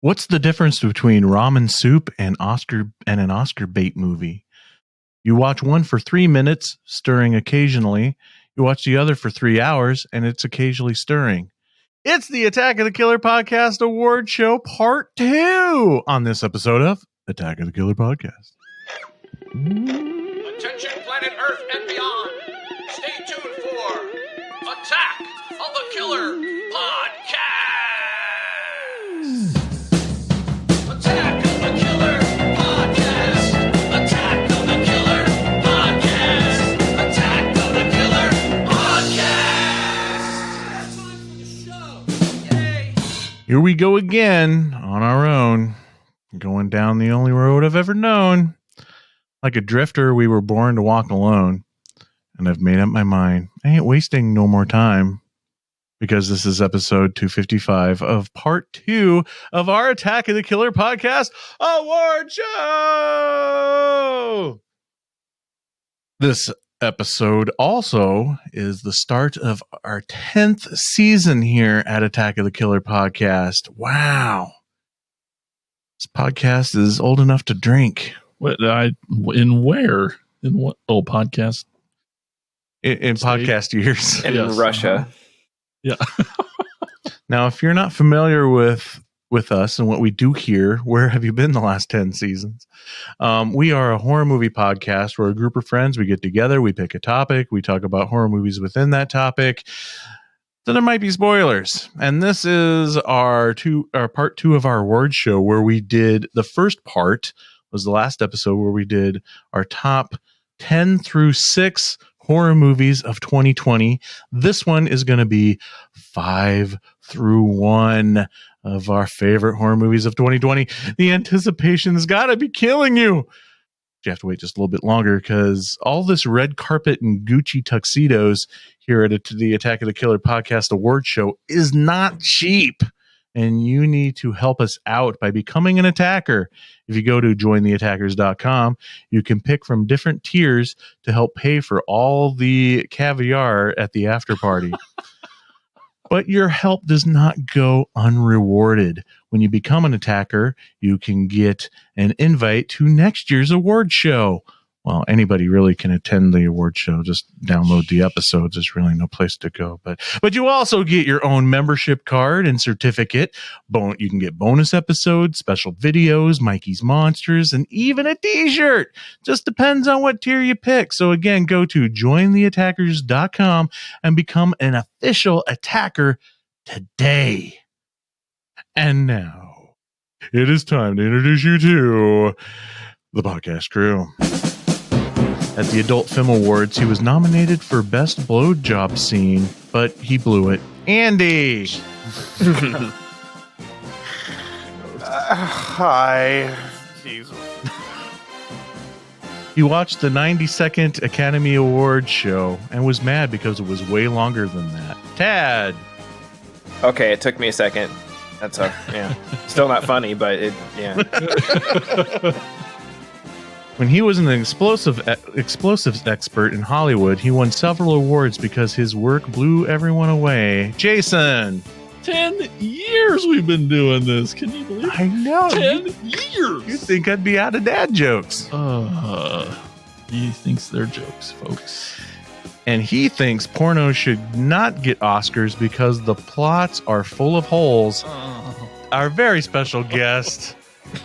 What's the difference between ramen soup and an Oscar bait movie? You watch one for 3 minutes, stirring occasionally. You watch the other for 3 hours, and it's occasionally stirring. It's the Attack of the Killer Podcast Award Show Part 2 on this episode of Attack of the Killer Podcast. Attention planet Earth and beyond. Stay tuned for Attack of the Killer Podcast. Attack of the Killer Podcast. Attack of the Killer Podcast. Attack of the Killer Podcast. Yay. Here we go again on our own, going down the only road I've ever known. Like a drifter, we were born to walk alone. And I've made up my mind. I ain't wasting no more time. Because this is episode 255 of part 2 of our Attack of the Killer Podcast Award Show. This episode also is the start of our 10th season here at Attack of the Killer Podcast. Wow. This podcast is old enough to drink. In where? In what? Oh, podcast? In podcast years. In Russia. Yeah. Now, if you're not familiar with us and what we do here, where have you been the last 10 seasons? We are a horror movie podcast where a group of friends, we get together, we pick a topic, we talk about horror movies within that topic. So there might be spoilers. And this is our part 2 of our award show, where we did the first part was the last episode where we did our top 10 through 6 horror movies of 2020. This one is going to be 5 through 1 of our favorite horror movies of 2020. The anticipation's got to be killing you. You have to wait just a little bit longer because all this red carpet and Gucci tuxedos here at the Attack of the Killer Podcast Award Show is not cheap. And you need to help us out by becoming an attacker. If you go to jointheattackers.com, you can pick from different tiers to help pay for all the caviar at the after party. But your help does not go unrewarded. When you become an attacker, you can get an invite to next year's award show. Well, anybody really can attend the award show. Just download the episodes. There's really no place to go. But you also get your own membership card and certificate. You can get bonus episodes, special videos, Mikey's Monsters, and even a t-shirt. Just depends on what tier you pick. So again, go to jointheattackers.com and become an official attacker today. And now, it is time to introduce you to the podcast crew. At the Adult Film Awards, he was nominated for Best Blowjob Scene, but he blew it. Andy! Hi. Jesus. He watched the 90-second Academy Awards show and was mad because it was way longer than that. Tad! Okay, it took me a second. That's yeah. Still not funny, but yeah. When he was an explosives expert in Hollywood, he won several awards because his work blew everyone away. Jason! 10 years we've been doing this. Can you believe it? I know. 10 years. You'd think I'd be out of dad jokes. He thinks they're jokes, folks. And he thinks porno should not get Oscars because the plots are full of holes. Our very special guest...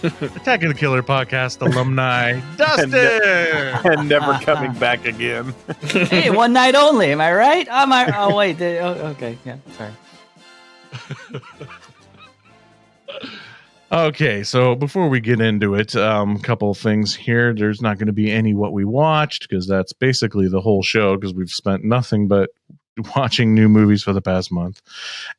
Attack of the Killer Podcast alumni, Dustin! and never coming back again. Hey, one night only, am I right? Oh, wait. Okay, yeah, sorry. Okay, so before we get into it, a couple of things here. There's not going to be any what we watched, because that's basically the whole show, because we've spent nothing but watching new movies for the past month,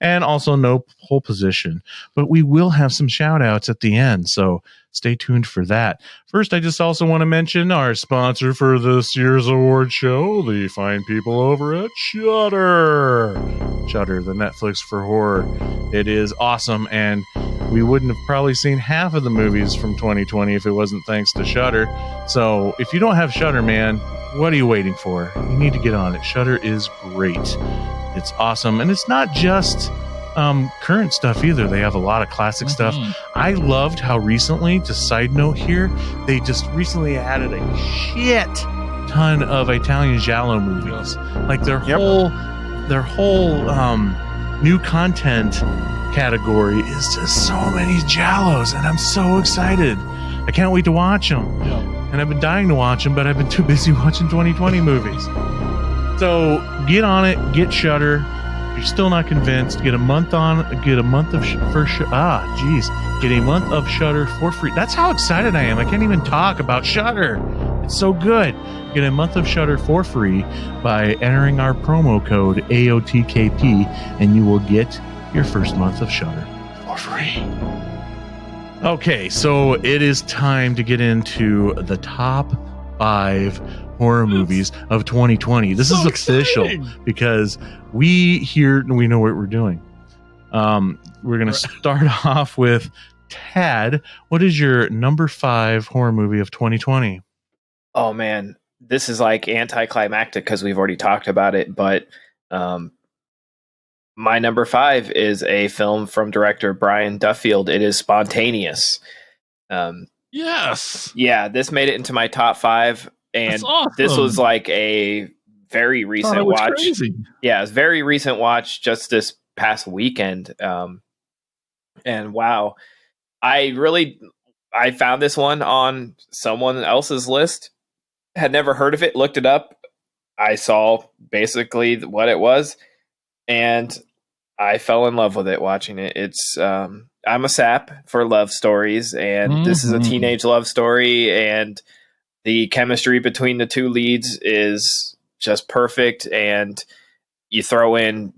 and also no pole position, but we will have some shout outs at the end, so stay tuned for that. First, I just also want to mention our sponsor for this year's award show, the fine people over at Shudder, the Netflix for horror. It is awesome, and we wouldn't have probably seen half of the movies from 2020 if it wasn't thanks to Shudder. So if you don't have Shudder, man, what are you waiting for? You need to get on it. Shudder is great. It's awesome. And it's not just current stuff either. They have a lot of classic stuff. I loved how recently, just side note here, they just recently added a shit ton of Italian giallo movies. Like their whole new content category is just so many giallos, and I'm so excited. I can't wait to watch them. And I've been dying to watch them, but I've been too busy watching 2020 movies. So get on it, get Shudder. If you're still not convinced, get a month of Shudder for free. That's how excited I am. I can't even talk about Shudder. It's so good. Get a month of Shudder for free by entering our promo code AOTKP, and you will get your first month of Shudder for free. Okay, so it is time to get into the top 5 horror movies of 2020. This is official because we know what we're doing. We're going to start off with Tad. What is your number 5 horror movie of 2020? Oh man, this is like anticlimactic because we've already talked about it, but my number 5 is a film from director Brian Duffield. It is Spontaneous. Yes. Yeah, this made it into my top 5, and awesome. This was like a very recent watch. Crazy. Yeah, it's very recent watch just this past weekend. And wow, I found this one on someone else's list. Had never heard of it, looked it up. I saw basically what it was, and I fell in love with it watching it. It's I'm a sap for love stories, and this is a teenage love story, and the chemistry between the two leads is just perfect, and you throw in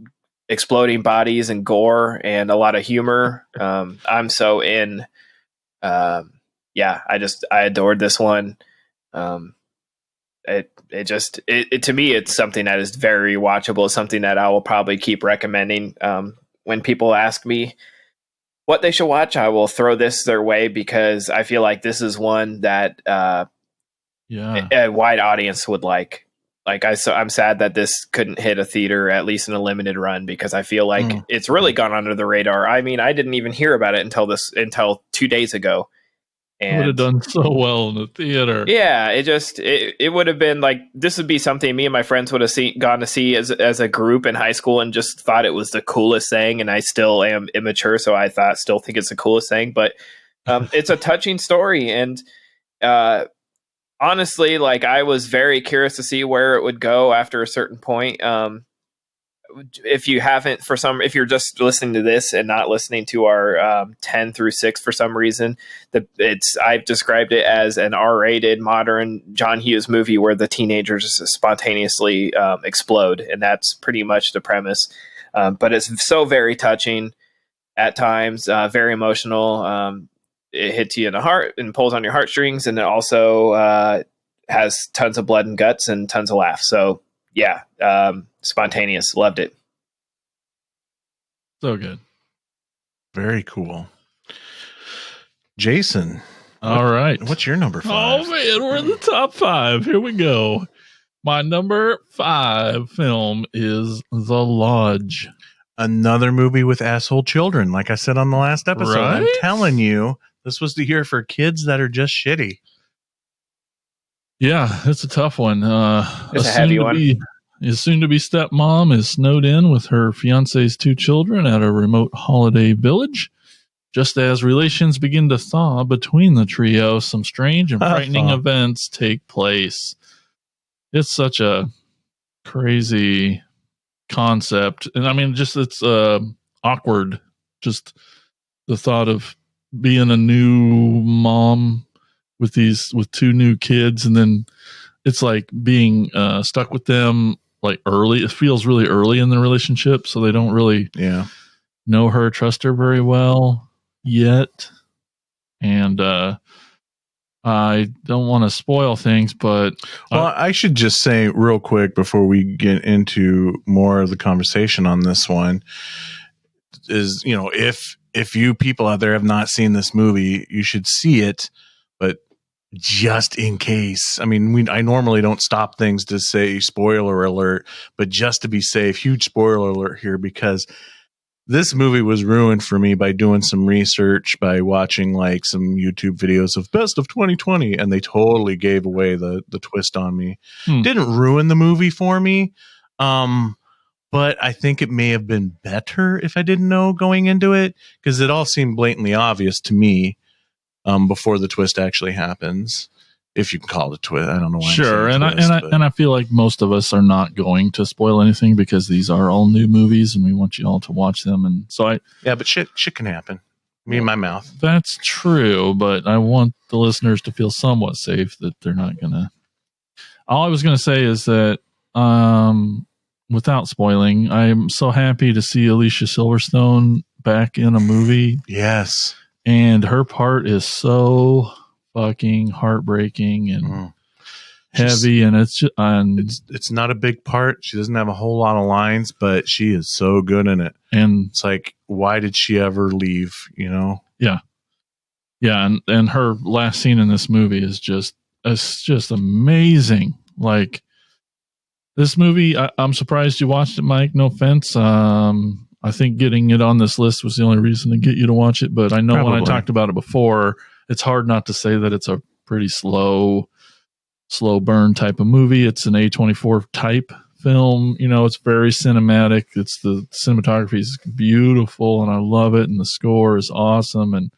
exploding bodies and gore and a lot of humor. I'm so in. I adored this one. It to me, it's something that is very watchable, something that I will probably keep recommending. When people ask me what they should watch, I will throw this their way because I feel like this is one that a wide audience would like. I'm sad that this couldn't hit a theater, at least in a limited run, because I feel like it's really gone under the radar. I mean, I didn't even hear about it until 2 days ago. And it would have done so well in the theater. Yeah, it would have been like, this would be something me and my friends would have gone to see as a group in high school and just thought it was the coolest thing. And I still am immature, so I still think it's the coolest thing. But it's a touching story, and honestly, like, I was very curious to see where it would go after a certain point. If you're just listening to this and not listening to our 10 through 6 for some reason, I've described it as an R-rated modern John Hughes movie where the teenagers spontaneously explode, and that's pretty much the premise. But it's so very touching at times, very emotional. It hits you in the heart and pulls on your heartstrings, and it also has tons of blood and guts and tons of laughs. So yeah, Spontaneous, loved it. So good. Very cool. Jason. All right. What's your number 5? Oh man, we're in the top 5. Here we go. My number 5 film is The Lodge. Another movie with asshole children. Like I said on the last episode, Right? I'm telling you, this was the year for kids that are just shitty. Yeah, it's a tough one. It's a heavy one. His soon-to-be stepmom is snowed in with her fiance's 2 children at a remote holiday village. Just as relations begin to thaw between the trio, some strange and frightening events take place. It's such a crazy concept. And I mean, just it's awkward. Just the thought of being a new mom with 2 new kids, and then it's like being stuck with them like early. It feels really early in the relationship, so they don't really know her, trust her very well yet. And I don't want to spoil things, but I should just say real quick before we get into more of the conversation on this one is, if you people out there have not seen this movie, you should see it, but just in case. I mean, I normally don't stop things to say spoiler alert, but just to be safe, huge spoiler alert here, because this movie was ruined for me by doing some research, by watching like some YouTube videos of best of 2020, and they totally gave away the twist on me. Didn't ruin the movie for me, but I think it may have been better if I didn't know going into it, because it all seemed blatantly obvious to me before the twist actually happens. If you can call it a twist, I don't know why. Sure, I'm saying twist, and I feel like most of us are not going to spoil anything because these are all new movies and we want you all to watch them. And so but shit can happen. Me and my mouth. That's true, but I want the listeners to feel somewhat safe that they're not gonna. All I was gonna say is that, without spoiling, I'm so happy to see Alicia Silverstone back in a movie. Yes, and her part is so fucking heartbreaking and heavy, and it's not a big part. She doesn't have a whole lot of lines, but she is so good in it. And it's like, why did she ever leave? You know? Yeah, and her last scene in this movie is just amazing. Like, this movie, I'm surprised you watched it, Mike. No offense. I think getting it on this list was the only reason to get you to watch it. But I know when I talked about it before, it's hard not to say that it's a pretty slow burn type of movie. It's an A24 type film. You know, it's very cinematic. It's the cinematography is beautiful and I love it. And the score is awesome. And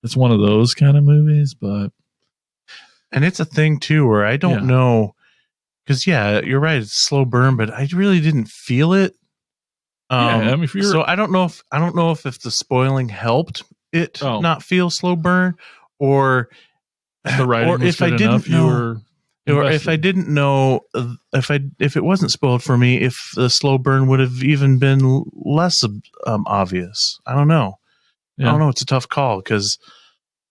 it's one of those kind of movies, and it's a thing too, where I don't know, because you're right. It's a slow burn, but I really didn't feel it. I mean, so I don't know if the spoiling helped it not feel slow burn, or the writing or was if good I didn't enough, know, or if I didn't know, if it wasn't spoiled for me, if the slow burn would have even been less obvious. I don't know. I don't know. It's a tough call, because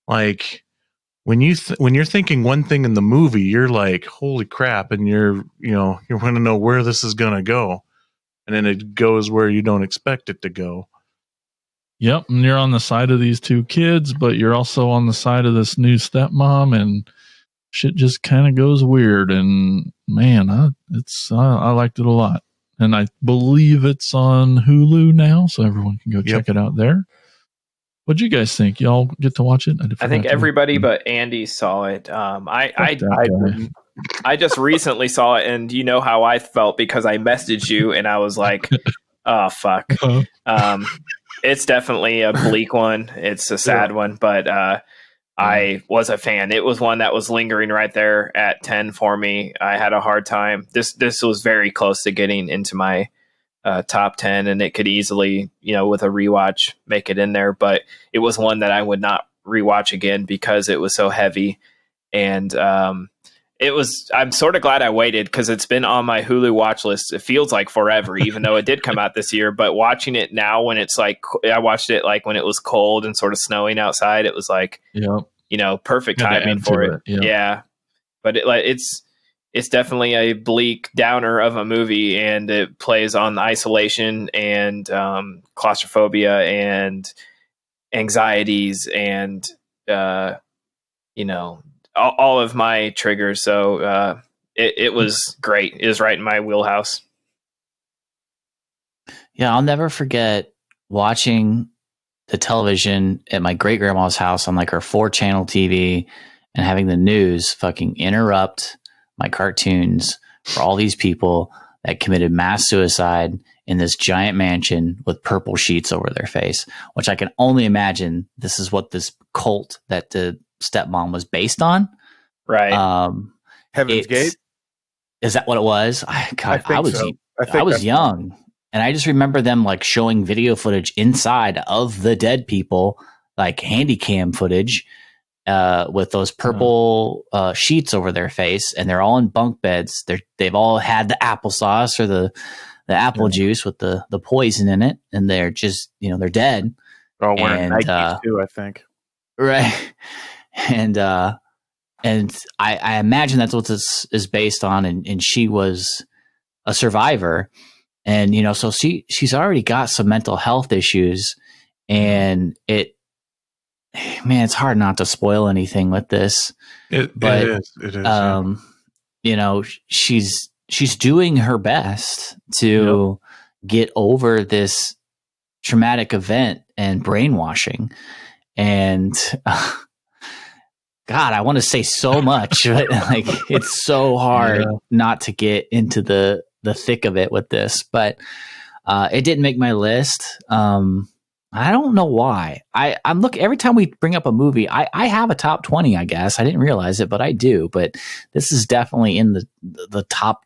like when you're thinking one thing in the movie, you're like, holy crap, and you're want to know where this is gonna go, and then it goes where you don't expect it to go. Yep, and you're on the side of these two kids, but you're also on the side of this new stepmom, and shit just kind of goes weird. And man, I liked it a lot, and I believe it's on Hulu now, so everyone can go check it out there. What'd you guys think? Y'all get to watch it? I think everybody but Andy saw it. I just recently saw it, and you know how I felt because I messaged you, and I was like, "Oh fuck." It's definitely a bleak one. It's a sad one, but I was a fan. It was one that was lingering right there at 10 for me. I had a hard time. This was very close to getting into my top 10, and it could easily, with a rewatch, make it in there. But it was one that I would not rewatch again because it was so heavy. And I'm sort of glad I waited, because it's been on my Hulu watch list. It feels like forever, even though it did come out this year. But watching it now, when it's like, I watched it like when it was cold and sort of snowing outside, it was like, perfect timing for it. Yeah. But it's definitely a bleak downer of a movie, and it plays on isolation and claustrophobia and anxieties and, all of my triggers. So it was great. It was right in my wheelhouse. Yeah, I'll never forget watching the television at my great grandma's house on like her 4-channel TV, and having the news fucking interrupt my cartoons for all these people that committed mass suicide in this giant mansion with purple sheets over their face, which I can only imagine this is what this cult that the stepmom was based on. Right. Heaven's Gate. Is that what it was? I was young, and I just remember them like showing video footage inside of the dead people, like handy cam footage, with those purple sheets over their face, and they're all in bunk beds. They've all had the applesauce or the apple juice with the poison in it, and they're just they're dead. They're all wearing Nikes too, I think. Right, and I imagine that's what this is based on, and she was a survivor, and so she's already got some mental health issues, and it's hard not to spoil anything with this. It is. She's doing her best to get over this traumatic event and brainwashing. And God, I want to say so much, but like it's so hard not to get into the thick of it with this. But it didn't make my list. I don't know why. I'm look every time we bring up a movie, I have a top 20, I guess. I didn't realize it, but I do. But this is definitely in the top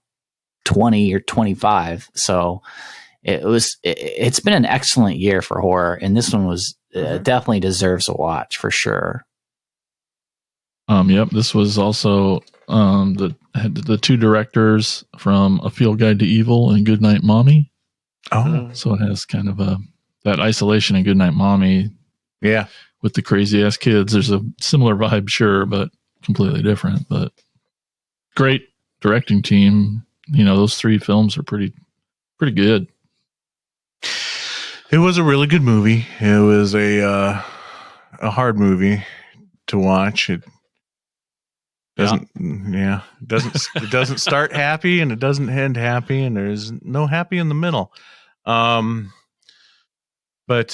20 or 25. So it's been an excellent year for horror, and this one was definitely deserves a watch for sure. Yep, this was also the two directors from A Field Guide to Evil and Goodnight Mommy. Oh, so it has kind of that isolation in Goodnight Mommy. Yeah, with the crazy ass kids. There's a similar vibe, sure, but completely different. But great directing team. You know, those three films are pretty good. It was a really good movie. It was a hard movie to watch. It doesn't, it doesn't start happy and it doesn't end happy, and there's no happy in the middle. But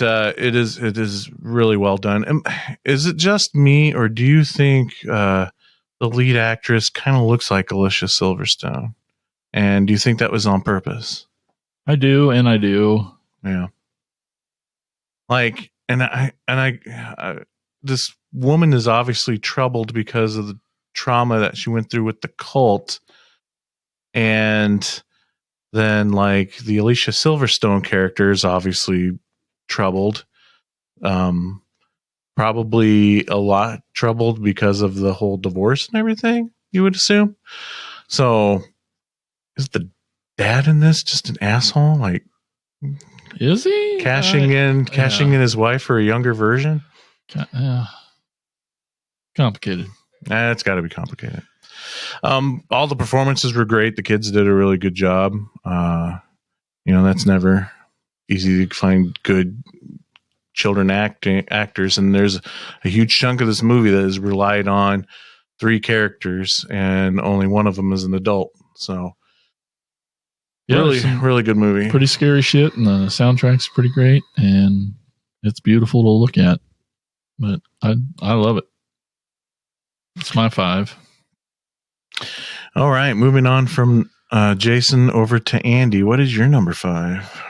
it is really well done. Is it just me, or do you think the lead actress kind of looks like Alicia Silverstone? And do you think that was on purpose? I do, and I do. Yeah. Like, and I this woman is obviously troubled because of the trauma that she went through with the cult, and then like the Alicia Silverstone character is obviously troubled, probably a lot troubled because of the whole divorce and everything, you would assume. So is the dad in this just an asshole? Like, is he cashing in his wife for a younger version? Complicated. It's got to be complicated. All the performances were great. The kids did a really good job. That's never easy to find good children actors, and there's a huge chunk of this movie that is relied on three characters, and only one of them is an adult. So really good movie. Pretty scary shit, and the soundtrack's pretty great, and it's beautiful to look at. But I love it. It's my 5. All right, moving on from Jason over to Andy. What is your number 5?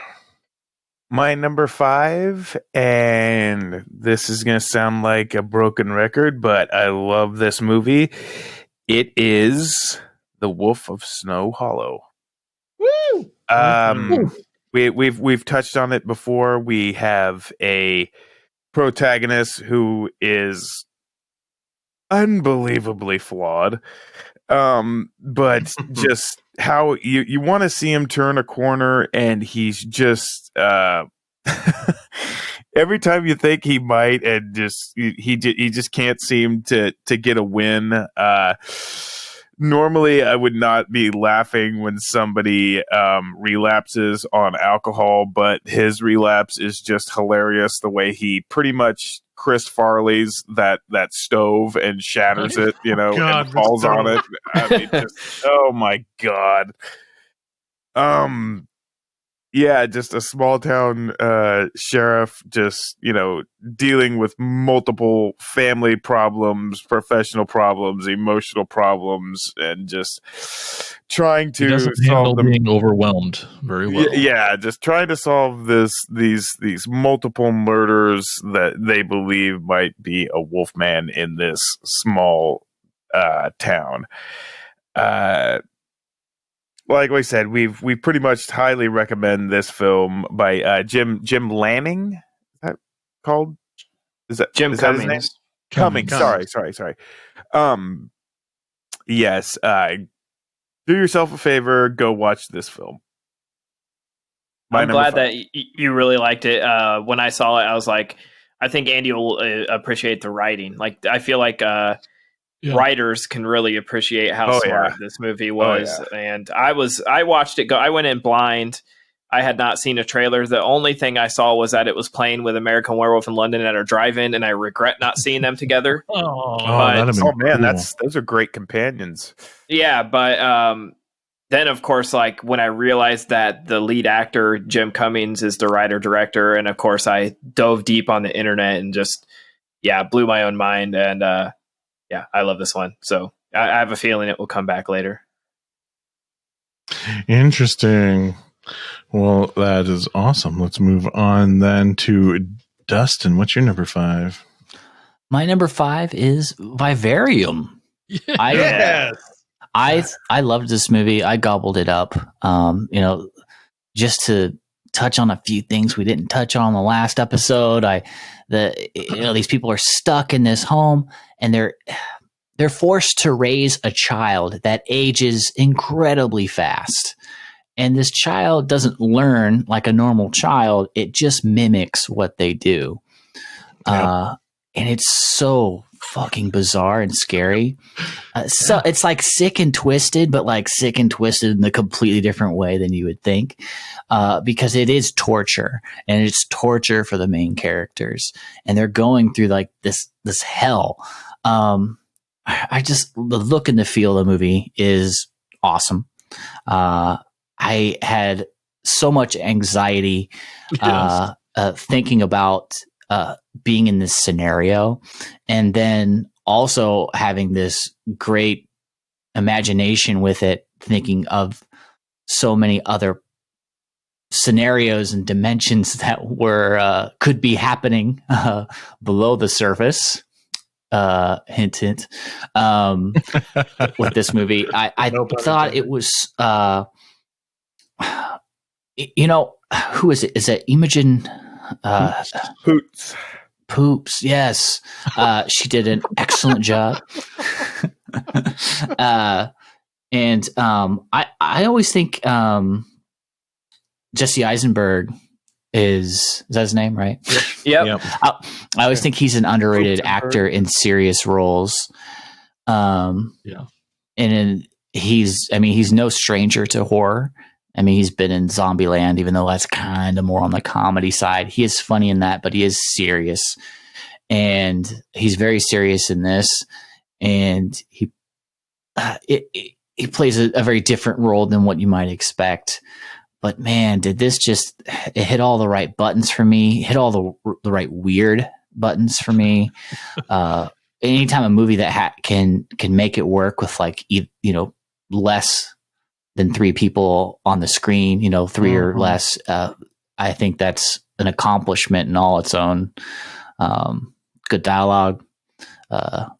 My number 5, and this is going to sound like a broken record, but I love this movie. It is The Wolf of Snow Hollow. Woo! We've touched on it before. We have a protagonist who is unbelievably flawed. But just how you want to see him turn a corner, and he's just every time you think he might, and just he just can't seem to get a win. Normally, I would not be laughing when somebody relapses on alcohol, but his relapse is just hilarious. The way he pretty much Chris Farley's that stove and shatters it, and falls on it. I mean, just, oh my God. Yeah, just a small town sheriff, just, dealing with multiple family problems, professional problems, emotional problems, and just trying to solve them. Being overwhelmed very well. Yeah, just trying to solve these multiple murders that they believe might be a wolfman in this small town. Like we said, we pretty much highly recommend this film by Jim Lanning. Is that called? Is that Jim is Cummings? That his name? Cummings. Sorry. Yes. Do yourself a favor. Go watch this film. I'm glad that you really liked it. When I saw it, I was like, I think Andy will appreciate the writing. Like, I feel like writers can really appreciate how smart this movie was. And I watched it I went in blind. I had not seen a trailer. The only thing I saw was that it was playing with American Werewolf in London at our drive-in, and I regret not seeing them together. Man, cool. Those are great companions. Yeah, but then of course, like when I realized that the lead actor Jim Cummings is the writer director, and of course I dove deep on the internet and just blew my own mind. And I love this one. So I have a feeling it will come back later. Interesting. Well, that is awesome. Let's move on then to Dustin. What's your number 5? My number 5 is Vivarium. Yeah. I loved this movie. I gobbled it up. Just to touch on a few things we didn't touch on the last episode. These people are stuck in this home, and they're forced to raise a child that ages incredibly fast. And this child doesn't learn like a normal child. It just mimics what they do. And it's so fucking bizarre and scary. So it's like Sick and Twisted, but like Sick and Twisted in a completely different way than you would think. Because it is torture, and it's torture for the main characters. And they're going through like this hell. The look and the feel of the movie is awesome. I had so much anxiety thinking about being in this scenario, and then also having this great imagination with it, thinking of so many other scenarios and dimensions that were could be happening below the surface. Hint, hint. With this movie, I thought it was. Who is it? Is it Imogen? Poops. Yes. She did an excellent job. And I always think Jesse Eisenberg is that his name, right? Yep. I always think he's an underrated actor in serious roles. And he's no stranger to horror. I mean, he's been in Zombieland, even though that's kind of more on the comedy side. He is funny in that, but he is serious. And he's very serious in this. And he plays a very different role than what you might expect. But man, did this it hit all the right buttons for me, hit all the right weird buttons for me. Anytime a movie that can make it work with like, less than 3 people on the screen, 3 or less. I think that's an accomplishment in all its own. Good dialogue,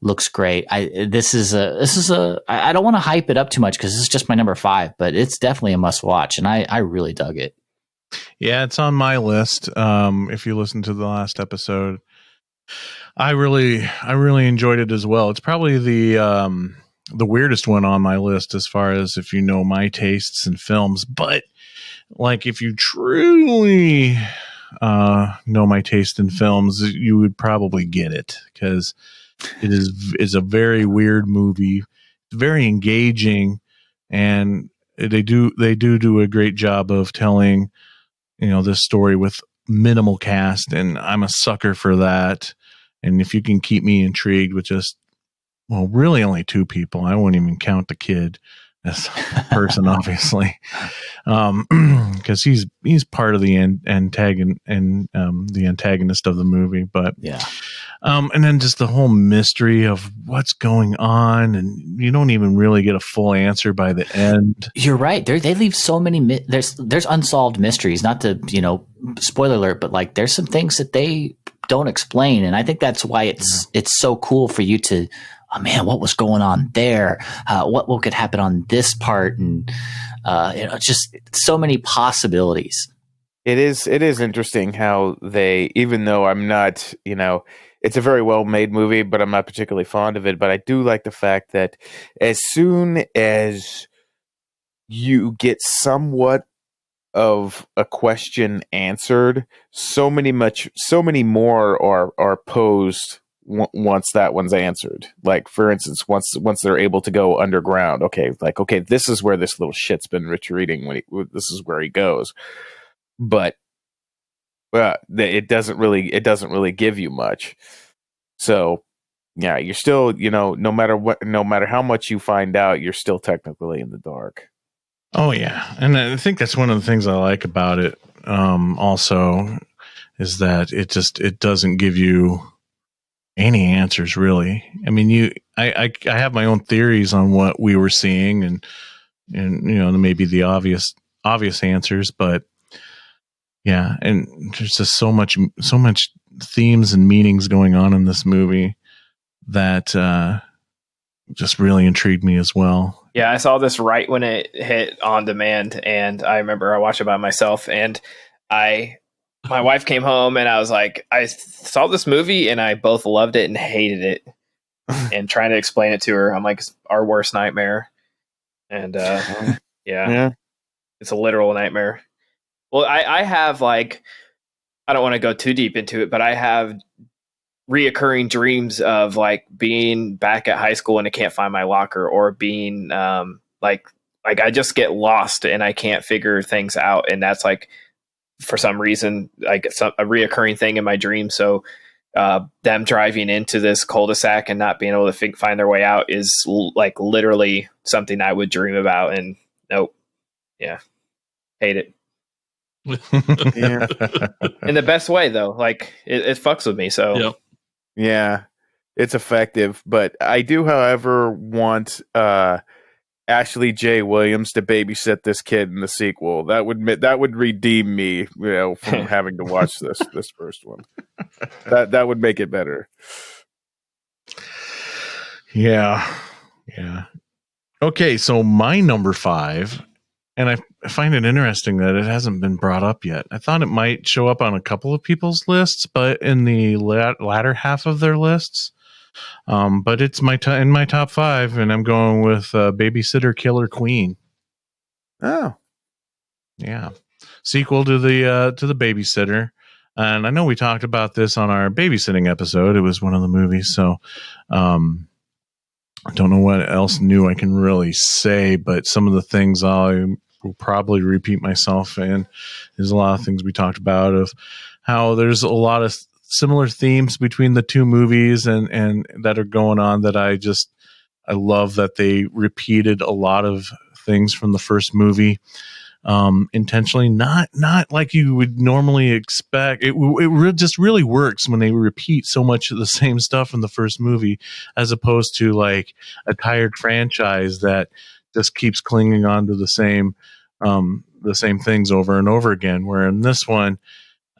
looks great. I don't want to hype it up too much because this is just my number 5, but it's definitely a must watch, and I really dug it. Yeah, it's on my list. If you listen to the last episode, I really enjoyed it as well. It's probably the weirdest one on my list as far as if you know my tastes in films. But like if you truly know my taste in films, you would probably get it because it is a very weird movie, very engaging, and they do a great job of telling this story with minimal cast, and I'm a sucker for that. And if you can keep me intrigued with just really only 2 people. I won't even count the kid as a person, obviously, because he's part of the antagonist and the antagonist of the movie. But and then just the whole mystery of what's going on, and you don't even really get a full answer by the end. You're right. They leave so many. There's unsolved mysteries. Not to spoiler alert, but like there's some things that they don't explain, and I think that's why it's so cool for you to. Oh man, what was going on there? What could happen on this part? And just so many possibilities. It is interesting how they, even though I'm not, it's a very well made movie, but I'm not particularly fond of it. But I do like the fact that as soon as you get somewhat of a question answered, so many more are posed once that one's answered. Like for instance, once they're able to go underground, okay, this is where this little shit's been retreating this is where he goes. But it doesn't really give you much. So yeah, you're still, no matter how much you find out, you're still technically in the dark. Oh yeah, and I think that's one of the things I like about it. Also, is that it doesn't give you any answers really. I mean, I have my own theories on what we were seeing, and maybe the obvious answers, but yeah, and there's just so much themes and meanings going on in this movie that just really intrigued me as well. Yeah, I saw this right when it hit on demand, and I remember I watched it by myself, and my wife came home, and I was like, I saw this movie, and I both loved it and hated it, and trying to explain it to her, I'm like, it's our worst nightmare, and yeah, it's a literal nightmare. Well, I have like, I don't want to go too deep into it, but I have reoccurring dreams of like being back at high school and I can't find my locker, or being like I just get lost and I can't figure things out, and that's like for some reason like a reoccurring thing in my dream. So them driving into this cul-de-sac and not being able to find their way out is like literally something I would dream about, and nope, hate it. Yeah. In the best way though, like it fucks with me. So Yep. Yeah, it's effective, but I do, however, want Ashley J. Williams to babysit this kid in the sequel. That would redeem me, from having to watch this first one. That would make it better. Yeah. Okay, so my number 5, and I find it interesting that it hasn't been brought up yet. I thought it might show up on a couple of people's lists, but in the latter half of their lists. But it's in my top 5, and I'm going with Babysitter Killer Queen. Oh, yeah, sequel to the Babysitter. And I know we talked about this on our babysitting episode. It was one of the movies, so I don't know what else new I can really say, but some of the things I will probably repeat myself, and there's a lot of things we talked about of how there's a lot of similar themes between the two movies and that are going on, that I love that they repeated a lot of things from the first movie. Intentionally, not like you would normally expect. It just really works when they repeat so much of the same stuff in the first movie, as opposed to like a tired franchise that just keeps clinging on to the same things over and over again. Where in this one,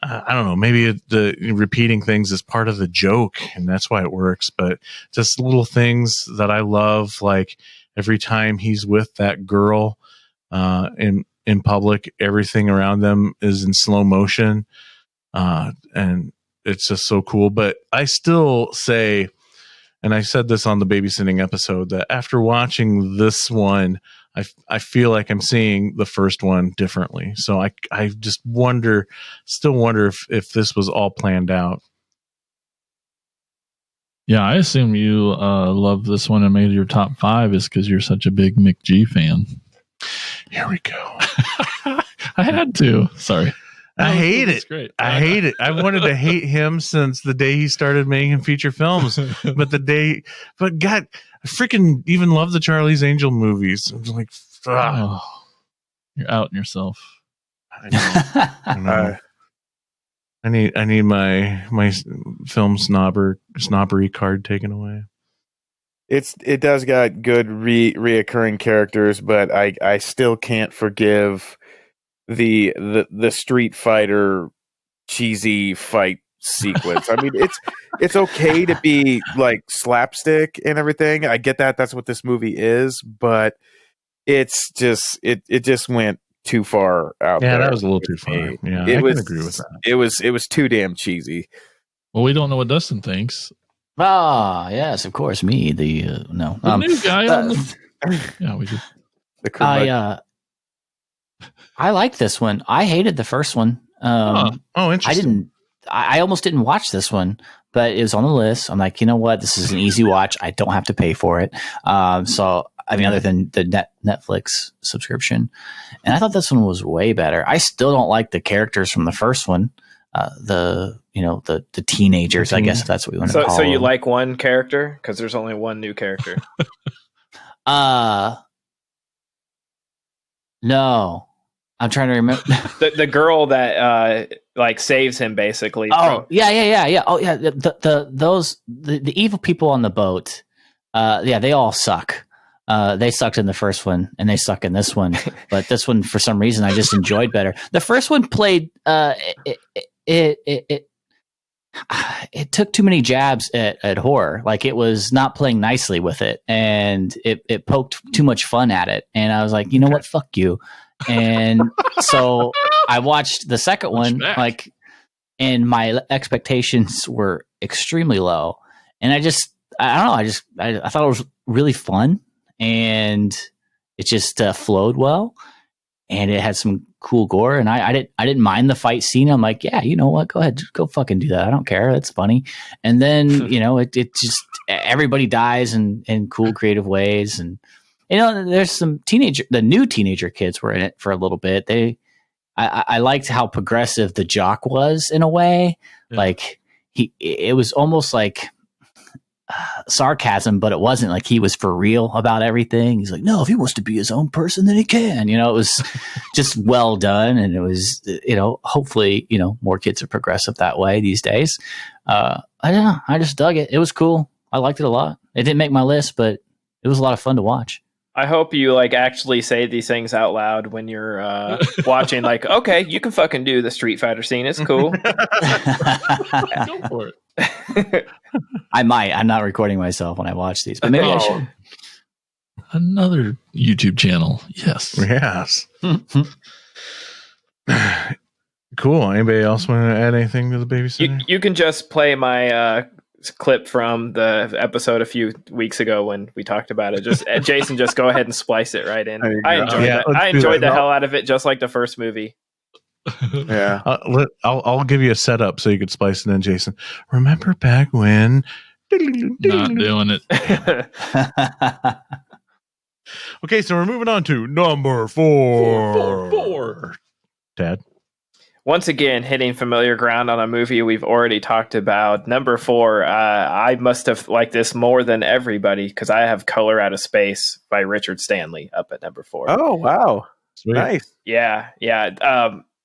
I don't know, maybe the repeating things is part of the joke, and that's why it works. But just little things that I love, like every time he's with that girl in public, everything around them is in slow motion, and it's just so cool. But I still say, and I said this on the babysitting episode, that after watching this one, I feel like I'm seeing the first one differently. So I just still wonder if this was all planned out. Yeah, I assume you love this one and made it your top 5 is because you're such a big McG fan. Here we go. I had to. Sorry. I hate it. Great. I hate it. I wanted to hate him since the day he started making feature films. But God, I freaking even love the Charlie's Angel movies. I was like, oh, you're outing yourself. I know. I need my film snobbery card taken away. it does got good reoccurring characters, but I still can't forgive the Street Fighter cheesy fight sequence. I mean, it's okay to be like slapstick and everything. I get that that's what this movie is, but it's just it just went too far out there. Yeah, that was a little too far. Yeah, I can agree with that. It was too damn cheesy. Well, we don't know what Dustin thinks. Yes, of course, me. The new guy on the yeah, we did. I liked this one. I hated the first one. Interesting. I almost didn't watch this one, but it was on the list. I'm like, you know what? This is an easy watch. I don't have to pay for it. So, I mean, other than the Netflix subscription. And I thought this one was way better. I still don't like the characters from the first one. The teenagers, I guess if that's what we want to call So you them. like one character? Because there's only one new character. No, I'm trying to remember. The girl that like saves him basically. Oh, yeah. Oh, yeah. The evil people on the boat. They all suck. They sucked in the first one, and they suck in this one. But this one, for some reason, I just enjoyed better. The first one played. It took too many jabs at horror. Like, it was not playing nicely with it, and it poked too much fun at it. And I was like, you know what? Fuck you. And so I watched the second one, like, and my expectations were extremely low. And I don't know. I thought it was really fun, and it just flowed well, and it had some cool gore. And I didn't mind the fight scene. I'm like, yeah, you know what? Go ahead, go fucking do that. I don't care. It's funny. And then it just everybody dies in cool creative ways. And there's some the new teenager kids were in it for a little bit. I liked how progressive the jock was in a way. Yeah. Like it was almost like sarcasm, but it wasn't. Like, he was for real about everything. He's like, no, if he wants to be his own person, then he can. It was just well done, and it was hopefully more kids are progressive that way these days. I don't know. I just dug it. It was cool. I liked it a lot. It didn't make my list, but it was a lot of fun to watch. I hope you actually say these things out loud when you're watching. Like, okay, you can fucking do the Street Fighter scene. It's cool. Go for it. I might. I'm not recording myself when I watch these, but maybe I should. Another YouTube channel. Yes. Cool. Anybody else want to add anything to the babysitter? You can just play my clip from the episode a few weeks ago when we talked about it. Just Jason, just go ahead and splice it right in. I enjoyed that. I enjoyed the hell out of it, just like the first movie. Yeah. I'll give you a setup so you could splice it in, Jason. Remember back when? Not doing it. Okay, so we're moving on to number 4. Dad. Once again, hitting familiar ground on a movie we've already talked about. Number 4, I must have liked this more than everybody because I have Color Out of Space by Richard Stanley up at number 4. Oh, wow. Sweet. Nice. Yeah.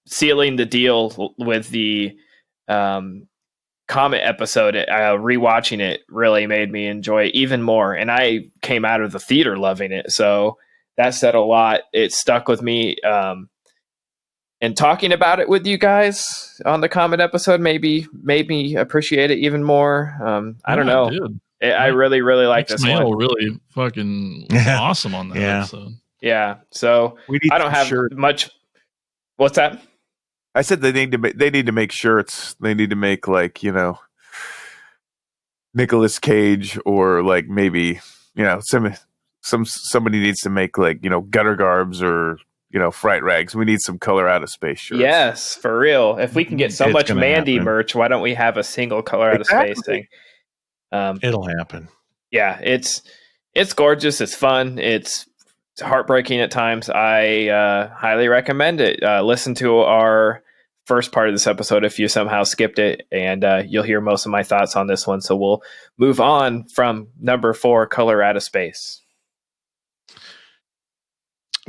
Sealing the deal with the Comet episode, rewatching it really made me enjoy it even more. And I came out of the theater loving it. So that said a lot. It stuck with me. And talking about it with you guys on the Comet episode maybe made me appreciate it even more. I don't know. I really, really like this one. Really fucking awesome on that episode. Yeah. So I don't have much. What's that? I said they need to make shirts. They need to make Nicolas Cage, or maybe somebody needs to make gutter garbs or fright rags. We need some Color Out of Space shirts. Yes, for real. If we can get so much Mandy merch, why don't we have a single Color Out of Space thing? It'll happen. Yeah, it's gorgeous. It's fun. It's heartbreaking at times. I highly recommend it. Listen to our first part of this episode if you somehow skipped it, and you'll hear most of my thoughts on this one. So we'll move on from number 4, Color Out of Space.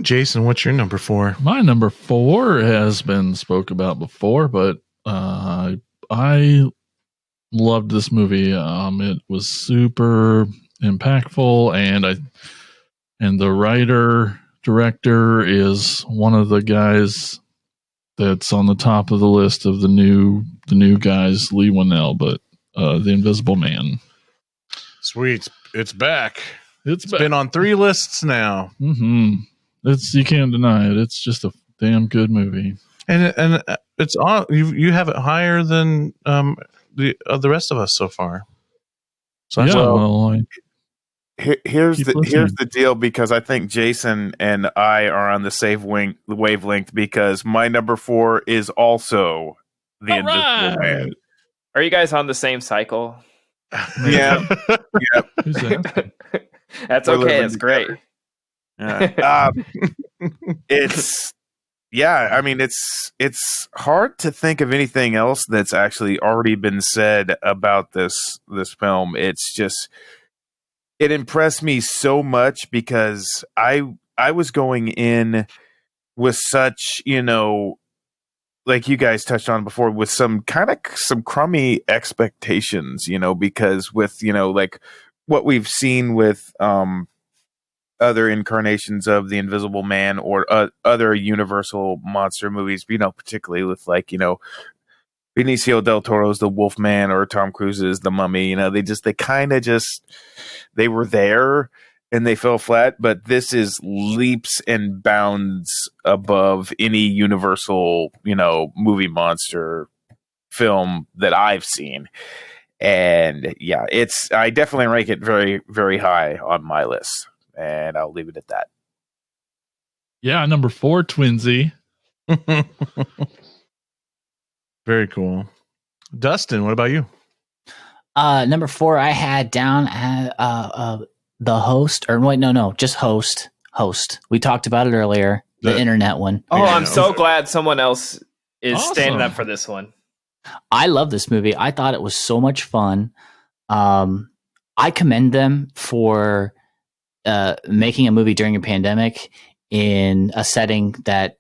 Jason, what's your number 4? My number 4 has been spoke about before, but I loved this movie. It was super impactful, and the writer director is one of the guys that's on the top of the list of the new guys, Lee Winnell, but The Invisible Man. Sweet, it's back. It's been on 3 lists now. Mm-hmm. You can't deny it. It's just a damn good movie, and it's on. You have it higher than the rest of us so far. So here's the deal, because I think Jason and I are on the same wavelength, because my number 4 is also The Invisible Man. Are you guys on the same cycle? Yeah. Yep. Who's that? That's okay. It's great. It's hard to think of anything else that's actually already been said about this film. It's just, it impressed me so much because I was going in with such, like you guys touched on before, with some crummy expectations, because with, like what we've seen with other incarnations of the Invisible Man or other Universal monster movies, particularly with like, Benicio del Toro's The Wolfman or Tom Cruise's The Mummy, they were there and they fell flat, but this is leaps and bounds above any Universal, movie monster film that I've seen. And yeah, I definitely rank it very, very high on my list, and I'll leave it at that. Yeah, number 4, Twinsy. Very cool. Dustin, what about you? Number 4, I had down the host, or wait, no, just host. We talked about it earlier, the internet one. Oh, I'm so glad someone else is standing up for this one. I love this movie. I thought it was so much fun. I commend them for making a movie during a pandemic in a setting that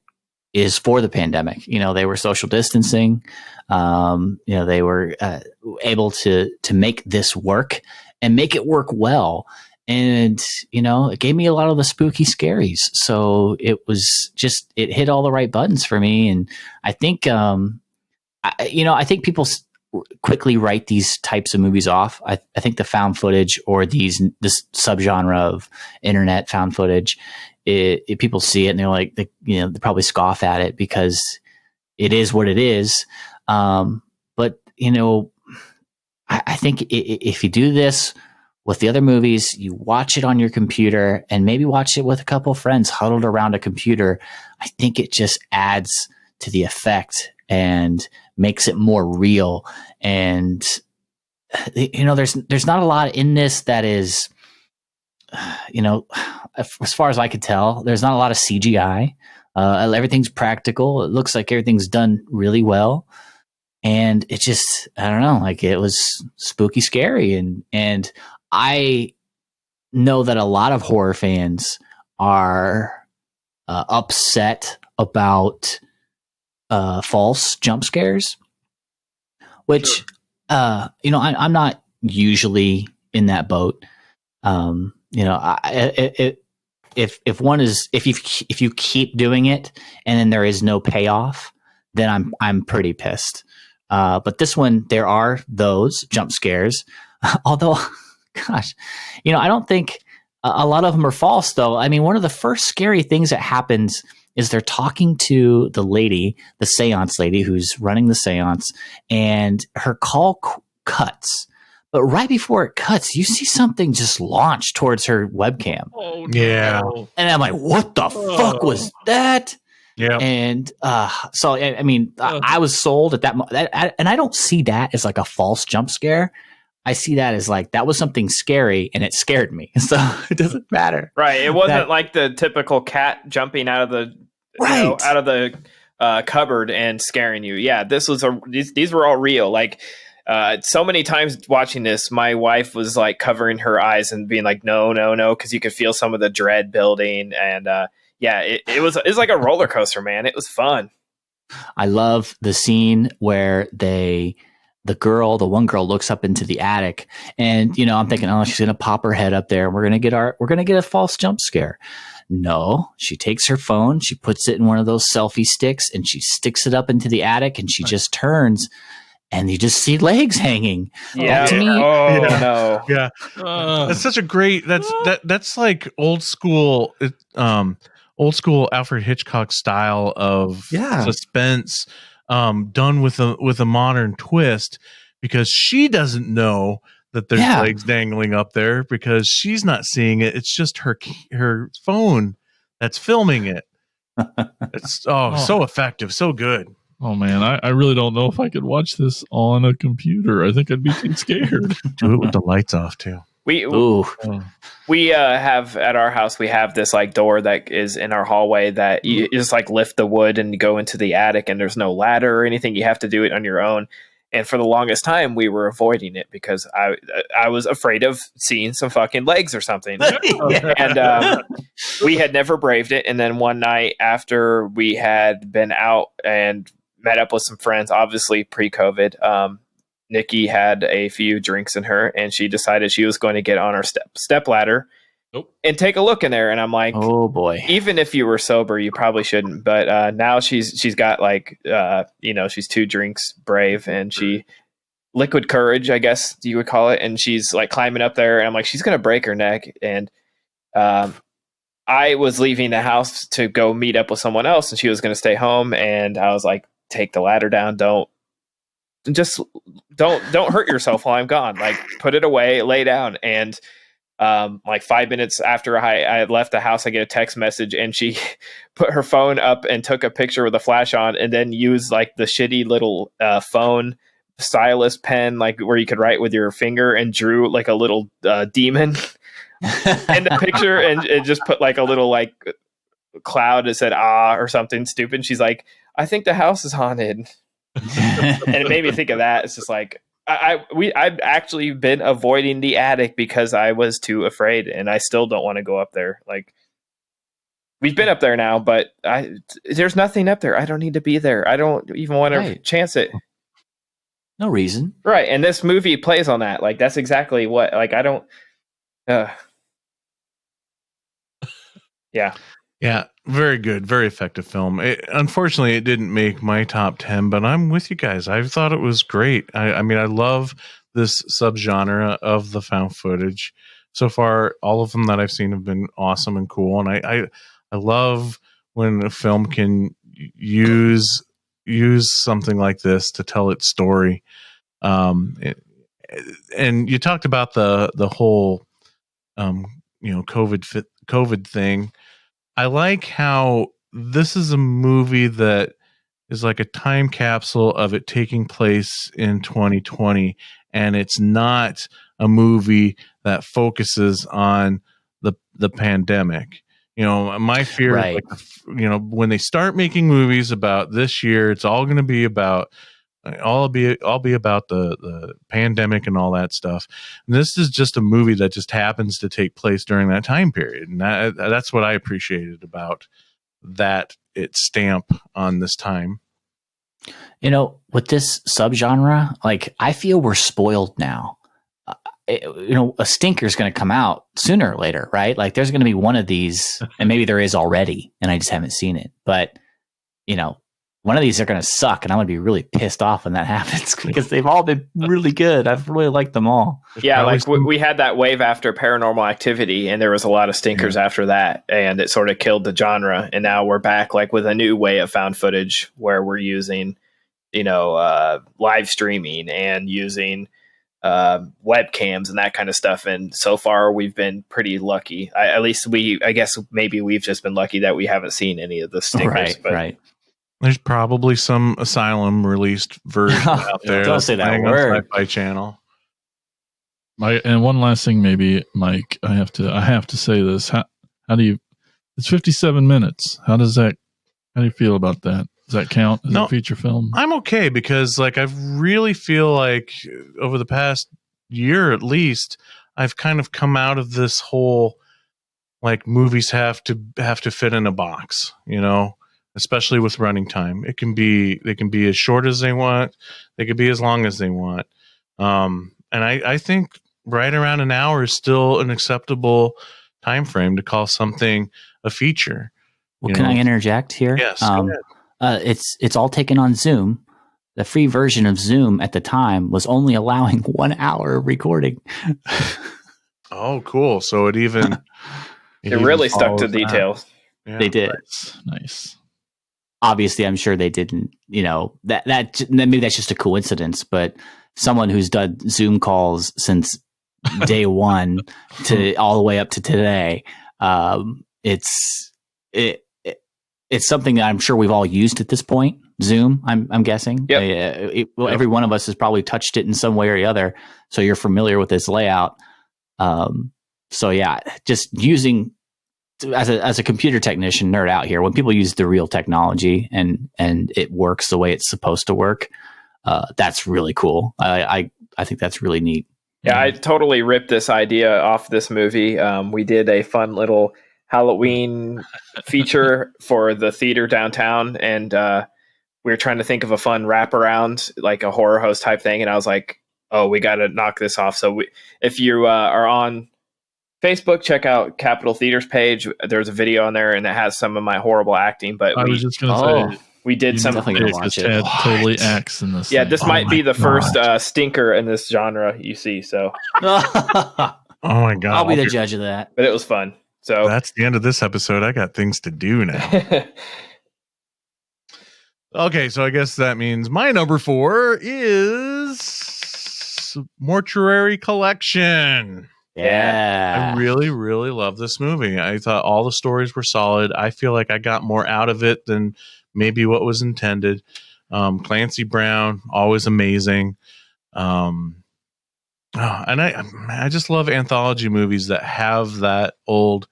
is for the pandemic. They were social distancing. They were able to make this work and make it work well. And, it gave me a lot of the spooky scaries. So it hit all the right buttons for me. And I think, I think people quickly write these types of movies off. I think the found footage or this subgenre of internet found footage, people see it and they're like, they probably scoff at it because it is what it is. But I think if you do this with the other movies, you watch it on your computer and maybe watch it with a couple of friends huddled around a computer, I think it just adds to the effect and makes it more real. And there's not a lot in this that is, as far as I could tell, there's not a lot of CGI. Everything's practical. It looks like everything's done really well. And it just, I don't know, like it was spooky scary. And I know that a lot of horror fans are upset about false jump scares, which, Sure. I'm not usually in that boat. If you keep doing it and then there is no payoff, then I'm pretty pissed. But this one, there are those jump scares, although, gosh, I don't think a lot of them are false though. I mean, one of the first scary things that happens is they're talking to the lady, the seance lady who's running the seance, and her call cuts. But right before it cuts, you see something just launch towards her webcam. Oh, Yeah. no. And I'm like, what the fuck was that? Yeah. And so, I mean, I was sold at that. And I don't see that as like a false jump scare. I see that as like, that was something scary and it scared me. So it doesn't matter. Right. It wasn't like the typical cat jumping out of the cupboard and scaring you. Yeah, these were all real. Like so many times watching this, my wife was like covering her eyes and being like, no, because you could feel some of the dread building. And it was like a roller coaster, man. It was fun. I love the scene where the one girl looks up into the attic, and I'm thinking, oh, she's gonna pop her head up there. We're gonna get a false jump scare. No, she takes her phone, she puts it in one of those selfie sticks, and she sticks it up into the attic, and she just turns, and you just see legs hanging. Yeah. To me, No. Yeah. That's such a great. That's like old school Alfred Hitchcock style of suspense, done with a modern twist, because she doesn't know that there's legs dangling up there because she's not seeing it. It's just her phone that's filming it. It's so effective, so good. Oh man, I really don't know if I could watch this on a computer. I think I'd be too scared. Do it with the lights off too. We have at our house, we have this like door that is in our hallway that you just like lift the wood and you go into the attic, and there's no ladder or anything. You have to do it on your own. And for the longest time, we were avoiding it because I was afraid of seeing some fucking legs or something. And we had never braved it. And then one night after we had been out and met up with some friends, obviously pre-COVID, Nikki had a few drinks in her, and she decided she was going to get on her step ladder and take a look in there. And I'm like, oh boy, even if you were sober, you probably shouldn't. But now she's got like, she's 2 drinks brave, and she liquid courage, I guess you would call it. And she's like climbing up there, and I'm like, she's going to break her neck. And I was leaving the house to go meet up with someone else, and she was going to stay home. And I was like, take the ladder down. Don't hurt yourself while I'm gone. Like, put it away, lay down. And like 5 minutes after I had left the house, I get a text message, and she put her phone up and took a picture with a flash on, and then used like the shitty little phone stylus pen, like where you could write with your finger, and drew like a little demon in the picture, and it just put like a little like cloud that said or something stupid. She's like, I think the house is haunted. And it made me think of that. It's just like, I've actually been avoiding the attic because I was too afraid, and I still don't want to go up there. Like, we've been up there now, but there's nothing up there. I don't need to be there. I don't even want to chance it. No reason. Right. And this movie plays on that. Like, that's exactly what, like, I don't, yeah. Yeah, very good, very effective film. Unfortunately, it didn't make my top 10, but I'm with you guys. I thought it was great. I mean, I love this subgenre of the found footage. So far, all of them that I've seen have been awesome and cool. And I love when a film can use something like this to tell its story. And you talked about the whole, COVID thing. I like how this is a movie that is like a time capsule of it taking place in 2020, and it's not a movie that focuses on the pandemic. My fear is like, when they start making movies about this year, it's all going to be about all be about the pandemic and all that stuff. And this is just a movie that just happens to take place during that time period, and that's what I appreciated about that. Its stamp on this time. With this subgenre, like, I feel we're spoiled now. A stinker is going to come out sooner or later, right? Like, there's going to be one of these, and maybe there is already, and I just haven't seen it. But one of these are going to suck, and I'm going to be really pissed off when that happens, because they've all been really good. I've really liked them all. Yeah, like we had that wave after Paranormal Activity, and there was a lot of stinkers after that, and it sort of killed the genre. And now we're back like with a new way of found footage where we're using, live streaming and using webcams and that kind of stuff. And so far we've been pretty lucky. I guess maybe we've just been lucky that we haven't seen any of the stinkers. Right. There's probably some Asylum released version out there. Don't say that word. Sci-Fi Channel. And one last thing, maybe, Mike, I have to say this. How do you? It's 57 minutes. How do you feel about that? Does that count as a feature film? I'm okay, because like I really feel like over the past year at least, I've kind of come out of this whole like movies have to fit in a box, especially with running time. They can be as short as they want. They could be as long as they want. And I think right around an hour is still an acceptable time frame to call something a feature. Well, can I interject here? Yes. Go ahead. It's all taken on Zoom. The free version of Zoom at the time was only allowing 1 hour of recording. Oh, cool. So it even really stuck to details. Yeah, they did. Nice. Obviously, I'm sure they didn't, that maybe that's just a coincidence, but someone who's done Zoom calls since day one to all the way up to today, it's something that I'm sure we've all used at this point. Zoom, I'm guessing. Yep. Every one of us has probably touched it in some way or the other. So you're familiar with this layout. So yeah, just using as a computer technician nerd out here, when people use the real technology and it works the way it's supposed to work, that's really cool. I think that's really neat. Yeah, I totally ripped this idea off this movie. We did a fun little Halloween feature for the theater downtown, and we were trying to think of a fun wraparound, like a horror host type thing. And I was like, oh, we got to knock this off. So if you are on Facebook, check out Capitol Theater's page. There's a video on there, and it has some of my horrible acting. But I was just going to say, we did you some. definitely gonna watch it. Chad totally acts in this. Yeah, thing. this might be the first stinker in this genre you see. So, Oh my god! I'll be the judge of that. but it was fun. So That's the end of this episode. I got things to do now. Okay, so I guess that means my number 4 is Mortuary Collection. Yeah. I really, really love this movie. I thought all the stories were solid. I feel like I got more out of it than maybe what was intended. Clancy Brown, always amazing. And I just love anthology movies that have that old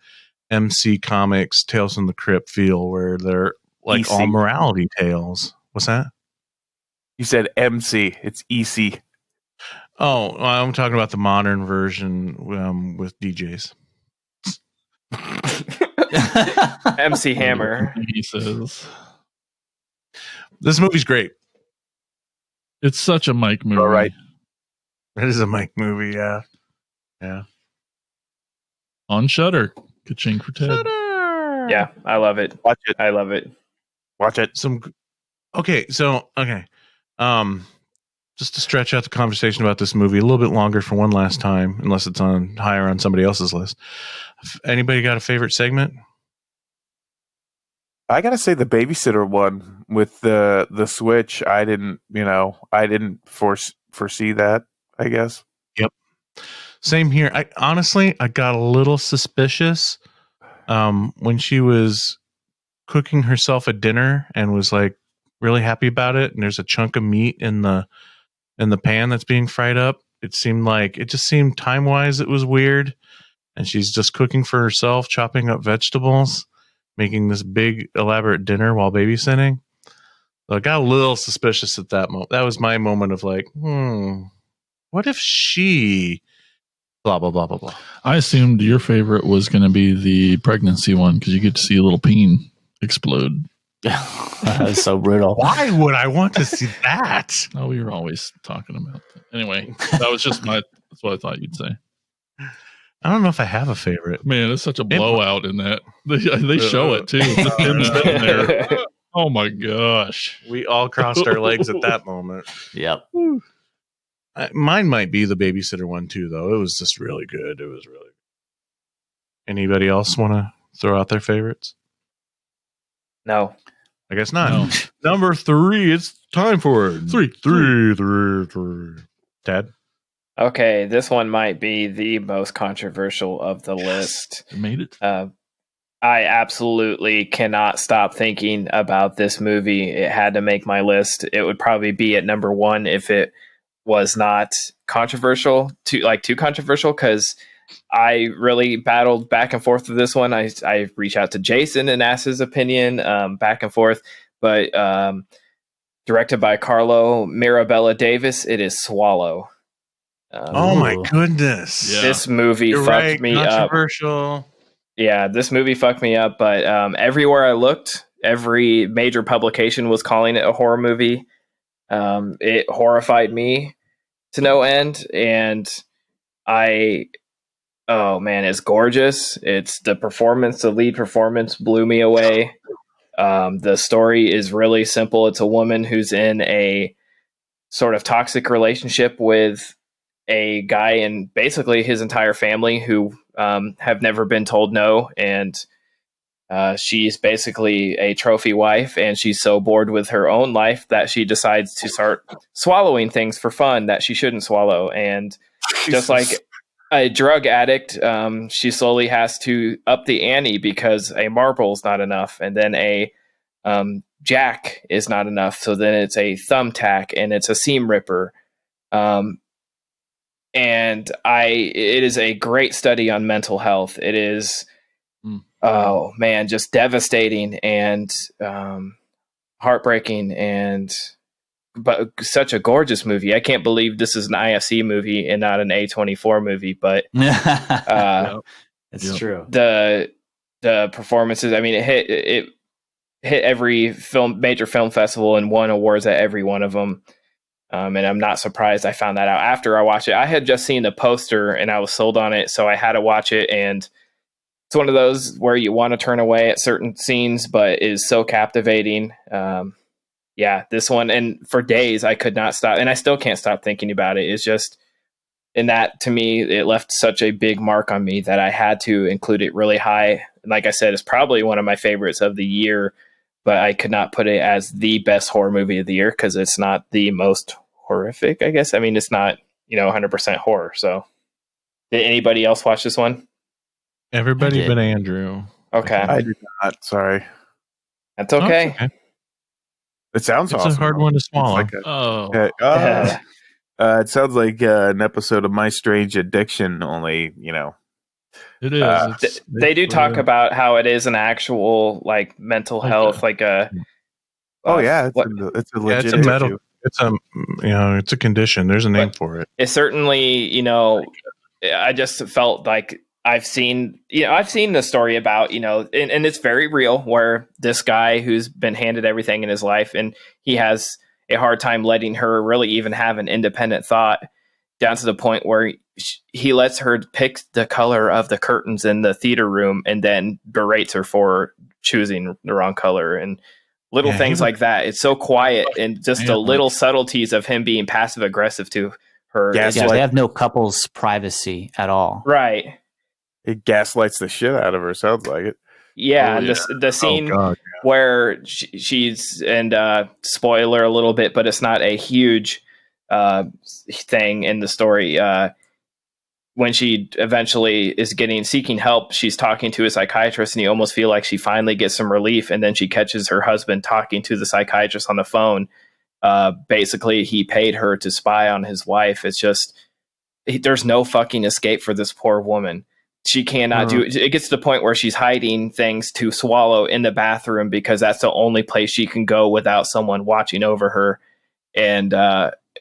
MC Comics Tales from the Crypt feel, where they're like EC. all morality tales. What's that? You said MC. It's EC. Oh, I'm talking about the modern version with DJs. MC Hammer. He says This movie's great. it's such a Mike movie. All right. It is a Mike movie, yeah. On Shudder. Ka-ching for Ted. Yeah, I love it. Watch it. I love it. Watch it. Okay. Just to stretch out the conversation about this movie a little bit longer for one last time, unless it's on higher on somebody else's list. Anybody got a favorite segment? I gotta say the babysitter one with the switch. I didn't foresee that. I guess. Same here. I got a little suspicious when she was cooking herself a dinner and was like really happy about it. And there's a chunk of meat in the pan that's being fried up. It just seemed time wise it was weird. And she's just cooking for herself, chopping up vegetables, making this big elaborate dinner while babysitting. So I got a little suspicious at that moment. That was my moment of like, what if she blah blah blah blah blah. I assumed your favorite was going to be the pregnancy one because you get to see a little peen explode. That was so brutal. Why would I want to see that? Oh, we were always talking about that. Anyway, that was just that's what I thought you'd say. I don't know if I have a favorite. Man, it's such a blowout in that. They show it too. The pin's sitting there. Oh my gosh. We all crossed our legs at that moment. Yep. Mine might be the babysitter one too, though. It was just really good. It was really good. Anybody else want to throw out their favorites? No. I guess not. No. Number 3. It's time for it. Three. Ted? Okay, this one might be the most controversial of the list. You made it. I absolutely cannot stop thinking about this movie. It had to make my list. It would probably be at number 1 if it was not controversial, too controversial, because I really battled back and forth with this one. I reached out to Jason and asked his opinion back and forth, but directed by Carlo Mirabella Davis, it is Swallow. Oh my goodness. Yeah. This movie You're fucked right. me up. Controversial. Yeah, this movie fucked me up, but everywhere I looked, every major publication was calling it a horror movie. It horrified me to no end, and oh man, it's gorgeous. It's the lead performance blew me away. The story is really simple. It's a woman who's in a sort of toxic relationship with a guy and basically his entire family who have never been told no, and she's basically a trophy wife, and she's so bored with her own life that she decides to start swallowing things for fun that she shouldn't swallow. And just like a drug addict, she slowly has to up the ante because a marble's not enough, and then a jack is not enough, so then it's a thumbtack and it's a seam ripper. And it is a great study on mental health. It is, oh man, just devastating and heartbreaking. And but such a gorgeous movie. I can't believe this is an IFC movie and not an A24 movie. But It's Yep. true. the performances, I mean, it hit every major film festival and won awards at every one of them. And I'm not surprised I found that out after I watched it. I had just seen the poster and I was sold on it, so I had to watch it. And it's one of those where you want to turn away at certain scenes, but is so captivating. Yeah, this one, and for days I could not stop, and I still can't stop thinking about it. It's just, and that to me, it left such a big mark on me that I had to include it really high. And like I said, it's probably one of my favorites of the year, but I could not put it as the best horror movie of the year because it's not the most horrific, I guess. I mean, it's not, 100% horror. So did anybody else watch this one? Everybody but Andrew. Okay. I did not. Sorry. That's Oh, it's okay. It sounds It's awesome. a hard one to swallow. It's like Oh, it sounds like an episode of My Strange Addiction, only, it is. They do talk about how it is an actual like mental Like health, a- like a. oh yeah, what- it's a Yeah, legit it's a metal. issue. It's a it's a condition. There's a name for it. It certainly, I just felt like I've seen the story about, and it's very real, where this guy who's been handed everything in his life and he has a hard time letting her really even have an independent thought, down to the point where he lets her pick the color of the curtains in the theater room and then berates her for choosing the wrong color and little Yeah, things like that. It's so quiet, and just the Yeah. little subtleties of him being passive aggressive to her. Yeah, It's Yeah, so they like- have no couples privacy at all. right. It gaslights the shit out of her. Sounds like it. Yeah, Oh, and the scene God. where she's, and spoiler a little bit, but it's not a huge thing in the story. When she eventually is seeking help, she's talking to a psychiatrist, and you almost feel like she finally gets some relief, and then she catches her husband talking to the psychiatrist on the phone. Basically, he paid her to spy on his wife. It's just, there's no fucking escape for this poor woman. She cannot do it. It gets to the point where she's hiding things to swallow in the bathroom because that's the only place she can go without someone watching over her. And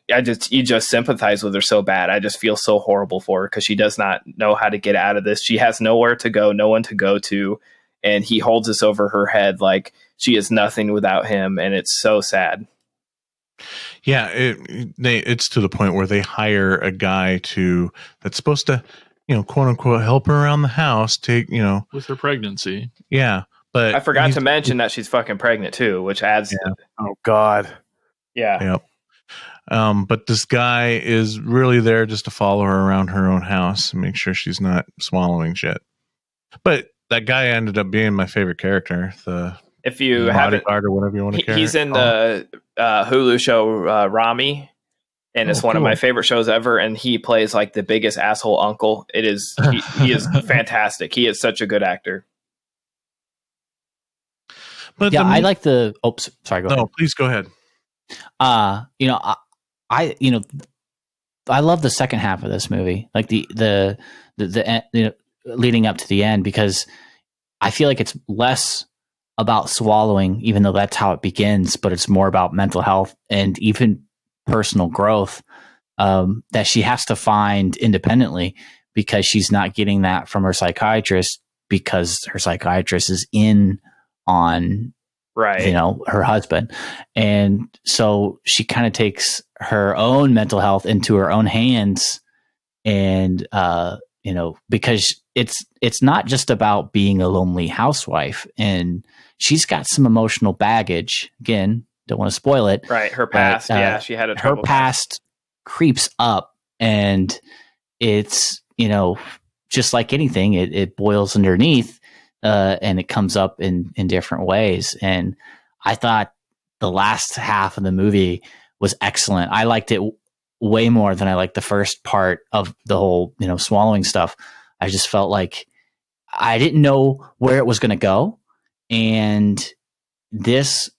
you just sympathize with her so bad. I just feel so horrible for her because she does not know how to get out of this. She has nowhere to go, no one to go to, and he holds this over her head like she is nothing without him, and it's so sad. Yeah, it's to the point where they hire a guy that's supposed to, quote unquote, help her around the house. with her pregnancy. Yeah, but I forgot to mention that she's fucking pregnant too, which adds. Oh God. Yeah. But this guy is really there just to follow her around her own house and make sure she's not swallowing shit. But that guy ended up being my favorite character, the If you haven't, bodyguard or whatever you want to he's in the Hulu show Rami, and it's one of cool. my favorite shows ever. And he plays like the biggest asshole uncle. It is he is fantastic. He is such a good actor. But Yeah, I like the. Oops, sorry. Go ahead. No, please go ahead. I love the second half of this movie, like the leading up to the end, because I feel like it's less about swallowing, even though that's how it begins, but it's more about mental health and even personal growth that she has to find independently, because she's not getting that from her psychiatrist, because her psychiatrist is in on Right. her husband. And so she kind of takes her own mental health into her own hands. And, because it's not just about being a lonely housewife, and she's got some emotional baggage. Again, don't want to spoil it. Right. Her past. Yeah. She had a Her trouble. past creeps up, and it's, just like anything, it boils underneath. And it comes up in different ways. And I thought the last half of the movie was excellent. I liked it way more than I liked the first part of the whole, swallowing stuff. I just felt like I didn't know where it was going to go. And this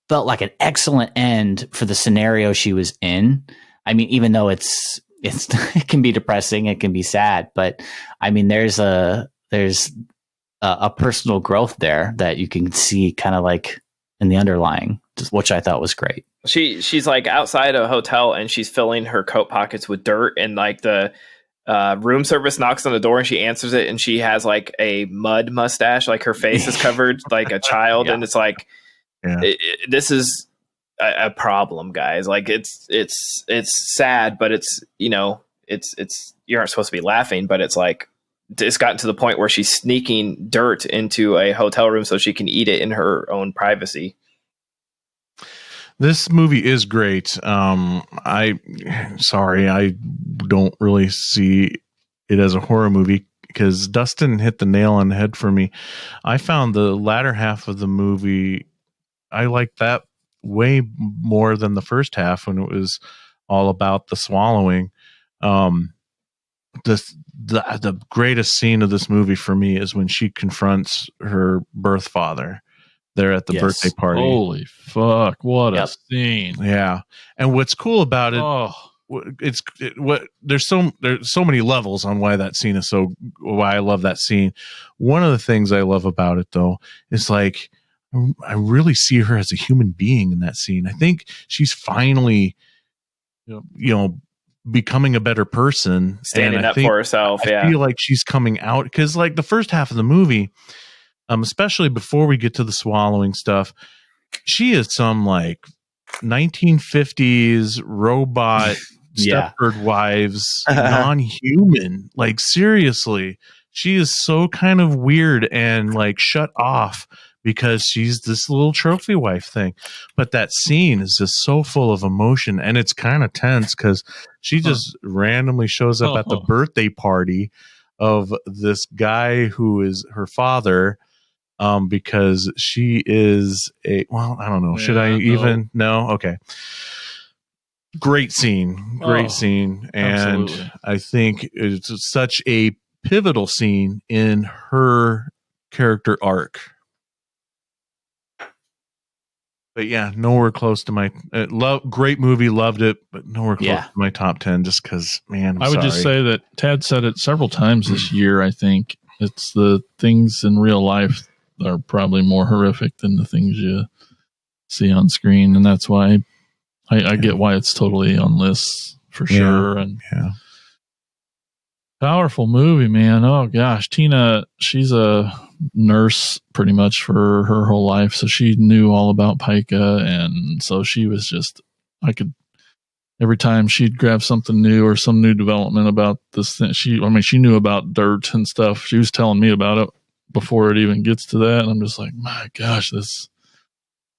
felt like an excellent end for the scenario she was in. I mean, even though it can be depressing, it can be sad, but I mean, there's a personal growth there that you can see, kind of like in the underlying, which I thought was great. She's like outside a hotel and she's filling her coat pockets with dirt, and like the room service knocks on the door and she answers it, and she has like a mud mustache, like her face is covered like a child. Yeah. And it's like, this is a problem, guys. Like it's sad, but it's, you know, it's you aren't supposed to be laughing, but it's like, it's gotten to the point where she's sneaking dirt into a hotel room so she can eat it in her own privacy. This movie is great. I don't really see it as a horror movie because Dustin hit the nail on the head for me. I found the latter half of the movie, I like that way more than the first half when it was all about the swallowing. The greatest scene of this movie for me is when she confronts her birth father there at the birthday party. Holy fuck! What a scene! Yeah, and what's cool about it, there's so many levels on why that scene is why I love that scene. One of the things I love about it though is like I really see her as a human being in that scene. I think she's finally, you know, becoming a better person, standing up for herself. I feel like she's coming out because like the first half of the movie, especially before we get to the swallowing stuff, she is some like 1950s robot Stepford Wives non-human. Like seriously, she is so kind of weird and like shut off because she's this little trophy wife thing. But that scene is just so full of emotion, and it's kind of tense because she just randomly shows up at the birthday party of this guy who is her father, because she is I don't know. Should I even? No? Okay. Great scene. And absolutely. I think it's such a pivotal scene in her character arc. But yeah, nowhere close to my great movie, loved it, but nowhere close to my top 10 just because, man, I would just say that Tad said it several times this year. I think it's the things in real life are probably more horrific than the things you see on screen. And that's why I get why it's totally on lists for sure. And powerful movie, man. Oh gosh. Tina, she's a nurse pretty much for her whole life. So she knew all about pica. And so she was just, every time she'd grab something new or some new development about this thing, she knew about dirt and stuff. She was telling me about it before it even gets to that. And I'm just like, my gosh, this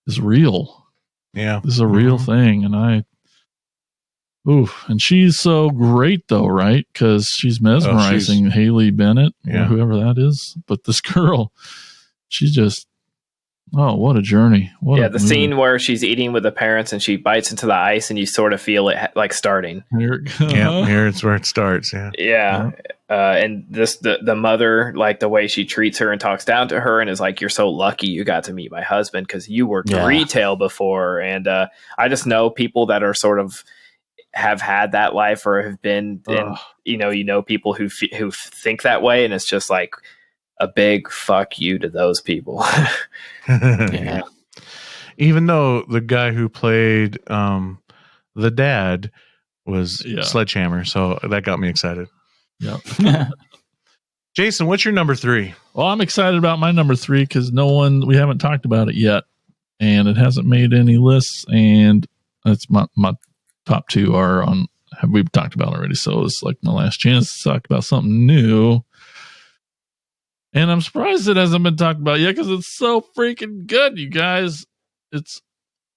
is real. Yeah. This is a real thing. And and she's so great though, right? Because she's mesmerizing Haley Bennett or whoever that is. But this girl, she's just, what a journey. The scene where she's eating with the parents and she bites into the ice and you sort of feel it like starting. Here's where it starts. And the mother, like the way she treats her and talks down to her and is like, you're so lucky you got to meet my husband because you worked retail before. And I just know people that are sort of have had that life or have been in, people who think that way, and it's just like a big fuck you to those people. Even though the guy who played the dad was Sledgehammer, so that got me excited. Jason, what's your number 3? Well, I'm excited about my number 3 because we haven't talked about it yet, and it hasn't made any lists, and that's my top 2 we've talked about already, so it's like my last chance to talk about something new. And I'm surprised it hasn't been talked about yet because it's so freaking good, you guys. It's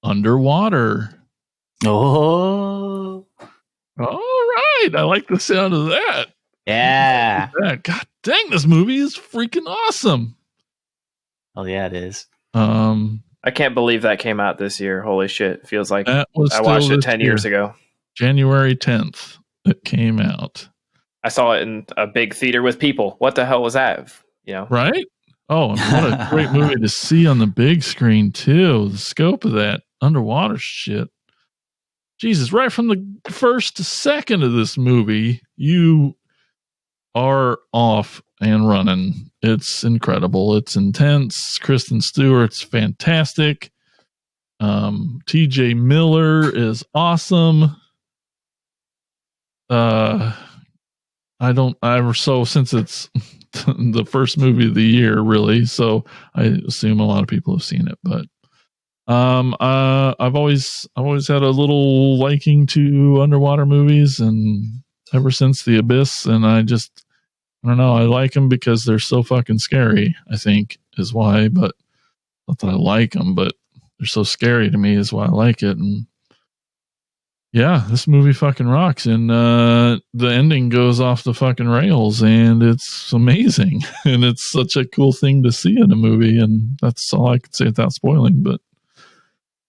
Underwater. Oh. All right. I like the sound of that. Yeah. God dang, this movie is freaking awesome. Oh, yeah, it is. I can't believe that came out this year. Holy shit. It feels like I watched it 10 years ago. January 10th, it came out. I saw it in a big theater with people. What the hell was that? Right? Oh, and what a great movie to see on the big screen, too. The scope of that underwater shit. Jesus, right from the first to second of this movie, you are off and running. It's incredible. It's intense. Kristen Stewart's fantastic. TJ Miller is awesome. Since it's the first movie of the year, really, so I assume a lot of people have seen it, but I've always had a little liking to underwater movies, and ever since The Abyss, and I don't know, I like them because they're so fucking scary, I think is why, but not that I like them, but they're so scary to me is why I like it. And yeah, this movie fucking rocks, and the ending goes off the fucking rails, and it's amazing, and it's such a cool thing to see in a movie, and that's all I could say without spoiling, but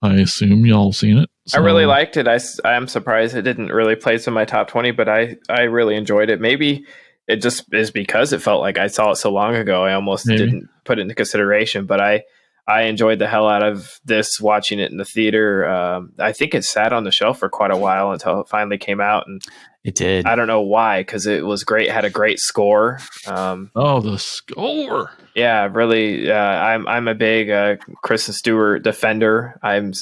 I assume y'all seen it. I really liked it. I'm surprised it didn't really place in my top 20, but I really enjoyed it. Maybe it just is because it felt like I saw it so long ago, I almost didn't put it into consideration, but I enjoyed the hell out of this watching it in the theater. I think it sat on the shelf for quite a while until it finally came out. And it did. I don't know why, because it was great. It had a great score. The score. Yeah, really. I'm a big Kristen Stewart defender. I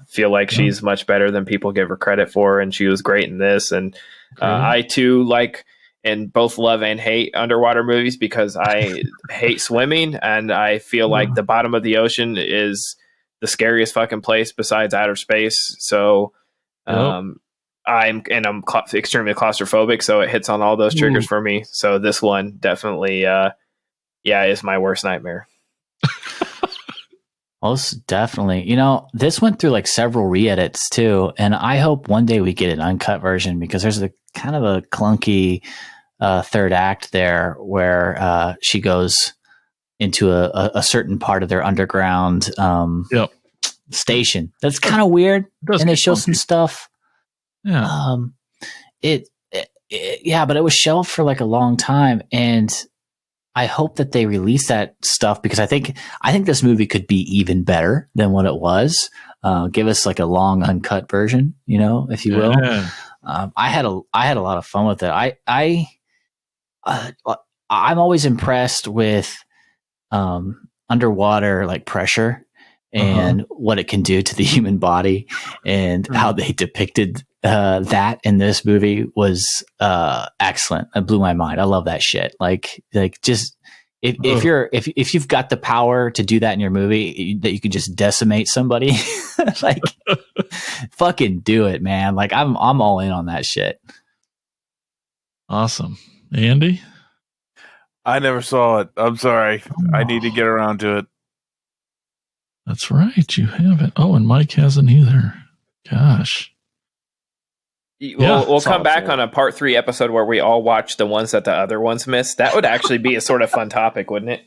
feel like she's much better than people give her credit for, and she was great in this. And I too like and both love and hate underwater movies because I hate swimming, and I feel like the bottom of the ocean is the scariest fucking place besides outer space. So I'm extremely claustrophobic, so it hits on all those triggers for me. So this one definitely is my worst nightmare. Most definitely. You know, this went through like several re-edits too, and I hope one day we get an uncut version, because there's a kind of a clunky third act there where she goes into a certain part of their underground station. That's kind of weird, and they show some stuff. Yeah. But it was shelved for like a long time, and I hope that they release that stuff, because I think this movie could be even better than what it was. Give us like a long uncut version, if you will. Yeah. I had a lot of fun with it. I'm always impressed with underwater like pressure and what it can do to the human body, and how they depicted that in this movie was excellent. It blew my mind. I love that shit. Like just if you've got the power to do that in your movie, that you can just decimate somebody, like fucking do it, man. Like I'm all in on that shit. Awesome. Andy? I never saw it. I'm sorry. I need to get around to it. That's right. You haven't. Oh, and Mike hasn't either. Gosh. We'll come back on a part 3 episode where we all watch the ones that the other ones missed. That would actually be a sort of fun topic, wouldn't it?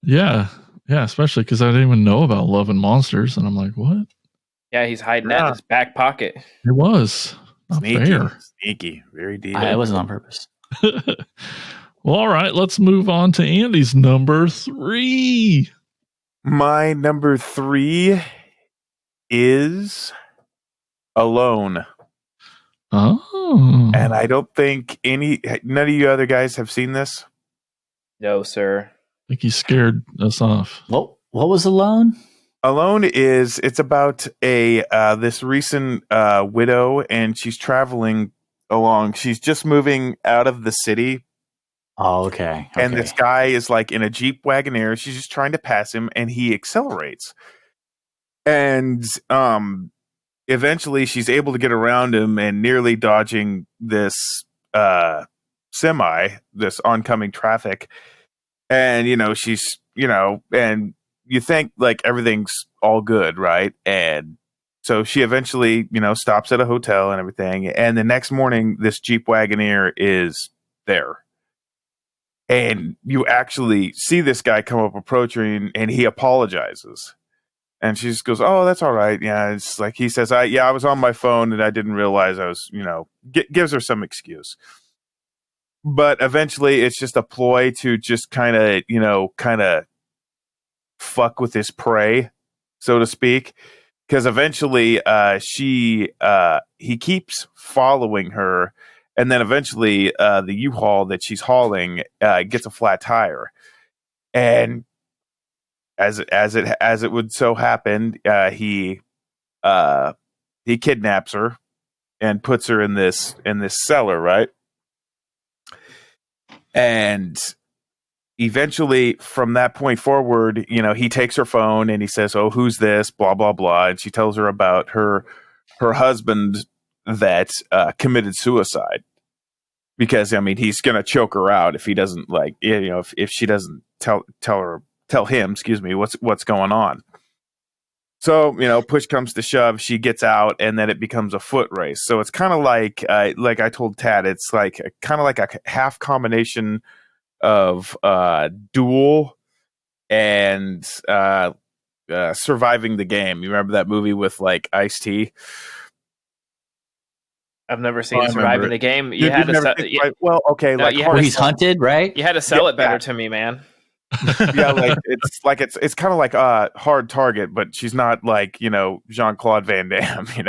Yeah. Yeah, especially because I didn't even know about Love and Monsters, and I'm like, what? Yeah, he's hiding that in his back pocket. It was. Not fair. Sneaky. Very deep. It wasn't on purpose. Well, all right. Let's move on to Andy's number 3. My number 3 is Alone. Oh. And I don't think none of you other guys have seen this. No, sir. I think he scared us off. What was Alone? Alone it's about this recent widow, and she's traveling along. She's just moving out of the city. Oh, okay. And this guy is like in a Jeep Wagoneer. She's just trying to pass him, and he accelerates. And eventually she's able to get around him and nearly dodging this semi, this oncoming traffic. And, she's, and you think like everything's all good, right? And so she eventually, stops at a hotel and everything. And the next morning, this Jeep Wagoneer is there. And you actually see this guy come up approaching, and he apologizes. And she just goes, "Oh, that's all right." Yeah, it's like he says, I was on my phone and I didn't realize I was, gives her some excuse. But eventually it's just a ploy to just kind of fuck with his prey, so to speak. Because eventually he keeps following her. And then eventually the U-Haul that she's hauling gets a flat tire. And as it would so happen, he kidnaps her and puts her in this cellar, right? And eventually, from that point forward, he takes her phone and he says, "Oh, who's this?" Blah blah blah, and she tells her about her husband that committed suicide because he's gonna choke her out if he doesn't if she doesn't tell him, excuse me, what's going on. So, push comes to shove, she gets out, and then it becomes a foot race. So it's kind of like I told Tad, it's kind of like a half combination of Duel and Surviving the Game. You remember that movie with like Ice-T? I've never seen I Surviving remember the Game. You've never seen- well, okay, No, like you had Where to he's hunted, right? You had to sell Yeah, it better yeah. to me, man. Yeah, it's kind of like a Hard Target, but she's not like Jean-Claude Van Damme, but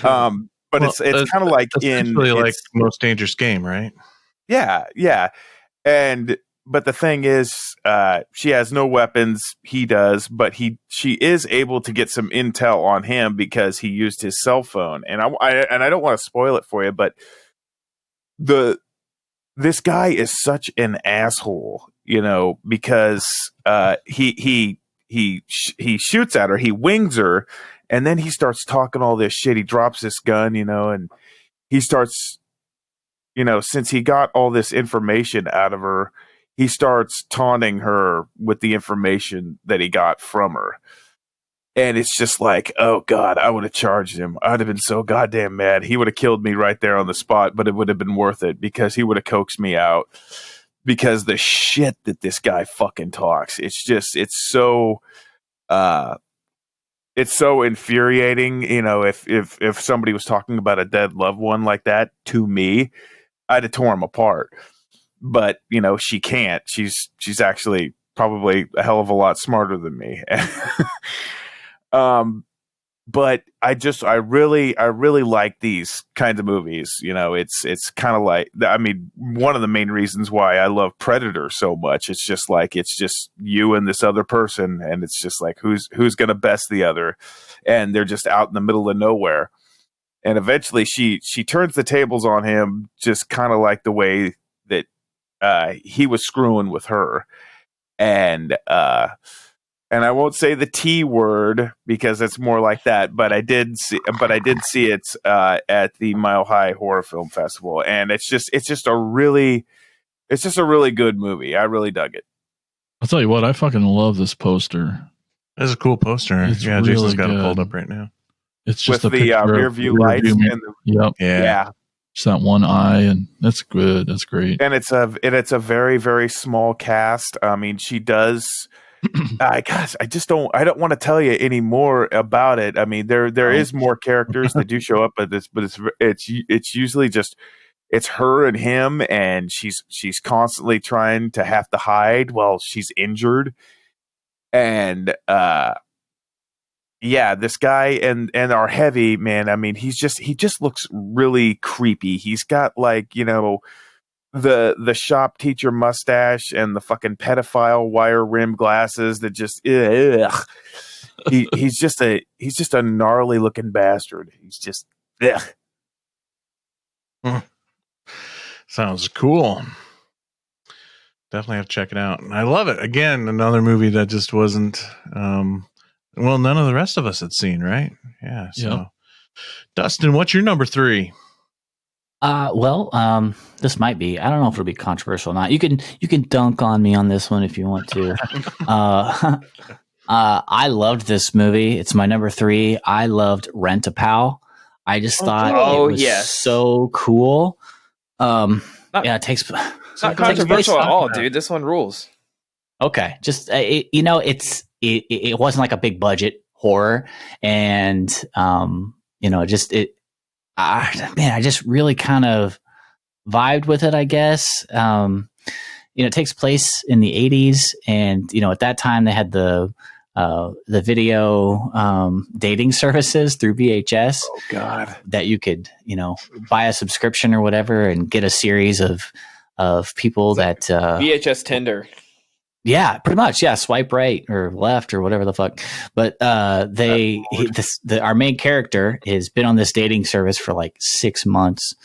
Well, it's kind of like essentially like Most Dangerous Game, right? yeah, but the thing is, she has no weapons. He does, but she is able to get some intel on him because he used his cell phone. And I don't want to spoil it for you, but this guy is such an asshole, because he shoots at her, he wings her, and then he starts talking all this shit. He drops this gun, and he starts, since he got all this information out of her, he starts taunting her with the information that he got from her. And it's just like, oh God, I would have charged him. I'd have been so goddamn mad. He would have killed me right there on the spot, but it would have been worth it because he would have coaxed me out. Because the shit that this guy fucking talks, it's so infuriating. If somebody was talking about a dead loved one like that to me, I'd have torn him apart. But she can't. She's actually probably a hell of a lot smarter than me. But I really like these kinds of movies. It's kind of like, one of the main reasons why I love Predator so much. It's just you and this other person, and it's just like who's gonna best the other, and they're just out in the middle of nowhere. And eventually, she turns the tables on him, just kind of like the way that he was screwing with her, and I won't say the T word because it's more like that, but I did see it at the Mile High Horror Film Festival, and it's just a really good movie. I really dug it. I'll tell you what, I fucking love this poster. That's a cool poster. It's yeah, really Jason's got it good. pulled up right now. It's just With a the picture rear of view rear lights view and Yep. yeah. Just that one eye, and that's good. That's great. And it's a very, very small cast. She does. I don't want to tell you any more about it. There is more characters that do show up, but it's usually just it's her and him, and she's constantly trying to have to hide while she's injured, and yeah, this guy and our heavy man. He just looks really creepy. He's got the shop teacher mustache and the fucking pedophile wire rim glasses that just ugh. He's just a gnarly looking bastard. He's just ugh. Sounds cool. Definitely have to check it out. And I love it. Again, another movie that just wasn't none of the rest of us had seen, right? Yeah. So Yep. Dustin, what's your number 3? This might be, I don't know if it'll be controversial or not. You can dunk on me on this one if you want to. I loved this movie. It's my number 3. I loved Rent-A-Pal. I just thought it was so cool. It takes Not controversial at all, dude. This one rules. Okay, just it wasn't like a big budget horror, and I just really kind of vibed with it, I guess. It takes place in the 80s, and at that time they had the video dating services through VHS. Oh God, that you could buy a subscription or whatever and get a series of people that VHS Tinder. Yeah, pretty much. Yeah, swipe right or left or whatever the fuck. But our main character has been on this dating service for like 6 months,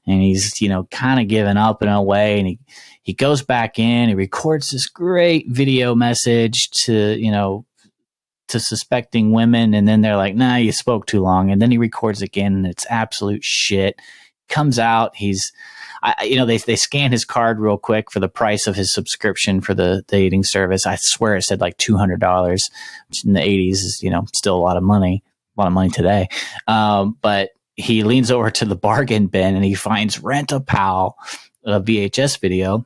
and he's kind of given up in a way, and he goes back in, he records this great video message to suspecting women, and then they're like, nah, you spoke too long, and then he records again, and it's absolute shit. Comes out, they scan his card real quick for the price of his subscription for the dating service. I swear it said like $200, which in the 80s is still a lot of money today. But he leans over to the bargain bin and he finds Rent a Pal, a VHS video,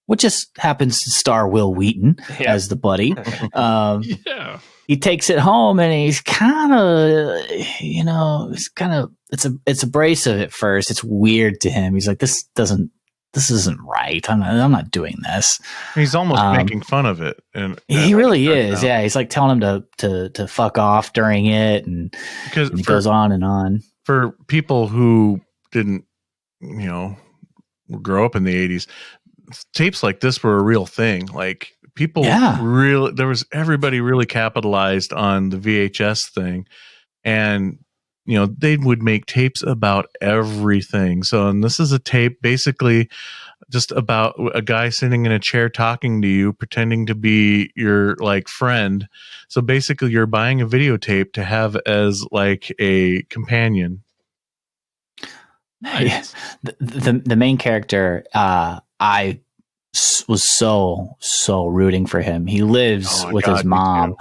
which just happens to star Will Wheaton as the buddy. Yeah. He takes it home and he's kind of, it's abrasive at first. It's weird to him. He's like, this isn't right. I'm not doing this. He's almost making fun of it. And he really is. Yeah. He's like telling him to fuck off during it. And he goes on and on. For people who didn't, grow up in the 80s, tapes like this were a real thing. Like, people everybody really capitalized on the VHS thing, and they would make tapes about everything. So, and this is a tape basically just about a guy sitting in a chair talking to you, pretending to be your like friend. So basically you're buying a videotape to have as like a companion. Nice. The main character, I was so rooting for him. He lives with his mom,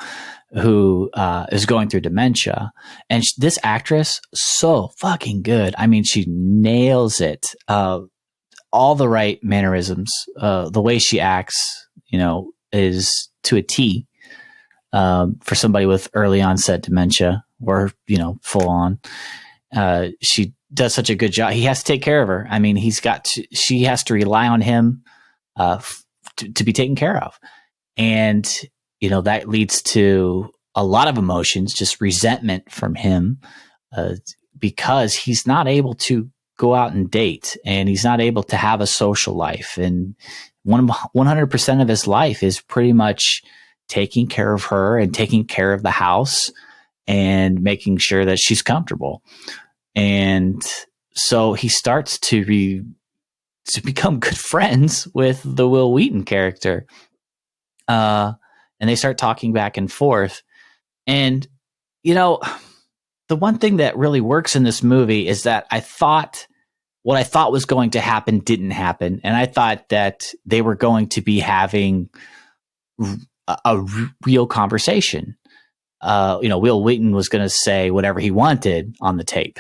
who is going through dementia, and this actress, so fucking good. I mean, she nails it. All the right mannerisms. The way she acts, is to a T. For somebody with early onset dementia or full on, she does such a good job. He has to take care of her. I mean, she has to rely on him to be taken care of. And, that leads to a lot of emotions, just resentment from him, because he's not able to go out and date, and he's not able to have a social life. And 100% of his life is pretty much taking care of her and taking care of the house and making sure that she's comfortable. And so he starts to become good friends with the Will Wheaton character. And they start talking back and forth. And, the one thing that really works in this movie is that what I thought was going to happen didn't happen. And I thought that they were going to be having a real conversation. Will Wheaton was going to say whatever he wanted on the tape,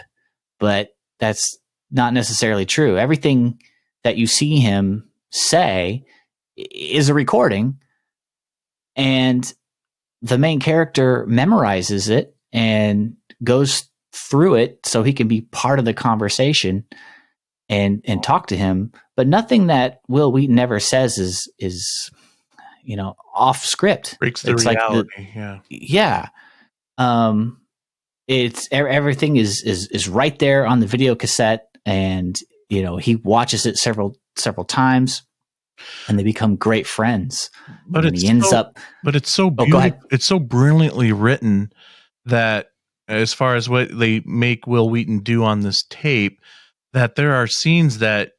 but that's not necessarily true. Everything that you see him say is a recording, and the main character memorizes it and goes through it so he can be part of the conversation and talk to him. But nothing that Will Wheaton ever says is off script. Breaks the reality. Yeah. It's everything is right there on the video cassette, and he watches it several times, and they become great friends. But it's so it's so brilliantly written that, as far as what they make Will Wheaton do on this tape, that there are scenes that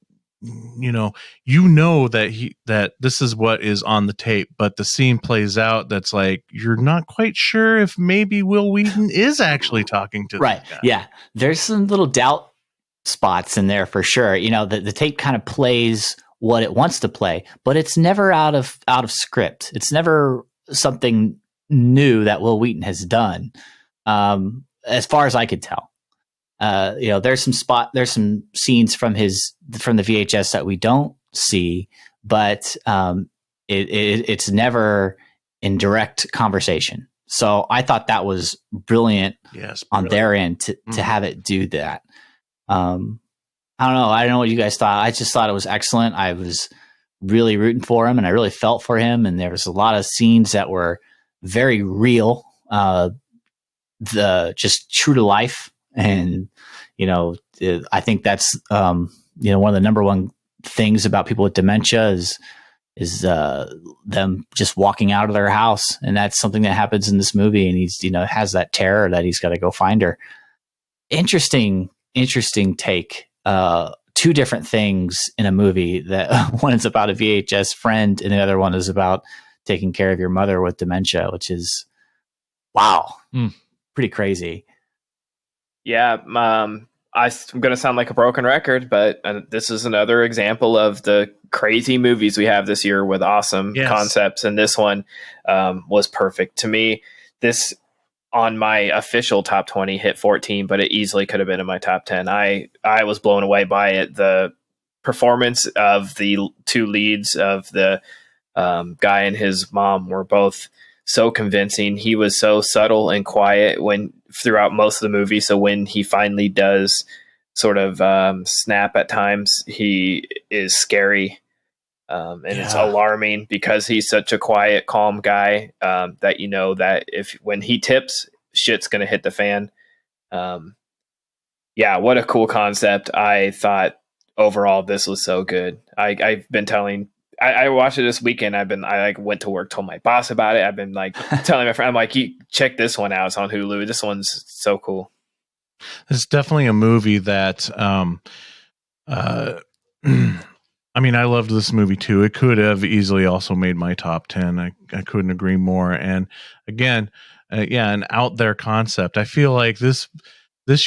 that this is what is on the tape, but the scene plays out that's like you're not quite sure if maybe Will Wheaton is actually talking to right. Guy. Yeah, there's some little doubt spots in there for sure. The tape kind of plays what it wants to play, but it's never out of script. It's never something new that Will Wheaton has done, as far as I could tell. There's some scenes from the VHS that we don't see, but it's never in direct conversation. So I thought that was brilliant on their end to have it do that. I don't know what you guys thought. I just thought it was excellent. I was really rooting for him, and I really felt for him. And there was a lot of scenes that were very real, just true to life. And, I think that's, one of the number one things about people with dementia is them just walking out of their house, and that's something that happens in this movie. And he's has that terror that he's got to go find her. Interesting take. Two different things in a movie. That one is about a VHS friend, and the other one is about taking care of your mother with dementia, which is wow, pretty crazy. Yeah, I'm going to sound like a broken record, but this is another example of the crazy movies we have this year with awesome concepts, and this one was perfect to me. This on my official top 20 hit 14, but it easily could have been in my top 10. I was blown away by it. The performance of the two leads of the guy and his mom were both so convincing. He was so subtle and quiet throughout most of the movie. So when he finally does sort of snap at times, he is scary. It's alarming because he's such a quiet, calm guy that that when he tips, shit's going to hit the fan. What a cool concept. I thought overall this was so good. I've been telling. I watched it this weekend. I went to work, told my boss about it. I've been telling my friend, I'm like, you check this one out. It's on Hulu. This one's so cool. It's definitely a movie that, I loved this movie too. It could have easily also made my top 10. I couldn't agree more. And again, an out there concept. I feel like this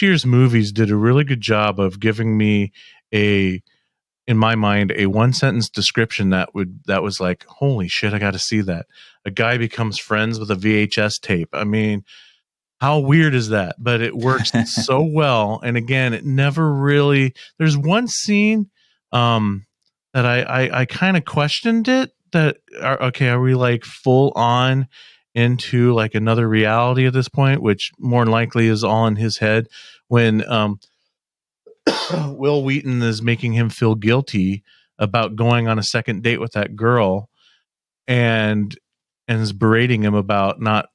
year's movies did a really good job of giving me in my mind, a one sentence description that was like, holy shit, I got to see that. A guy becomes friends with a VHS tape. I mean, how weird is that? But it works so well. And again, it never really, there's one scene, that I kind of questioned it that, are we like full on into like another reality at this point, which more than likely is all in his head when, Will Wheaton is making him feel guilty about going on a second date with that girl and is berating him about not,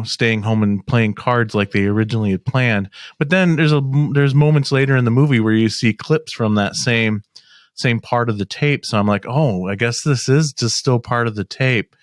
staying home and playing cards like they originally had planned. But then there's moments later in the movie where you see clips from that same part of the tape. So I'm like, oh, I guess this is just still part of the tape.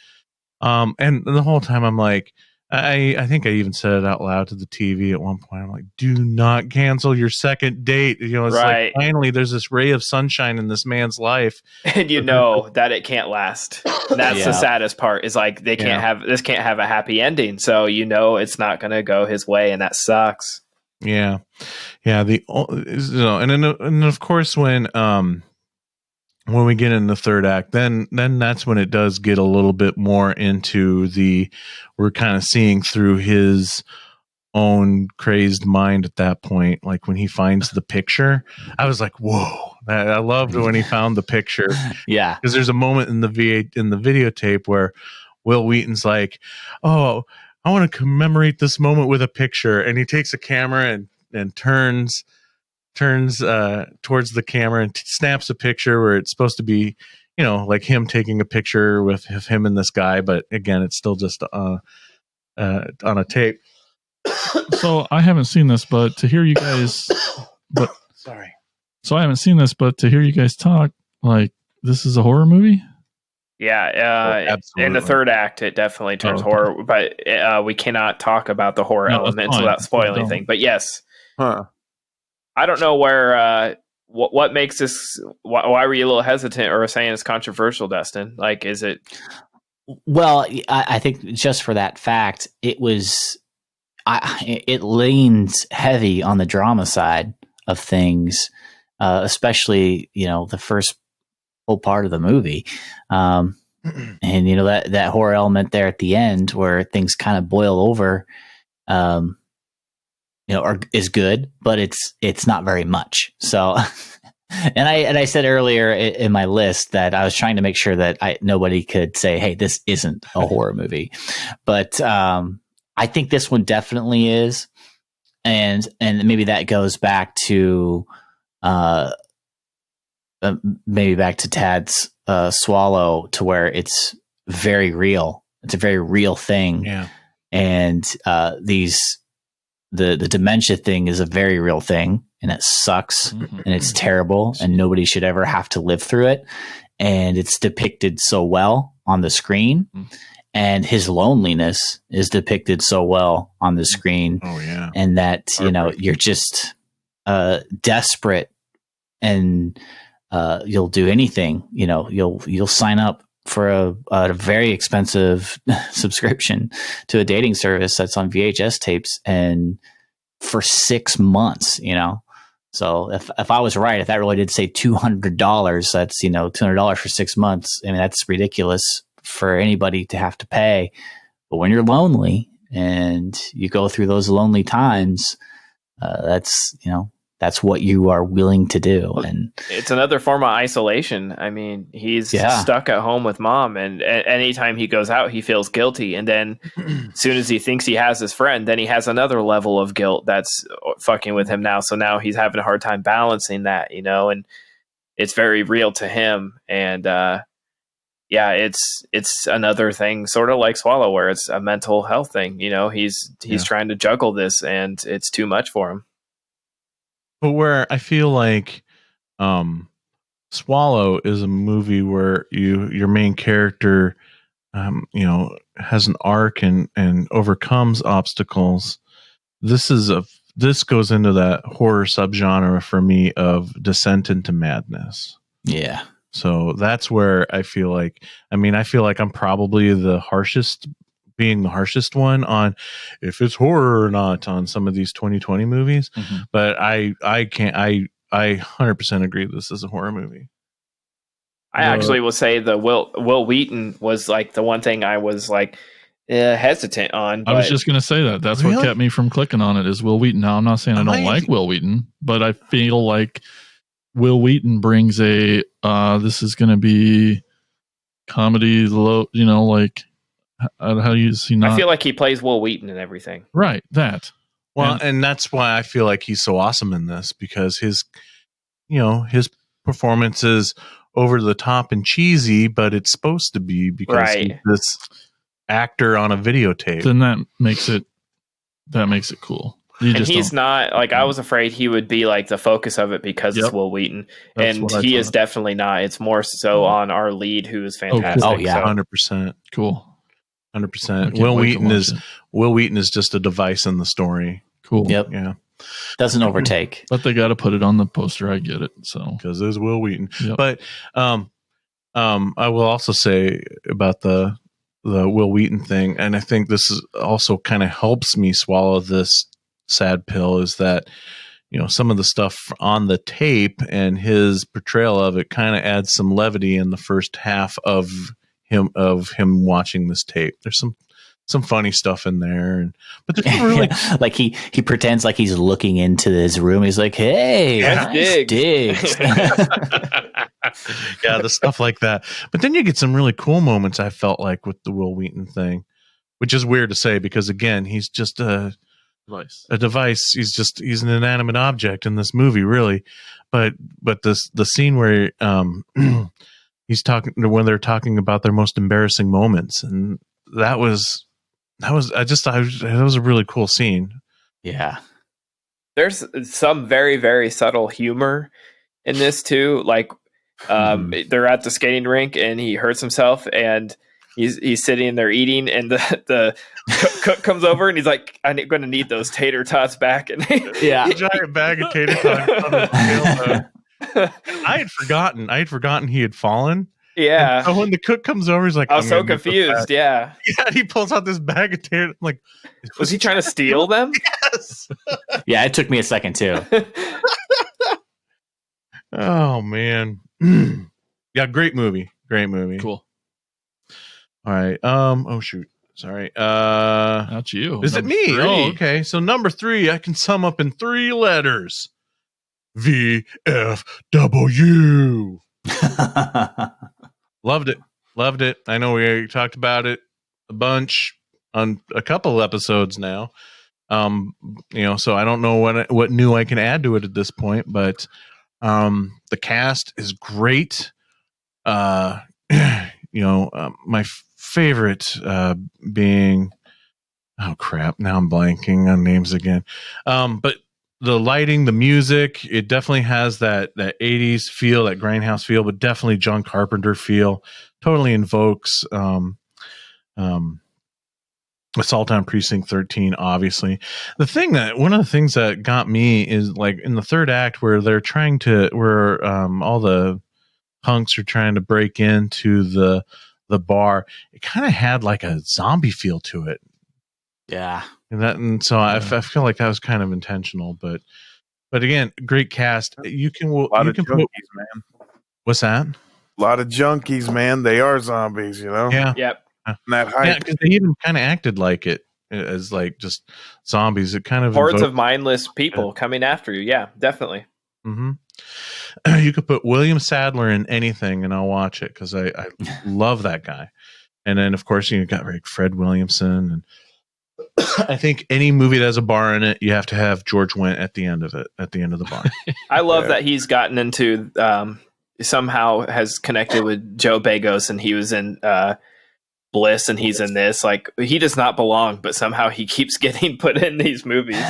And the whole time I'm like, I think I even said it out loud to the TV at one point. I'm like, do not cancel your second date. It's right. Like finally there's this ray of sunshine in this man's life. And that it can't last. And that's the saddest part is like they can't have a happy ending. So it's not going to go his way, and that sucks. Yeah. Yeah. And of course when we get in the third act, then that's when it does get a little bit more into we're kind of seeing through his own crazed mind at that point. Like when he finds the picture, I was like, whoa, I loved when he found the picture. Yeah. Because there's a moment in the videotape where Will Wheaton's like, oh, I want to commemorate this moment with a picture. And he takes a camera and turns towards the camera and snaps a picture where it's supposed to be, like him taking a picture with him and this guy. But again, it's still just on a tape. So I haven't seen this, but to hear you guys, Sorry. So I haven't seen this, but to hear you guys talk, like this is a horror movie. Yeah, in the third act, it definitely turns horror, but we cannot talk about the horror elements without spoiling anything. But yes. Huh. I don't know where what makes this. Why were you a little hesitant or saying it's controversial, Dustin? Like, is it? Well, I think just for that fact, it was. It leans heavy on the drama side of things, especially the first whole part of the movie, and that horror element there at the end where things kind of boil over. Is good, but it's not very much. So, and I said earlier in my list that I was trying to make sure that nobody could say, "Hey, this isn't a horror movie," but I think this one definitely is, and maybe that goes back to Tad's Swallow, to where it's very real. It's a very real thing, yeah, and the dementia thing is a very real thing, and it sucks and it's terrible, and nobody should ever have to live through it. and it's depicted so well on the screen. And his loneliness is depicted so well on the screen. Oh yeah. And that, you're just desperate, and you'll do anything. You'll sign up for a very expensive subscription to a dating service that's on VHS tapes, and for 6 months, So if I was right, if that really did say $200, that's $200 for 6 months. I mean, that's ridiculous for anybody to have to pay. But when you're lonely and you go through those lonely times, that's what you are willing to do. And it's another form of isolation. I mean, he's stuck at home with mom, and anytime he goes out, he feels guilty. And then as soon as he thinks he has his friend, then he has another level of guilt that's fucking with him now. So now he's having a hard time balancing that, and it's very real to him. And, it's another thing, sort of like Swallow, where it's a mental health thing. He's trying to juggle this, and it's too much for him. But where I feel like Swallow is a movie where your main character, has an arc and overcomes obstacles. This goes into that horror subgenre for me of descent into madness. Yeah. So that's where I feel like I'm probably being the harshest one on if it's horror or not on some of these 2020 movies. Mm-hmm. But I 100% agree this is a horror movie. I actually will say the Will Wheaton was like the one thing I was like hesitant on. I was just going to say that. That's what kept me from clicking on it is Will Wheaton. Now, I'm not saying I don't like Will Wheaton, but I feel like Will Wheaton brings this is going to be comedy, like, how do you see not? I feel like he plays Will Wheaton and everything. Right, that. Well, and that's why I feel like he's so awesome in this, because his performance is over the top and cheesy, but it's supposed to be because he's this actor on a videotape. Then that makes it cool. He's not like, I was afraid he would be like the focus of it because it's Will Wheaton, and he is definitely not. It's more so on our lead, who is fantastic. Oh yeah, 100%. Cool. 100%. Will Wheaton is just a device in the story. Cool. Yep. Yeah. Doesn't overtake. But they got to put it on the poster. I get it. So because there's Will Wheaton. Yep. But I will also say about the Will Wheaton thing, and I think this is also kind of helps me swallow this sad pill, is that some of the stuff on the tape and his portrayal of it kind of adds some levity in the first half of him watching this tape. There's some funny stuff in there, but there's really like he pretends like he's looking into his room. He's like, "Hey, nice digs." Yeah, the stuff like that. But then you get some really cool moments, I felt like, with the Will Wheaton thing, which is weird to say because, again, he's just a device. He's an inanimate object in this movie, really. But the scene where he's talking, when they're talking about their most embarrassing moments, and that was a really cool scene. Yeah. There's some very, very subtle humor in this too. Like, they're at the skating rink and he hurts himself and he's sitting there eating, and the cook comes over and he's like, "I'm going to need those tater tots back." And yeah, a giant bag of tater tots on his tail. I had forgotten he had fallen. Yeah. And so when the cook comes over, he's like, I was so confused. Yeah. Yeah. He pulls out this bag of tater. I'm like, was he trying to steal them? Yes. Yeah. It took me a second too. Oh man. Yeah. Great movie. Cool. All right. Oh shoot. Sorry. Not you. Is it me? 3. Oh, okay. So number 3, I can sum up in 3 letters. VFW. Loved it. I know we talked about it a bunch on a couple episodes now. So I don't know what new I can add to it at this point, but the cast is great. My favorite being, oh crap, now I'm blanking on names again. But the lighting, the music, it definitely has that 80s feel, that grindhouse feel, but definitely John Carpenter feel. Totally invokes Assault on Precinct 13, obviously. One of the things that got me is like in the third act where all the punks are trying to break into the bar. It kind of had like a zombie feel to it. Yeah. And so I feel like that was kind of intentional, but again, great cast. You can junkies, man. What's that? A lot of junkies, man. They are zombies, you know. Yeah. Yep. And that hype. Yeah, because they even kind of acted like it as like just zombies. It kind of Hordes of mindless people coming after you. Yeah, definitely. Mm-hmm. You could put William Sadler in anything, and I'll watch it because I love that guy. And then, of course, you got like Fred Williamson, and I think any movie that has a bar in it, you have to have George Wendt at the end of it, at the end of the bar. I love that he's gotten into somehow has connected with Joe Bagos, and he was in Bliss, and he's in this. Like, he does not belong, but somehow he keeps getting put in these movies.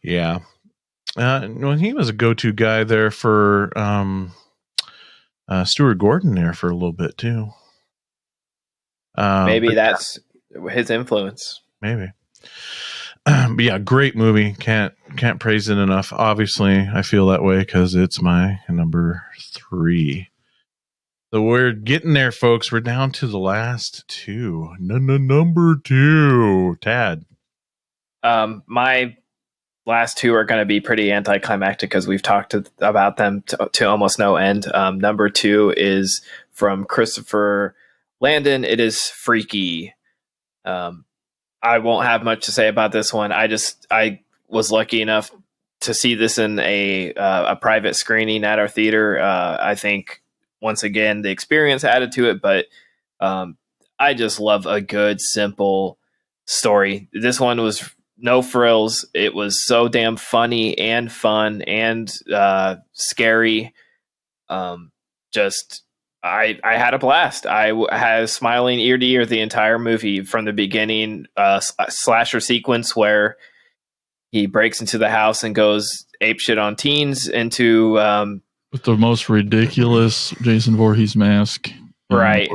Yeah. Well, he was a go-to guy there for Stuart Gordon there for a little bit too. Maybe that's his influence. Maybe. But yeah, great movie. Can't praise it enough. Obviously, I feel that way because it's my number 3. So we're getting there, folks. We're down to the last 2. Number 2, Tad. My last 2 are going to be pretty anticlimactic because we've talked about them to almost no end. Number 2 is from Christopher Landon. It is Freaky. I won't have much to say about this one. I was lucky enough to see this in a private screening at our theater. I think once again the experience added to it, but I just love a good, simple story. This one was no frills. It was so damn funny and fun and scary. I had a blast. I was smiling ear to ear the entire movie from the beginning. Slasher sequence where he breaks into the house and goes apeshit on teens into with the most ridiculous Jason Voorhees mask. Right.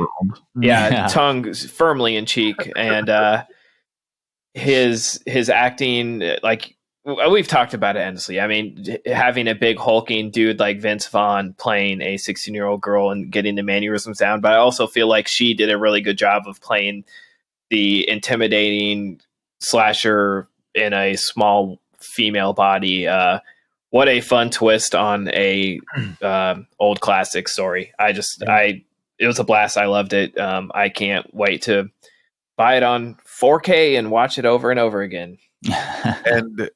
Yeah, tongue firmly in cheek, and his acting, like we've talked about it endlessly. I mean, having a big hulking dude like Vince Vaughn playing a 16-year-old girl and getting the mannerisms down, but I also feel like she did a really good job of playing the intimidating slasher in a small female body. What a fun twist on a old classic story. It was a blast. I loved it. I can't wait to buy it on 4K and watch it over and over again.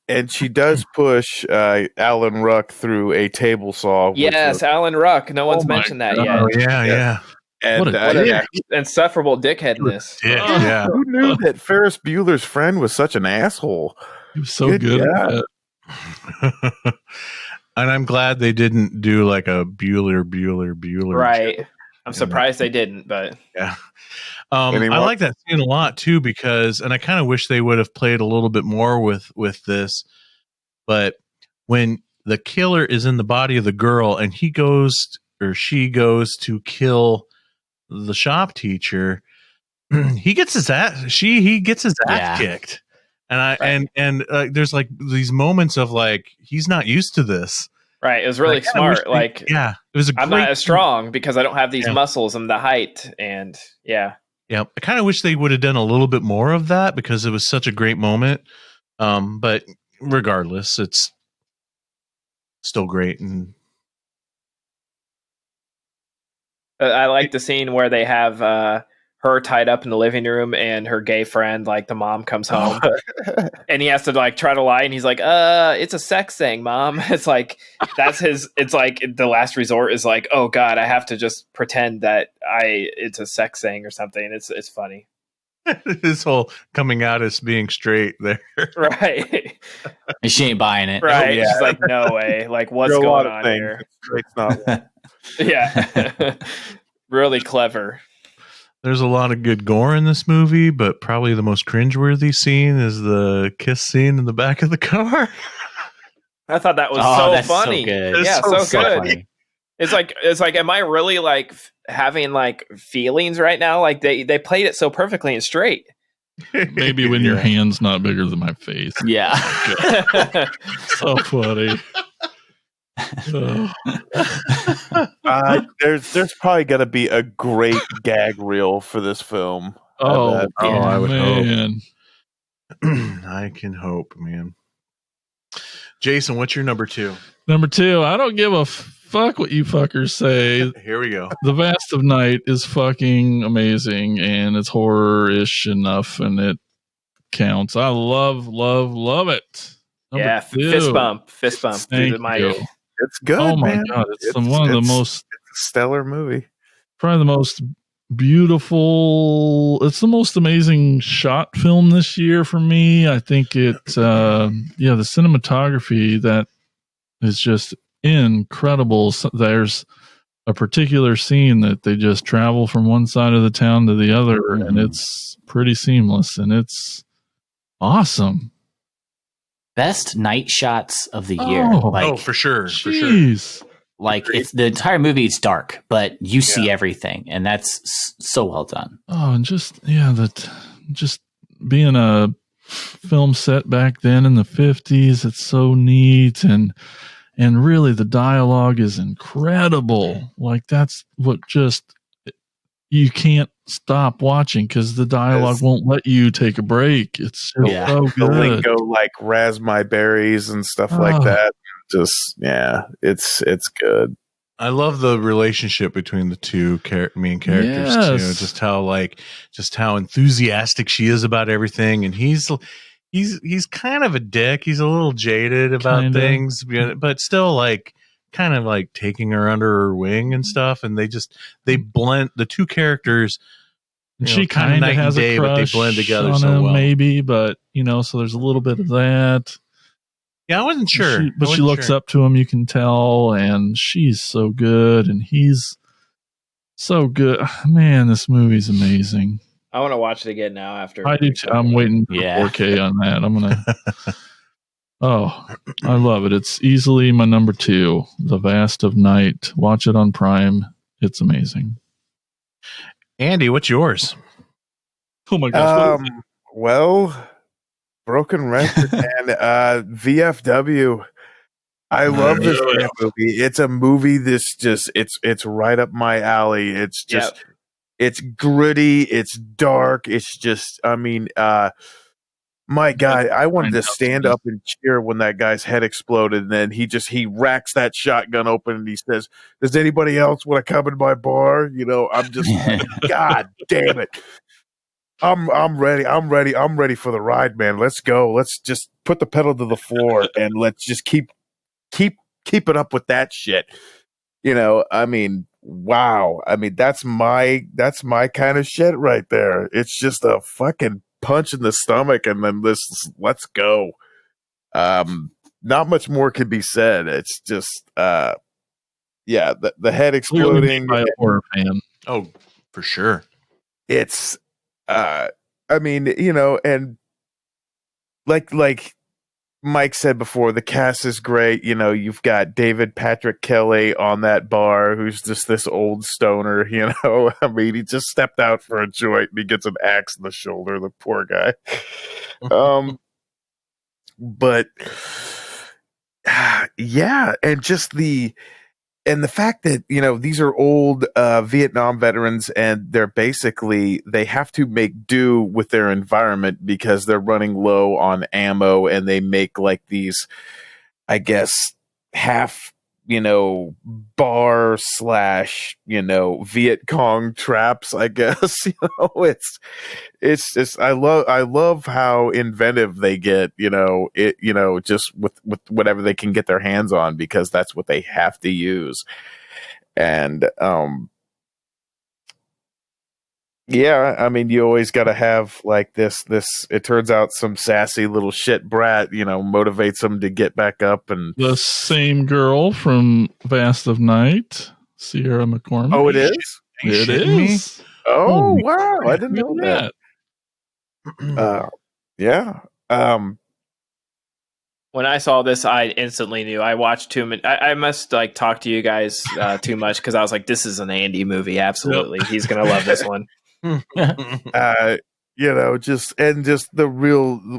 and she does push Alan Ruck through a table saw. Yes, Alan Ruck. No one's mentioned that yet. Oh, yeah. And what an insufferable dickhead in this. Yeah. Who knew that Ferris Bueller's friend was such an asshole? He was so good at it. And I'm glad they didn't do like a Bueller. Right. I'm surprised they didn't, but yeah. I like that scene a lot too, because, and I kind of wish they would have played a little bit more with this, but when the killer is in the body of the girl and she goes to kill the shop teacher, he gets his ass kicked. And there's like these moments of like, he's not used to this. Right. It was really smart. It was I'm not as strong because I don't have these muscles and the height. And yeah. I kind of wish they would have done a little bit more of that because it was such a great moment. But regardless, it's still great. And I like the scene where they have her tied up in the living room and her gay friend, like the mom comes home and he has to like try to lie. And he's like, it's a sex thing, mom. It's like, it's like the last resort is like, oh God, I have to just pretend that it's a sex thing or something. It's funny. This whole coming out as being straight there. Right. She ain't buying it. Right. Yeah. She's like, no way. Like, what's going on here? Straight's not one. Yeah. Really clever. There's a lot of good gore in this movie, but probably the most cringeworthy scene is the kiss scene in the back of the car. I thought that was Oh, so that's funny. so good. Yeah, so so good. funny. It's like, am I really like having like feelings right now? Like they played it so perfectly and straight. Maybe when your hand's not bigger than my face. Yeah. So funny. There's probably got to be a great gag reel for this film. Oh, bet. I would hope. man. I can hope, man. Jason, what's your number 2? Number 2, I don't give a fuck what you fuckers say. Here we go. The Vast of Night is fucking amazing, and it's horror-ish enough, and it counts. I love it. Number 2. fist bump through Thank the mic. you. It's good. Oh my man. god, it's one of the most, It's a stellar movie. probably the most beautiful. It's the most amazing shot film this year for me. I think the cinematography that is just incredible. So there's a particular scene that they just travel from one side of the town to the other, and it's pretty seamless, and it's awesome. Best night shots of the year. Oh, For sure. Jeez. Like it's the entire movie. It's dark, but you see everything, and that's so well done. Oh, and just being a film set back then in the 50s, it's so neat, and really the dialogue is incredible. Like that's what you can't stop watching because the dialogue won't let you take a break. It's so The good. lingo like "ras my berries" and stuff like that. Just it's good. I love the relationship between the two main characters too. Yes. Just how enthusiastic she is about everything, and he's kind of a dick. He's a little jaded about things, but still like kind of like taking her under her wing and stuff. And they blend the two characters. She kind of has a crush but they blend together on so him, well. maybe, but so there's a little bit of that. Yeah, I wasn't sure. She looks up to him, you can tell, and she's so good, and he's so good. Man, this movie's amazing. I want to watch it again now after. I do too. I'm waiting for 4K on that. I'm going to. Oh, I love it. It's easily my number 2, The Vast of Night. Watch it on Prime. It's amazing. Andy, what's yours? Oh my gosh. Well, Broken Record and VFW. I love this movie. It's a movie it's right up my alley. It's just it's gritty, it's dark, it's just my God, I wanted to stand up and cheer when that guy's head exploded, and then he racks that shotgun open and he says, "Does anybody else want to come in my bar?" I'm just like, God damn it. I'm ready. I'm ready for the ride, man. Let's go. Let's just put the pedal to the floor and let's just keep it up with that shit. Wow. That's my kind of shit right there. It's just a fucking punch in the stomach and then let's go. Not much more can be said. It's just the head exploding. By a horror fan. Oh, for sure. It's and like Mike said before, the cast is great. You've got David Patrick Kelly on that bar, who's just this old stoner, he just stepped out for a joint and he gets an axe in the shoulder, the poor guy. But and just the fact that these are old Vietnam veterans, and they have to make do with their environment because they're running low on ammo, and they make like these, I guess, half bar / Viet Cong traps, I guess. It's just I love how inventive they get, just with whatever they can get their hands on, because that's what they have to use. And you always got to have like this it turns out some sassy little shit brat motivates them to get back up. And the same girl from Vast of Night, Sierra McCormick. Oh, it is? It is. Oh Holy wow! I crap, didn't look know at that. Yeah. When I saw this, I instantly knew. I watched too many. I must like talk to you guys too much because I was like, "This is an Andy movie. Absolutely, he's gonna love this one." Just the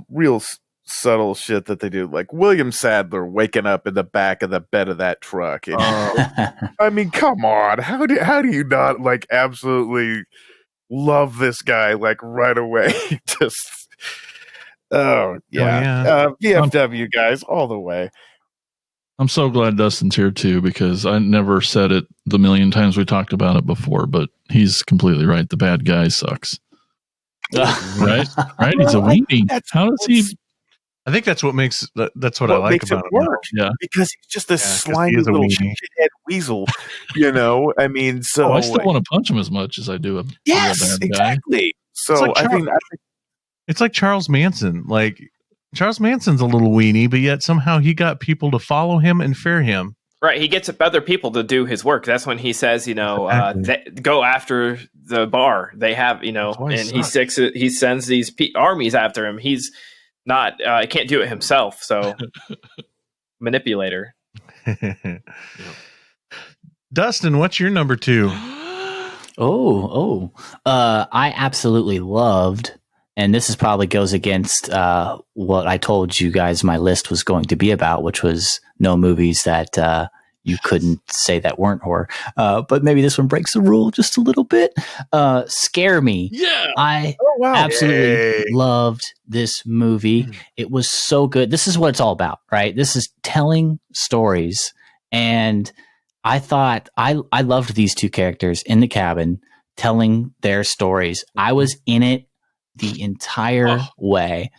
real subtle shit that they do, like William Sadler waking up in the back of the bed of that truck. And, I mean, come on, how do you not like absolutely love this guy like right away? Just yeah. VFW guys all the way. I'm so glad Dustin's here too, because I never said it the million times we talked about it before, but he's completely right. The bad guy sucks. Right? He's a weenie. How does he? I think that's what makes that's what I like makes about it him. work. Yeah. Because he's just a 'cause slimy he is a little weenie. shithead weasel, I mean, so I still want to punch him as much as I do a real yes, bad guy. exactly. So It's like I think It's like Charles Manson. Like Charles Manson's a little weenie, but yet somehow he got people to follow him and fear him. Right, he gets other people to do his work. That's when he says, go after the bar. They have, why he and sucks. he sends these armies after him. He's not, he can't do it himself. So manipulator. Dustin, what's your number 2? I absolutely loved, and this is probably goes against what I told you guys my list was going to be about, which was no movies that you couldn't say that weren't horror. But maybe this one breaks the rule just a little bit. Scare Me. Yeah. I wow. absolutely Yay. loved this movie. It was so good. This is what it's all about, right? This is telling stories. And I thought I loved these two characters in the cabin telling their stories. I was in it the entire way.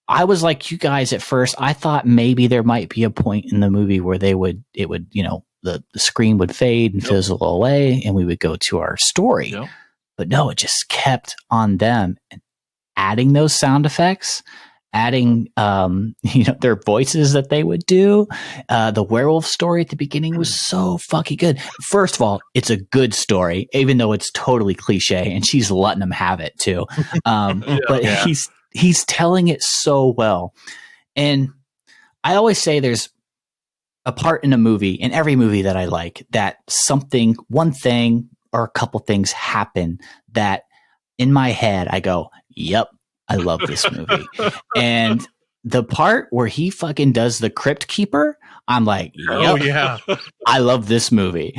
I was like you guys at first. I thought maybe there might be a point in the movie where the screen would fade and fizzle away and we would go to our story. Yep. But no, it just kept on them and adding those sound effects, adding their voices that they would do. The werewolf story at the beginning was so fucking good. First of all, it's a good story, even though it's totally cliche, and she's letting them have it too. He's telling it so well. And I always say there's a part in a movie, in every movie that I like, that one thing or a couple things happen that in my head I go, yep, I love this movie. And the part where he fucking does the crypt keeper, I'm like, yep, Oh yeah. I love this movie.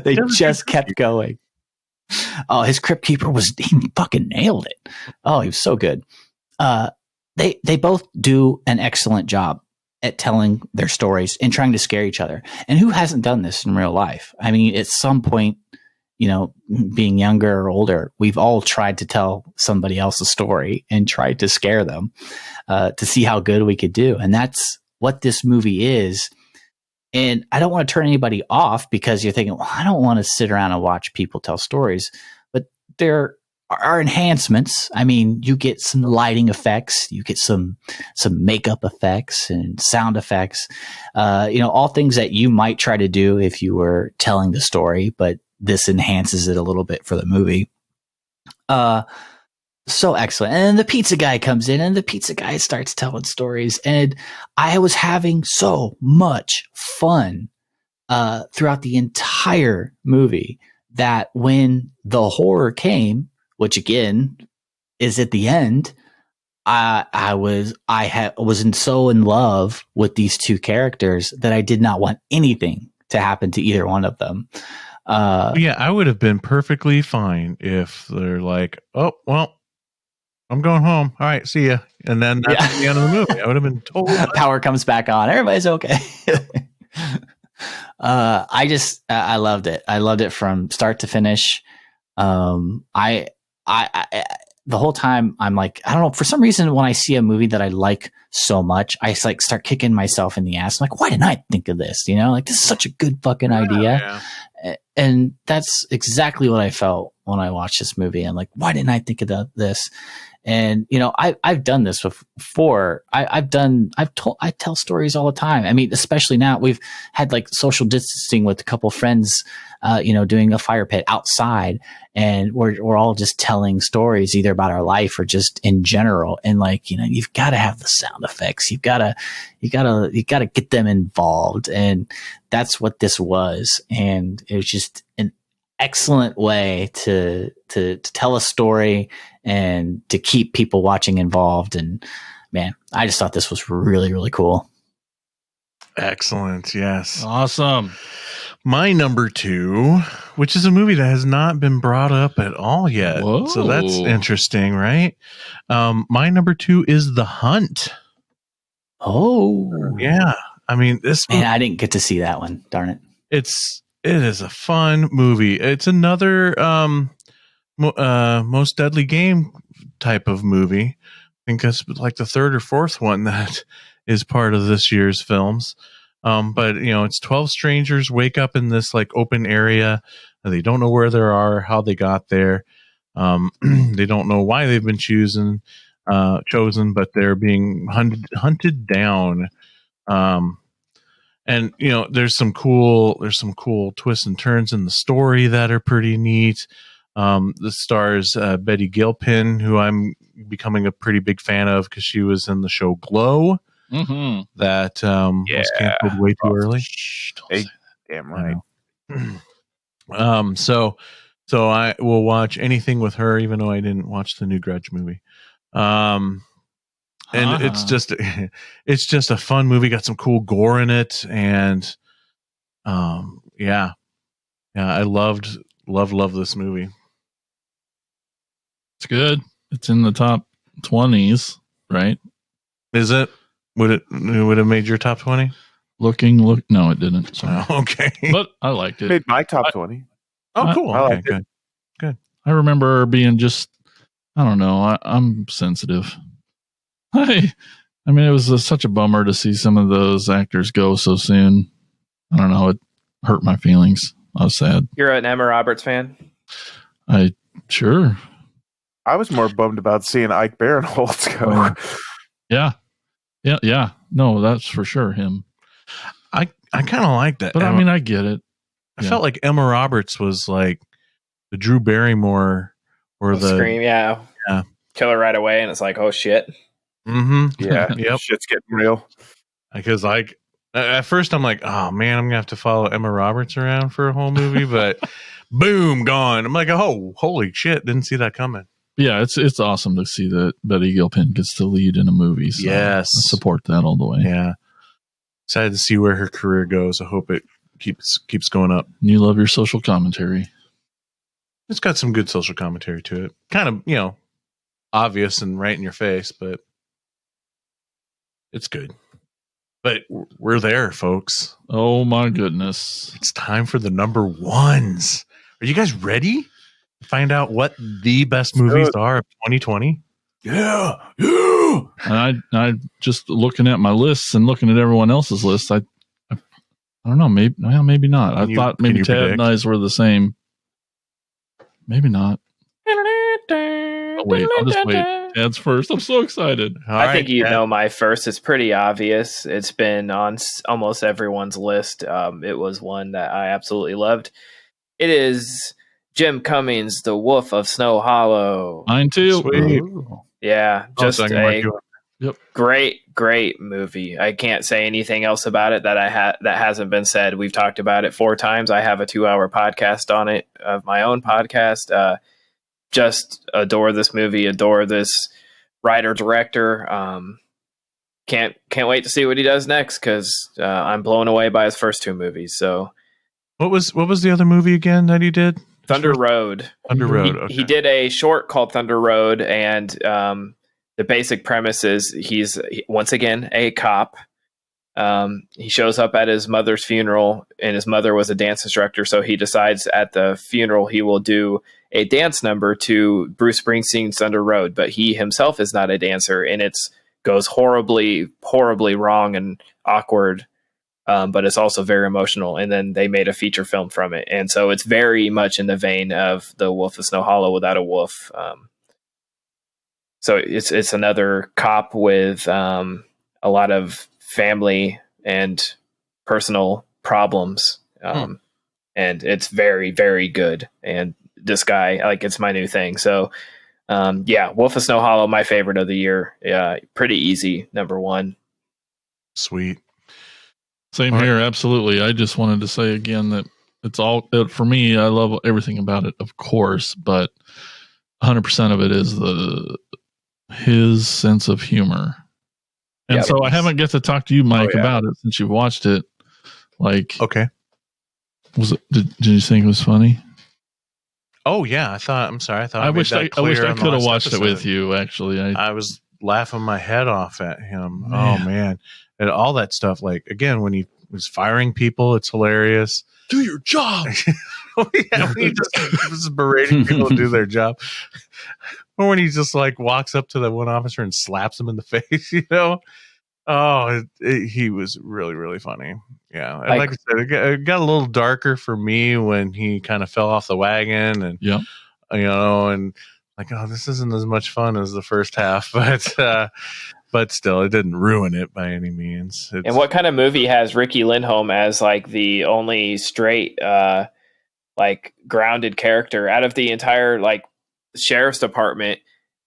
They just kept going. Oh, his crypt keeper he fucking nailed it. Oh, he was so good. They both do an excellent job at telling their stories and trying to scare each other. And who hasn't done this in real life? I mean, at some point, being younger or older, we've all tried to tell somebody else a story and tried to scare them to see how good we could do. And that's what this movie is. And I don't want to turn anybody off because you're thinking, well, I don't want to sit around and watch people tell stories. But there are enhancements. I mean, you get some lighting effects, you get some makeup effects and sound effects, all things that you might try to do if you were telling the story, but this enhances it a little bit for the movie. So excellent. And then the pizza guy comes in and the pizza guy starts telling stories. And I was having so much fun throughout the entire movie that when the horror came, which again is at the end, I was so in love with these two characters that I did not want anything to happen to either one of them. Yeah, I would have been perfectly fine if they're like, oh, well, I'm going home. All right, see ya. And then that's the end of the movie. I would have been totally power comes back on. Everybody's okay. I loved it. I loved it from start to finish. I the whole time I'm like, I don't know, for some reason when I see a movie that I like so much, I like start kicking myself in the ass. I'm like, why didn't I think of this? Like, this is such a good fucking idea. Yeah. And that's exactly what I felt when I watched this movie. I'm like, why didn't I think of this? And, you know, I've done this before. I tell stories all the time. I mean, especially now we've had like social distancing with a couple friends, you know, doing a fire pit outside, and we're all just telling stories either about our life or just in general. And like, you know, you've got to have the sound effects. You gotta get them involved. And that's what this was. And it was just an excellent way to tell a story and to keep people watching involved. And man, I just thought this was really, really cool. Excellent. Yes. Awesome. My number 2, which is a movie that has not been brought up at all yet. Whoa. So that's interesting, right? My number 2 is The Hunt. Oh, Yeah. I mean, this man, I didn't get to see that one. Darn it. it is a fun movie. It's another Most Deadly Game type of movie. I think that's like the third or fourth one that is part of this year's films. But you know, it's 12 strangers wake up in this like open area. They don't know where they are, how they got there. They don't know why they've been chosen, but they're being hunted down. And you know, there's some cool twists and turns in the story that are pretty neat. The stars Betty Gilpin, who I'm becoming a pretty big fan of because she was in the show Glow. Mm-hmm. That was canceled way too early. Shh, don't say Damn right. So I will watch anything with her, even though I didn't watch the new Grudge movie. And it's just a fun movie. Got some cool gore in it, and yeah, I love this movie. It's good. It's in the top 20s, right? Is it? Would it have made your top 20? No, it didn't. Sorry. Oh, okay. But I liked it. Made my top 20. Oh, cool. I Okay, liked it. good. I remember being just, I don't know. I'm sensitive. I mean, it was such a bummer to see some of those actors go so soon. I don't know. It hurt my feelings. I was sad. You're an Emma Roberts fan? Sure. I was more bummed about seeing Ike Barinholtz go. Yeah. No, that's for sure him. I kind of like that. But I mean, I get it. I felt like Emma Roberts was like the Drew Barrymore or the Scream, yeah. Kill her right away, and it's like, oh shit. Mm-hmm. Yeah, Yep. Shit's getting real. Because like at first I'm like, oh man, I'm gonna have to follow Emma Roberts around for a whole movie, but boom, gone. I'm like, oh, holy shit, didn't see that coming. Yeah, it's awesome to see that Betty Gilpin gets to lead in a movie. So Yes. I support that all the way. Yeah, excited to see where her career goes. I hope it keeps going up. You love your social commentary. It's got some good social commentary to it. Kind of, you know, obvious and right in your face, but it's good. But we're there, folks. Oh my goodness. It's time for the number ones. Are you guys ready to find out what the best movies are of 2020? Yeah. And I just looking at my lists and looking at everyone else's lists, I don't know, maybe not. I thought maybe Tad predict? and I's were the same. Maybe not. Oh, wait, I'll just wait. Tad's first. I'm so excited. I think you know my first. It's pretty obvious. It's been on almost everyone's list. It was one that I absolutely loved. It is Jim Cummings' The Wolf of Snow Hollow. Mine too. Sweet. Yeah, just so I can mark you up. great movie. I can't say anything else about it that hasn't been said. We've talked about it 4 times. I have a 2-hour podcast on it of my own podcast. Just adore this movie, adore this writer director. Can't wait to see what he does next because I'm blown away by his first 2 movies. So, what was the other movie again that he did? Thunder Road. Thunder Road. Okay. He did a short called Thunder Road, and the basic premise is he's once again a cop. He shows up at his mother's funeral, and his mother was a dance instructor, so he decides at the funeral he will do a dance number to Bruce Springsteen's Thunder Road, but he himself is not a dancer, and it goes horribly wrong and awkward, but it's also very emotional, and then they made a feature film from it, and so it's very much in the vein of The Wolf of Snow Hollow without a wolf. So it's another cop with a lot of family and personal problems, and it's very, very good. And this guy, like, it's my new thing. So Wolf of Snow Hollow, my favorite of the year. Yeah, pretty easy, number one. Sweet. Same here, absolutely. I just wanted to say again that it's all for me. I love everything about it, of course, but 100% of it is his sense of humor. And so I haven't get to talk to you, Mike, about it since you've watched it. Like, okay, was it? Did you think it was funny? Oh yeah, I'm sorry. I wish I could have watched it with you. Actually, I was laughing my head off at him. Man. Oh man, and all that stuff. Like again, when he was firing people, it's hilarious. Do your job. Yeah, when he just berating people to do their job. Or when he just like walks up to the one officer and slaps him in the face, you know. Oh, he was really, really funny. Yeah, and like I said, it got a little darker for me when he kind of fell off the wagon, and you know, and like, oh, this isn't as much fun as the first half, but still, it didn't ruin it by any means. And what kind of movie has Ricky Lindholm as like the only straight, like grounded character out of the entire like sheriff's department?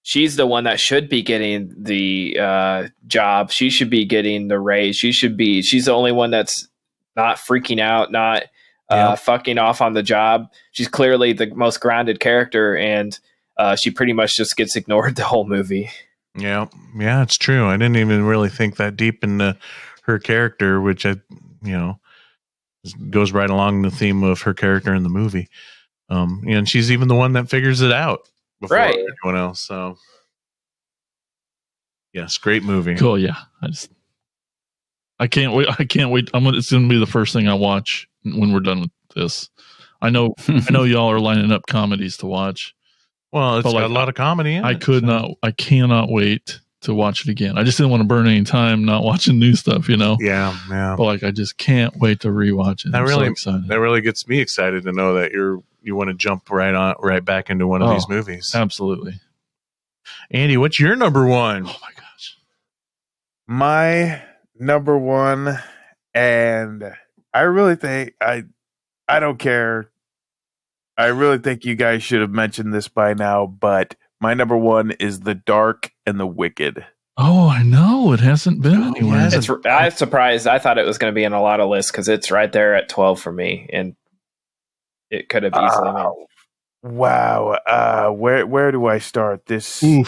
She's the one that should be getting the job. She should be getting the raise. She's the only one that's not freaking out, not fucking off on the job. She's clearly the most grounded character, and she pretty much just gets ignored the whole movie. Yeah, it's true. I didn't even really think that deep into her character, which goes right along the theme of her character in the movie. And she's even the one that figures it out before everyone else. So, yes, great movie. Cool. Yeah, I can't wait. It's going to be the first thing I watch when we're done with this. I know y'all are lining up comedies to watch. Well, it's got a lot of comedy in it. I cannot wait to watch it again. I just didn't want to burn any time not watching new stuff, you know? Yeah. But I just can't wait to rewatch it. That really gets me excited to know that you want to jump right back into one of these movies. Absolutely. Andy, what's your number one? Oh my gosh. My number one, and I really think I don't care. I really think you guys should have mentioned this by now, but my number one is The Dark and the Wicked. Oh, I know. It hasn't been anywhere. I'm surprised. I thought it was going to be in a lot of lists because it's right there at 12 for me, and it could have easily been. Wow. Where do I start? This it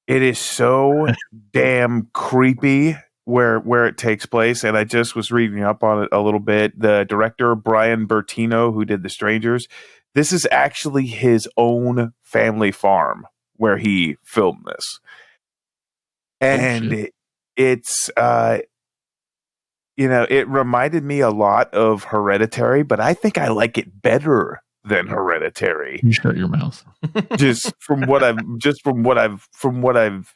is so damn creepy where it takes place, and I just was reading up on it a little bit. The director Brian Bertino, who did The Strangers, this is actually his own family farm where he filmed this, and it's it reminded me a lot of Hereditary, but I think I like it better than Hereditary. You shut your mouth. Just from what I've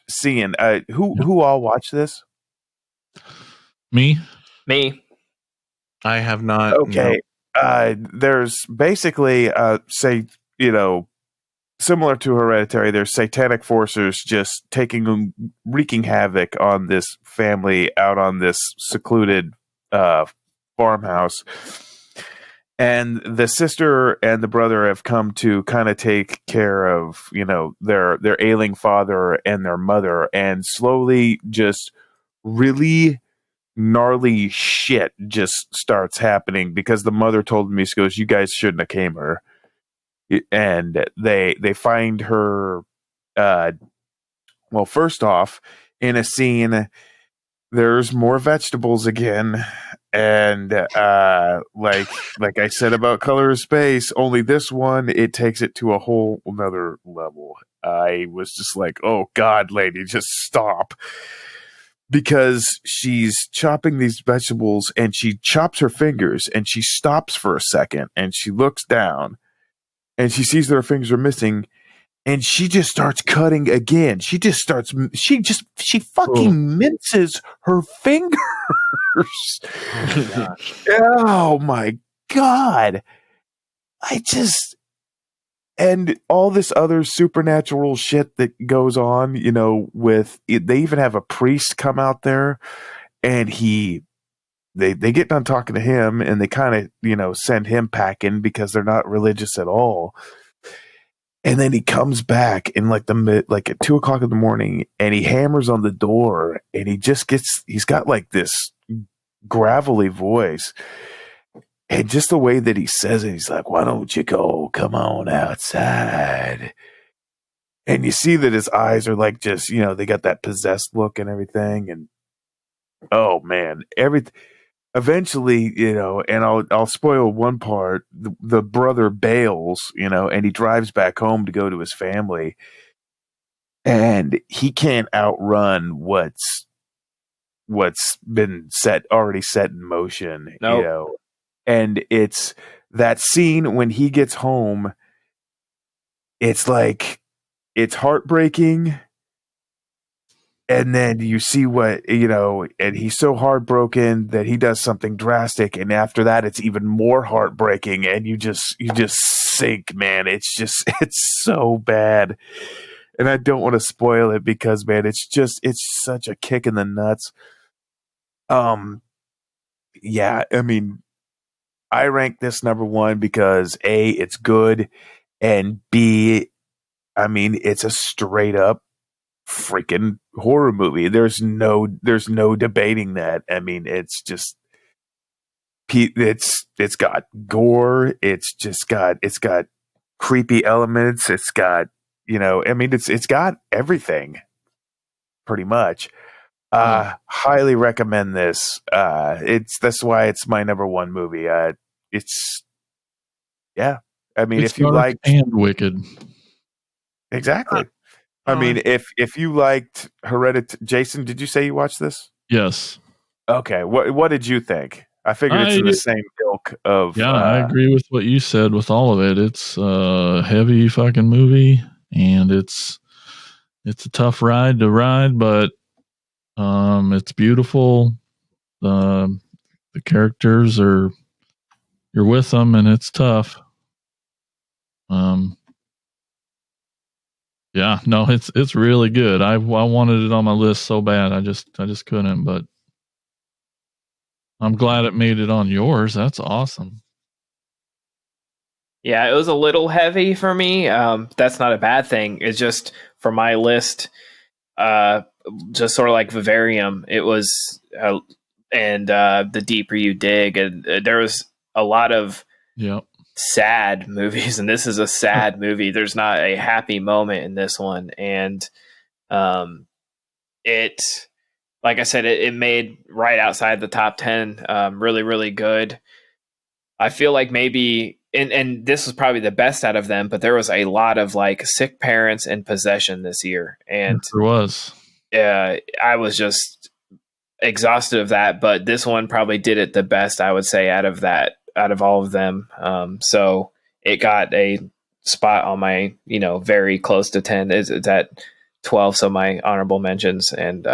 seen. Who all watched this? Me. I have not. Okay. No. There's basically similar to Hereditary, there's satanic forces just wreaking havoc on this family out on this secluded farmhouse. And the sister and the brother have come to kind of take care of, their ailing father and their mother, and slowly just really gnarly shit just starts happening because the mother told me, she goes, "You guys shouldn't have came here." And they find her, first off, in a scene, there's more vegetables again. And like I said about Color of Space, only this one, it takes it to a whole another level. I was just like, oh God, lady, just stop. Because she's chopping these vegetables and she chops her fingers and she stops for a second and she looks down and she sees that her fingers are missing and she just starts cutting again. She fucking minces her fingers. Oh my God. and all this other supernatural shit that goes on, you know, with it, they even have a priest come out there, and they get done talking to him, and they kind of, you know, send him packing because they're not religious at all. And then he comes back in like like at 2:00 in the morning, and he hammers on the door, and he's got like this gravelly voice. And just the way that he says it, he's like, "Why don't you go? Come on outside." And you see that his eyes are like just, you know, they got that possessed look and everything. And oh man, eventually, you know, and I'll spoil one part. The brother bails, you know, and he drives back home to go to his family, and he can't outrun what's been already set in motion, Nope. you know. And it's that scene when he gets home, it's like, it's heartbreaking. And then you see what, you know, and he's so heartbroken that he does something drastic. And after that, it's even more heartbreaking. And you just sink, man. It's so bad. And I don't want to spoil it because, man, it's such a kick in the nuts. Yeah, I mean, I rank this number one because A, it's good, and B, I mean, it's a straight up freaking horror movie. There's no debating that. I mean, it's just, it's got gore. It's got creepy elements. It's got, you know, I mean, it's got everything pretty much. Highly recommend this. That's why it's my number one movie. It's, yeah. I mean, It's if you dark liked, and wicked. exactly. I mean, if you liked Hereditary, Jason, did you say you watched this? Yes. Okay. What did you think? I figured it's in the same ilk of. Yeah, I agree with what you said with all of it. It's a heavy fucking movie, and it's a tough ride to ride, but it's beautiful. The characters you're with them, and it's tough. Yeah, no, it's really good. I wanted it on my list so bad. I just couldn't, but I'm glad it made it on yours. That's awesome. Yeah, it was a little heavy for me. That's not a bad thing. It's just for my list, just sort of like Vivarium. It was, and The Deeper You Dig, and there was a lot of sad movies, and this is a sad movie. There's not a happy moment in this one, and it, like I said, it made right outside the top 10. Really, really good. I feel like maybe, and this was probably the best out of them, but there was a lot of like sick parents and possession this year, and there was. I was just exhausted of that. But this one probably did it the best, I would say, out of all of them. So it got a spot on my, very close to 10. It's at 12, so my honorable mentions, and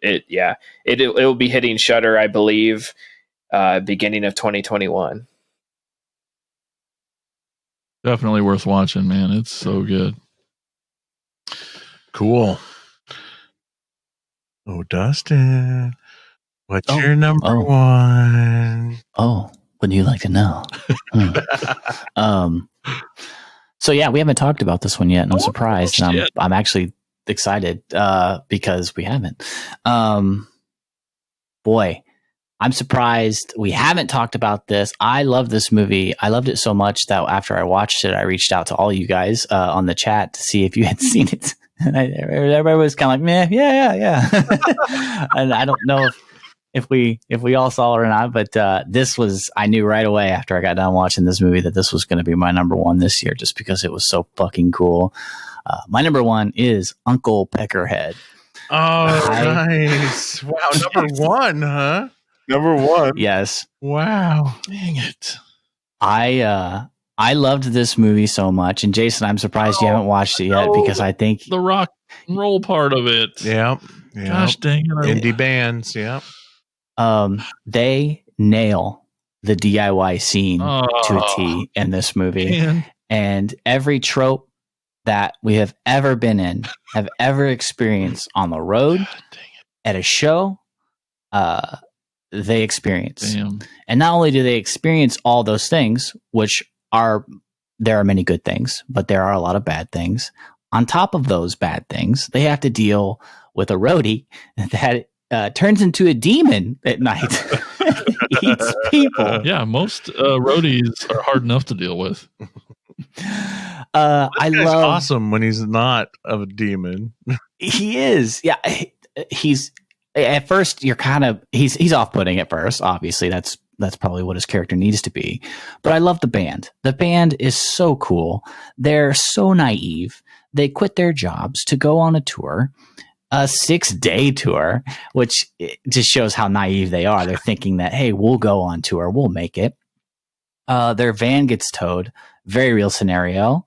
it will be hitting Shudder, I believe, beginning of 2021. Definitely worth watching, man. It's so good. Cool. Oh, Dustin, what's your number one? Oh, would you like to know? So yeah, we haven't talked about this one yet, and I'm surprised, and I'm actually excited because we haven't. Boy, I'm surprised we haven't talked about this. I love this movie. I loved it so much that after I watched it, I reached out to all you guys on the chat to see if you had seen it. And everybody was kind of like, meh, yeah. And I don't know if we all saw it or not, but I knew right away after I got done watching this movie that this was going to be my number one this year, just because it was so fucking cool. My number one is Uncle Peckerhead. Oh, nice. Wow, number one, huh? Number one. Yes. Wow. Dang it. I loved this movie so much, and Jason, I'm surprised you haven't watched it yet because I think the rock and roll part of it. Yeah. Gosh dang it. Indie bands. Yeah. They nail the DIY scene to a T in this movie. Man. And every trope that we have ever been in, have ever experienced on the road, at a show, they experience. Damn. And not only do they experience all those things, which there are many good things, but there are a lot of bad things. On top of those bad things, they have to deal with a roadie that turns into a demon at night, eats people. Yeah, most roadies are hard enough to deal with. I He's love. awesome when he's not a demon. He is. Yeah, he's. At first, you're kind of he's off-putting at first. Obviously, that's probably what his character needs to be. But I love the band. The band is so cool. They're so naive. They quit their jobs to go on a tour, a 6-day tour, which just shows how naive they are. They're thinking that, hey, we'll go on tour, we'll make it. Their van gets towed. Very real scenario.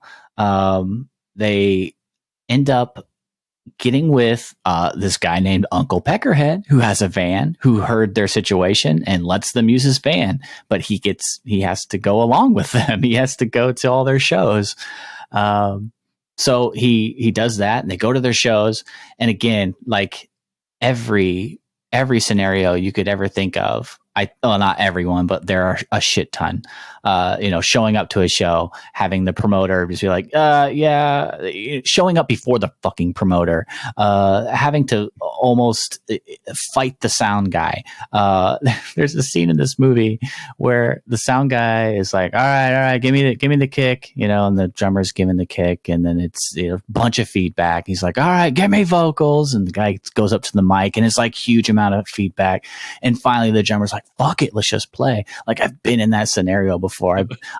They end up getting with this guy named Uncle Peckerhead, who has a van, who heard their situation and lets them use his van, but he has to go along with them. He has to go to all their shows. So he does that, and they go to their shows. And again, like every scenario you could ever think of, not everyone, but there are a shit ton. Showing up to a show, having the promoter just be like, showing up before the fucking promoter, having to almost fight the sound guy. There's a scene in this movie where the sound guy is like, all right, give me the kick, and the drummer's giving the kick, and then it's a bunch of feedback. He's like, all right, get me vocals, and the guy goes up to the mic, and it's like huge amount of feedback, and finally the drummer's like, fuck it, let's just play. Like, I've been in that scenario before.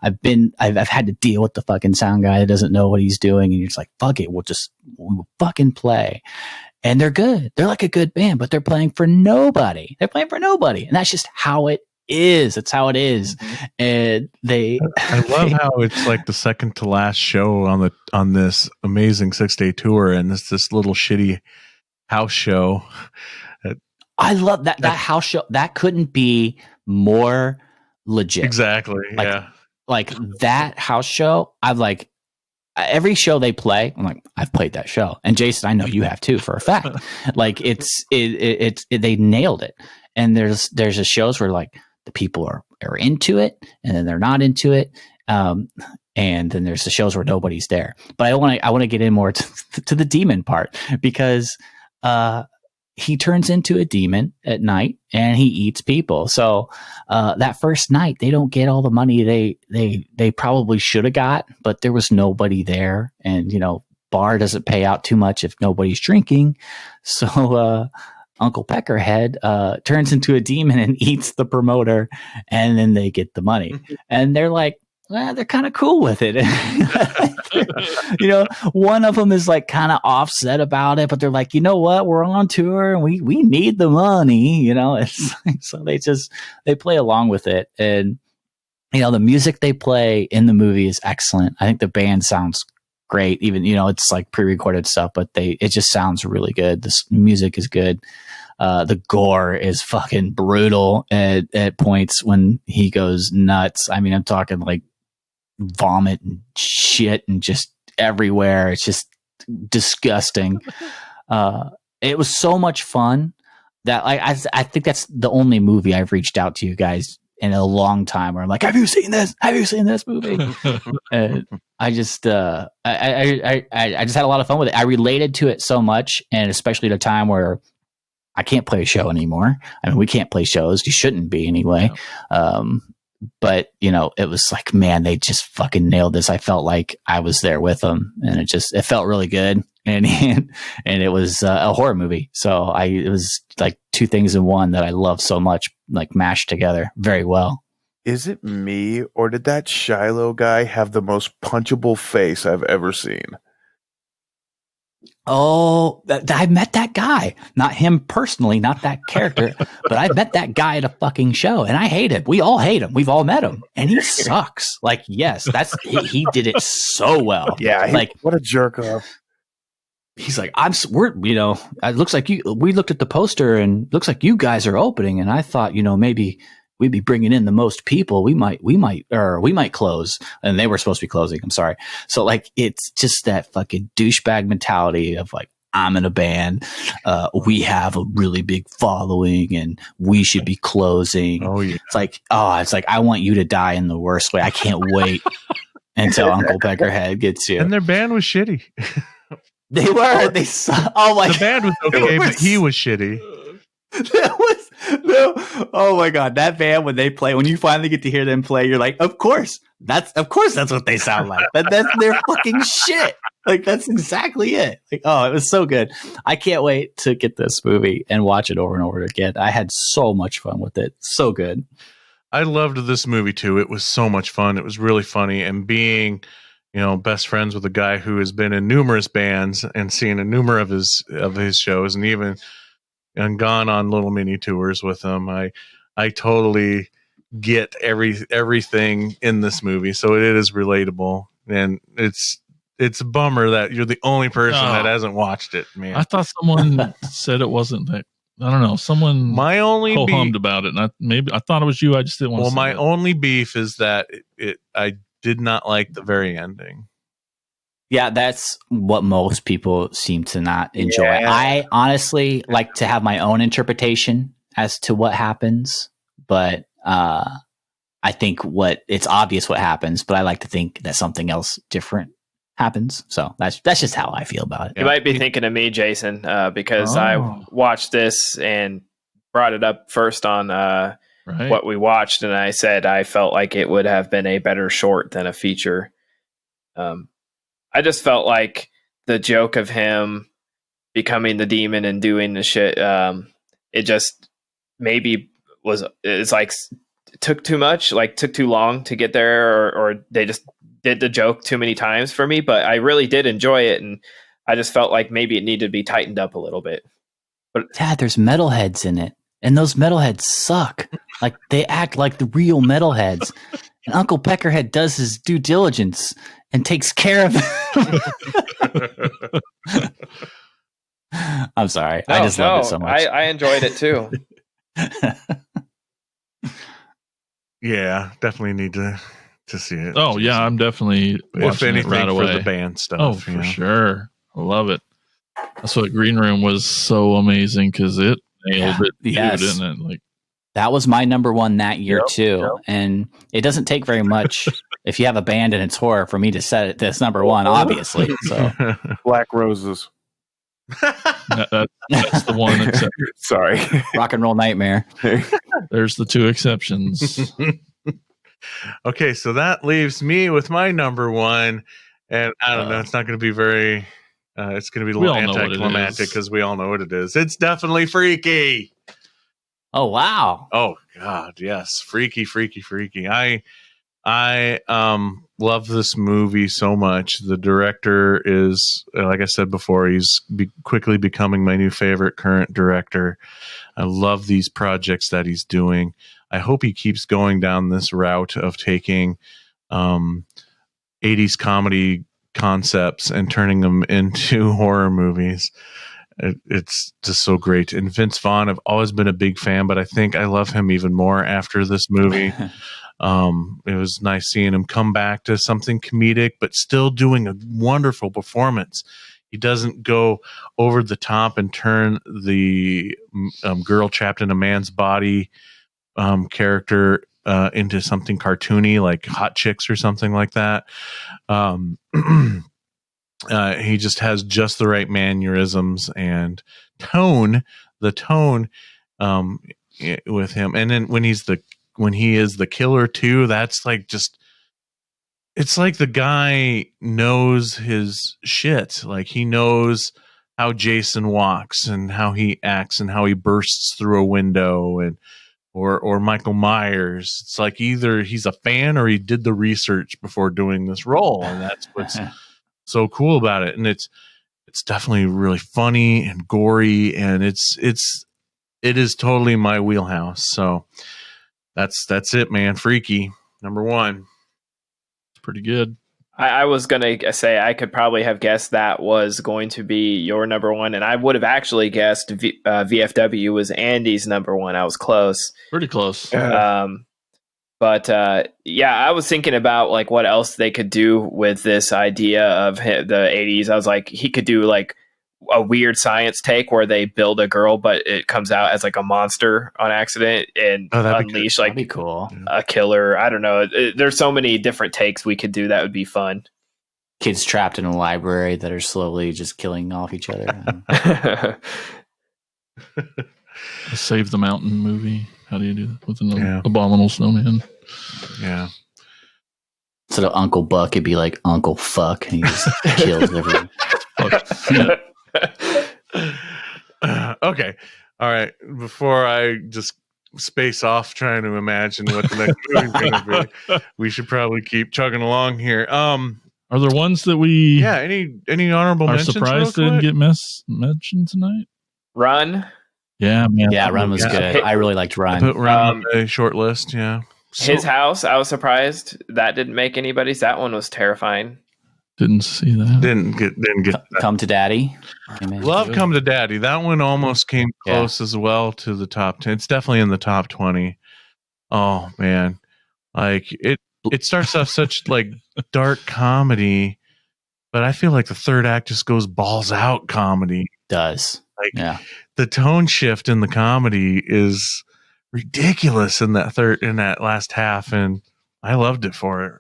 I've had to deal with the fucking sound guy that doesn't know what he's doing, and you're just like, fuck it, we'll fucking play. And they're good. They're like a good band, but they're playing for nobody. And that's just how it is. It's how it is. And I love how it's like the second to last show on this amazing 6-day tour, and it's this little shitty house show. I love that house show. That couldn't be more legit. Exactly. Like that house show. I've like every show they play. I'm like, I've played that show. And Jason, I know you have too, for a fact. Like they nailed it. And there's a shows where like the people are into it, and then they're not into it. And then there's the shows where nobody's there. But I want to get in more to the demon part, because he turns into a demon at night and he eats people. So that first night, they don't get all the money they probably should have got, but there was nobody there. And, bar doesn't pay out too much if nobody's drinking. So Uncle Peckerhead turns into a demon and eats the promoter, and then they get the money. And they're like, well, they're kind of cool with it. One of them is like kind of offset about it, but they're like, you know what? We're on tour and we need the money, It's like, so they play along with it. And, the music they play in the movie is excellent. I think the band sounds great. Even, it's like pre-recorded stuff, but it just sounds really good. This music is good. The gore is fucking brutal at points when he goes nuts. I mean, I'm talking like vomit and shit and just everywhere. It's just disgusting. It was so much fun that I think that's the only movie I've reached out to you guys in a long time where I'm like, have you seen this movie? And I just I just had a lot of fun with it. I related to it so much, and especially at a time where I can't play a show anymore. I mean, we can't play shows. You shouldn't be anyway. But it was like, man, they just fucking nailed this. I felt like I was there with them, and it felt really good. And it was a horror movie. So it was like two things in one that I love so much, like mashed together very well. Is it me, or did that Shiloh guy have the most punchable face I've ever seen? Oh, I met that guy. Not him personally, not that character, but I met that guy at a fucking show, and I hate him. We all hate him. We've all met him, and he sucks. Like, yes, he did it so well. Yeah, like what a jerk off. He's like, it looks like we looked at the poster and looks like you guys are opening. And I thought, maybe we'd be bringing in the most people. We might close. And they were supposed to be closing. I'm sorry. So like, it's just that fucking douchebag mentality of like, I'm in a band. We have a really big following and we should be closing. Oh yeah. It's like, I want you to die in the worst way. I can't wait until Uncle Peckerhead gets you. And their band was shitty. They were. They saw. Oh my! The band was okay, but he was shitty. That was no. Oh my god, that band when they play, when you finally get to hear them play, you're like, of course that's what they sound like. That's their fucking shit. Like that's exactly it. Like, oh, it was so good. I can't wait to get this movie and watch it over and over again. I had so much fun with it. So good. I loved this movie too. It was so much fun. It was really funny, and being, best friends with a guy who has been in numerous bands and seen a number of his shows, and even gone on little mini tours with him. I totally get everything in this movie, so it is relatable, and it's a bummer that you're the only person that hasn't watched it, man. I thought someone said it wasn't that. I don't know. Someone my only ho-hummed about it, and I thought it was you. I just didn't want to. Well, my it. only beef is that I did not like the very ending. Yeah, that's what most people seem to not enjoy. Yeah. I honestly like to have my own interpretation as to what happens, but I think it's obvious what happens, but I like to think that something else different happens. So that's just how I feel about it. You might be thinking of me, Jason, because I watched this and brought it up first on what we watched, and I said I felt like it would have been a better short than a feature. I just felt like the joke of him becoming the demon and doing the shit, it just maybe it's like took too much, like took too long to get there, or they just did the joke too many times for me. But I really did enjoy it, and I just felt like maybe it needed to be tightened up a little bit. But Dad, there's metalheads in it, and those metalheads suck. Like they act like the real metalheads. And Uncle Peckerhead does his due diligence and takes care of them. I'm sorry. I just love it so much. I enjoyed it too. Yeah, definitely need to see it. Oh yeah, I'm definitely watching it right away. For the band stuff. Oh, for sure. I love it. That's what Green Room was so amazing because it nailed it, yes. didn't it? Like that was my number one that year too. Yep. And it doesn't take very much if you have a band and it's horror for me to set it this number one, obviously. So Black Roses. That's the one exception. Sorry. Rock and Roll Nightmare. There's the two exceptions. Okay, so that leaves me with my number one, and I don't know. It's not going to be very. It's going to be a little anticlimactic because we all know what it is. It's definitely Freaky. Oh wow! Oh God, yes, Freaky. I love this movie so much. The director is, like I said before, he's quickly becoming my new favorite current director. I love these projects that he's doing. I hope he keeps going down this route of taking 80s comedy concepts and turning them into horror movies. It's just so great. And Vince Vaughn, I've always been a big fan, but I think I love him even more after this movie. It was nice seeing him come back to something comedic, but still doing a wonderful performance. He doesn't go over the top and turn the girl trapped in a man's body character into something cartoony like Hot Chicks or something like that. He just has just the right mannerisms and tone, with him. And then when he is the killer too, that's like it's like the guy knows his shit. Like he knows how Jason walks and how he acts and how he bursts through a window or Michael Myers. It's like either he's a fan or he did the research before doing this role. And that's what's so cool about it. And it's definitely really funny and gory, and it is totally my wheelhouse. So that's it, man. Freaky number one. It's pretty good. I was gonna say I could probably have guessed that was going to be your number one, and I would have actually guessed VFW was Andy's number one. I was close. Pretty close. But I was thinking about like what else they could do with this idea of the 80s. I was like, he could do like a weird science take where they build a girl, but it comes out as like a monster on accident and unleash like That'd be cool. a killer. I don't know. There's so many different takes we could do that would be fun. Kids trapped in a library that are slowly just killing off each other. A Save the Mountain movie. How do you do that with an abominable snowman? Yeah. Instead of Uncle Buck, it'd be like Uncle Fuck, and he just kills everyone. Okay. All right. Before I just space off trying to imagine what the next movie is going to be, we should probably keep chugging along here. Are there ones that we any honorable are mentions? surprised didn't get mentioned tonight? Run. Yeah, man. Yeah, Run was good. I really liked Run. Put Run on the short list. Yeah. His House. I was surprised that didn't make anybody's. That one was terrifying. Didn't see that. Didn't get that. Come to Daddy. Love Come to Daddy. That one almost came close as well to the top 10. It's definitely in the top 20. Oh man. Like it starts off such like dark comedy, but I feel like the third act just goes balls out comedy. Does. Like the tone shift in the comedy is ridiculous in that last half, and I loved it for it.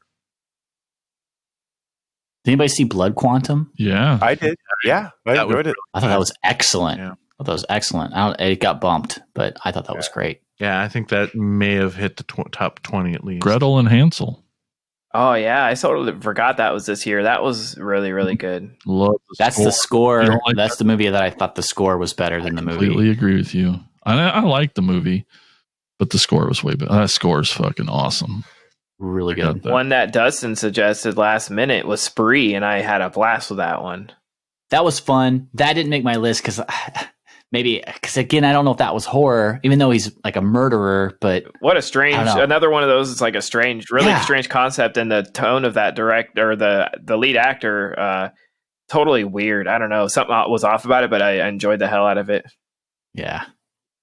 Did anybody see Blood Quantum? Yeah, I did. Yeah, I enjoyed it. I thought that was excellent. Yeah. I thought that was excellent. It got bumped, but I thought that was great. Yeah, I think that may have hit the top 20 at least. Gretel and Hansel. Oh yeah, I totally forgot that was this year. That was really, really good. Love the score. You don't like That's that? the movie that I thought the score was better than the movie. Completely agree with you. I like the movie, but the score was way better. That score is fucking awesome. Really I got good. that. One that Dustin suggested last minute was Spree, and I had a blast with that one. That was fun. That didn't make my list because again, I don't know if that was horror, even though he's like a murderer. But What a strange, another one of those. It's like a strange, really strange concept, and the tone of that director, the lead actor, totally weird. I don't know, something was off about it, but I enjoyed the hell out of it. yeah,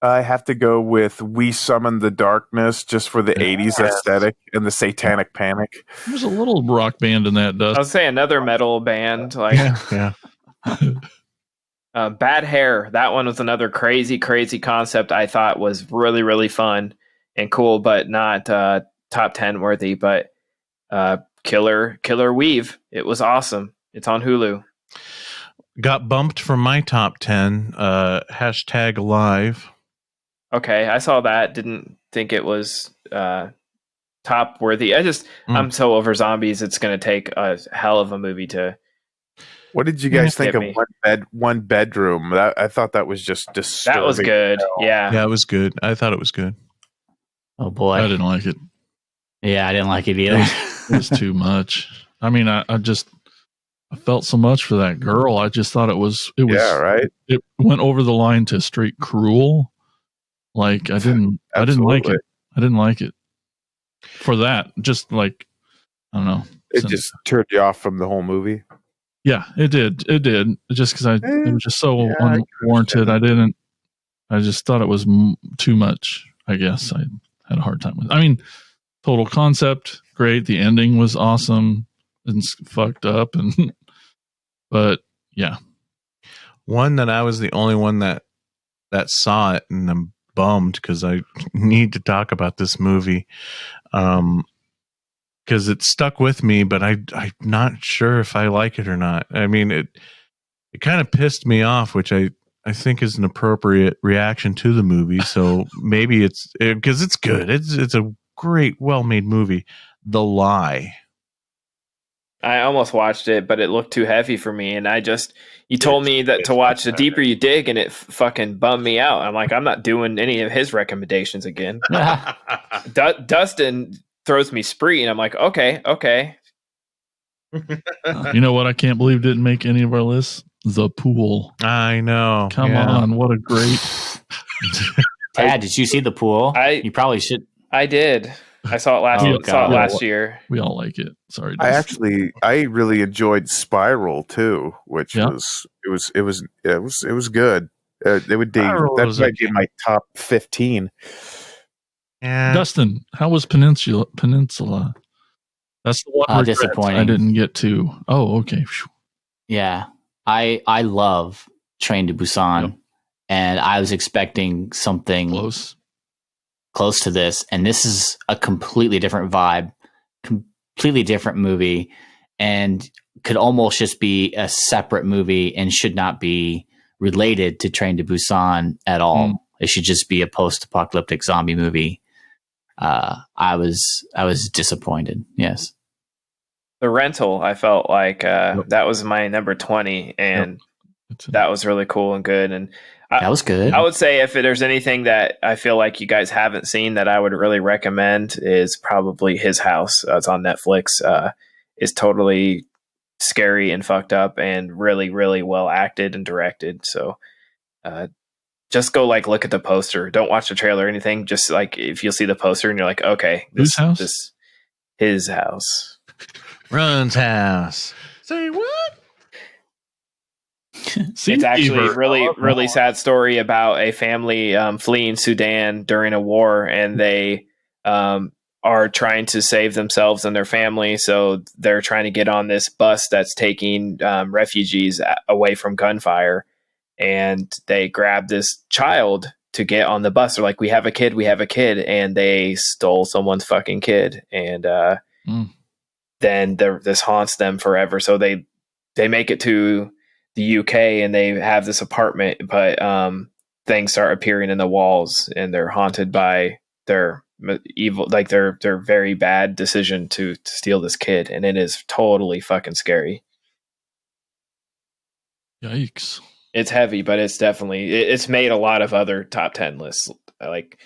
I have to go with We Summon the Darkness just for the 80s aesthetic and the satanic panic. There's a little rock band in that, I Dust. would say another metal band, like Yeah. Bad Hair. That one was another crazy concept. I thought was really, really fun and cool, but not top 10 worthy. But Killer Weave. It was awesome. It's on Hulu. Got bumped from my top 10. Hashtag Alive. Okay, I saw that. Didn't think it was top worthy. I'm so over zombies. It's going to take a hell of a movie to. What did you guys think Get of me. One Bedroom? I thought that was just disturbing. That was good. Yeah. Yeah, it was good. I thought it was good. oh boy, I didn't like it. yeah, I didn't like it either. It was too much. I mean, I felt so much for that girl. I just thought it was Yeah, right. it went over the line to straight cruel. Like I didn't like Absolutely. it. I didn't like it for that. Just like I don't know. It just turned you off from the whole movie. Yeah, it did. It did. Just because it was just so Yeah, I can unwarranted. understand I just thought it was too much. I guess I had a hard time with it. I mean, total concept, great. The ending was awesome and fucked up. But yeah, One that I was the only one that saw it, and I'm bummed because I need to talk about this movie. Because it stuck with me, but I'm not sure if I like it or not. I mean, it kind of pissed me off, which I think is an appropriate reaction to the movie. So maybe it's because it's good. It's a great, well-made movie. The Lie. I almost watched it, but it looked too heavy for me. And you told me that to watch The Deeper You Dig, and it fucking bummed me out. I'm like, I'm not doing any of his recommendations again. Dustin throws me Spree, and I'm like, okay. you know what? I can't believe didn't make any of our lists. The Pool. I know. Come Yeah. on, what a great. Tad, did you see The Pool? I- You probably should. I did. I saw it last. Oh, saw it God. last year. We all like it. Sorry, I Dustin. really enjoyed Spiral too, which Yeah. was good. Spiral That was might be my top 15. Yeah. Dustin, how was Peninsula? That's the one regret Disappointing. I didn't get to. Oh, okay. Phew. Yeah. I love Train to Busan, Yep. and I was expecting something close to this, and this is a completely different vibe, completely different movie, and could almost just be a separate movie and should not be related to Train to Busan at all. It should just be a post-apocalyptic zombie movie. I was disappointed. Yes. The Rental, I felt like that was my number 20, and that was really cool and good. And That was good. I would say if there's anything that I feel like you guys haven't seen that I would really recommend is probably His House. It's on Netflix. It's totally scary and fucked up and really, really well acted and directed. So just go look at the poster. Don't watch the trailer or anything. Just if you'll see the poster and you're like, okay, Whose house? This His House. Run's house. Say what? It's actually a really sad story about a family fleeing Sudan during a war, and they are trying to save themselves and their family. So they're trying to get on this bus that's taking refugees away from gunfire, and they grab this child to get on the bus. They're like, we have a kid, and they stole someone's fucking kid, and then this haunts them forever. So they make it to the UK and they have this apartment, but things start appearing in the walls, and they're haunted by their evil, their very bad decision to steal this kid, and it is totally fucking scary. Yikes. It's heavy, but it's definitely it's made a lot of other top 10 lists. Like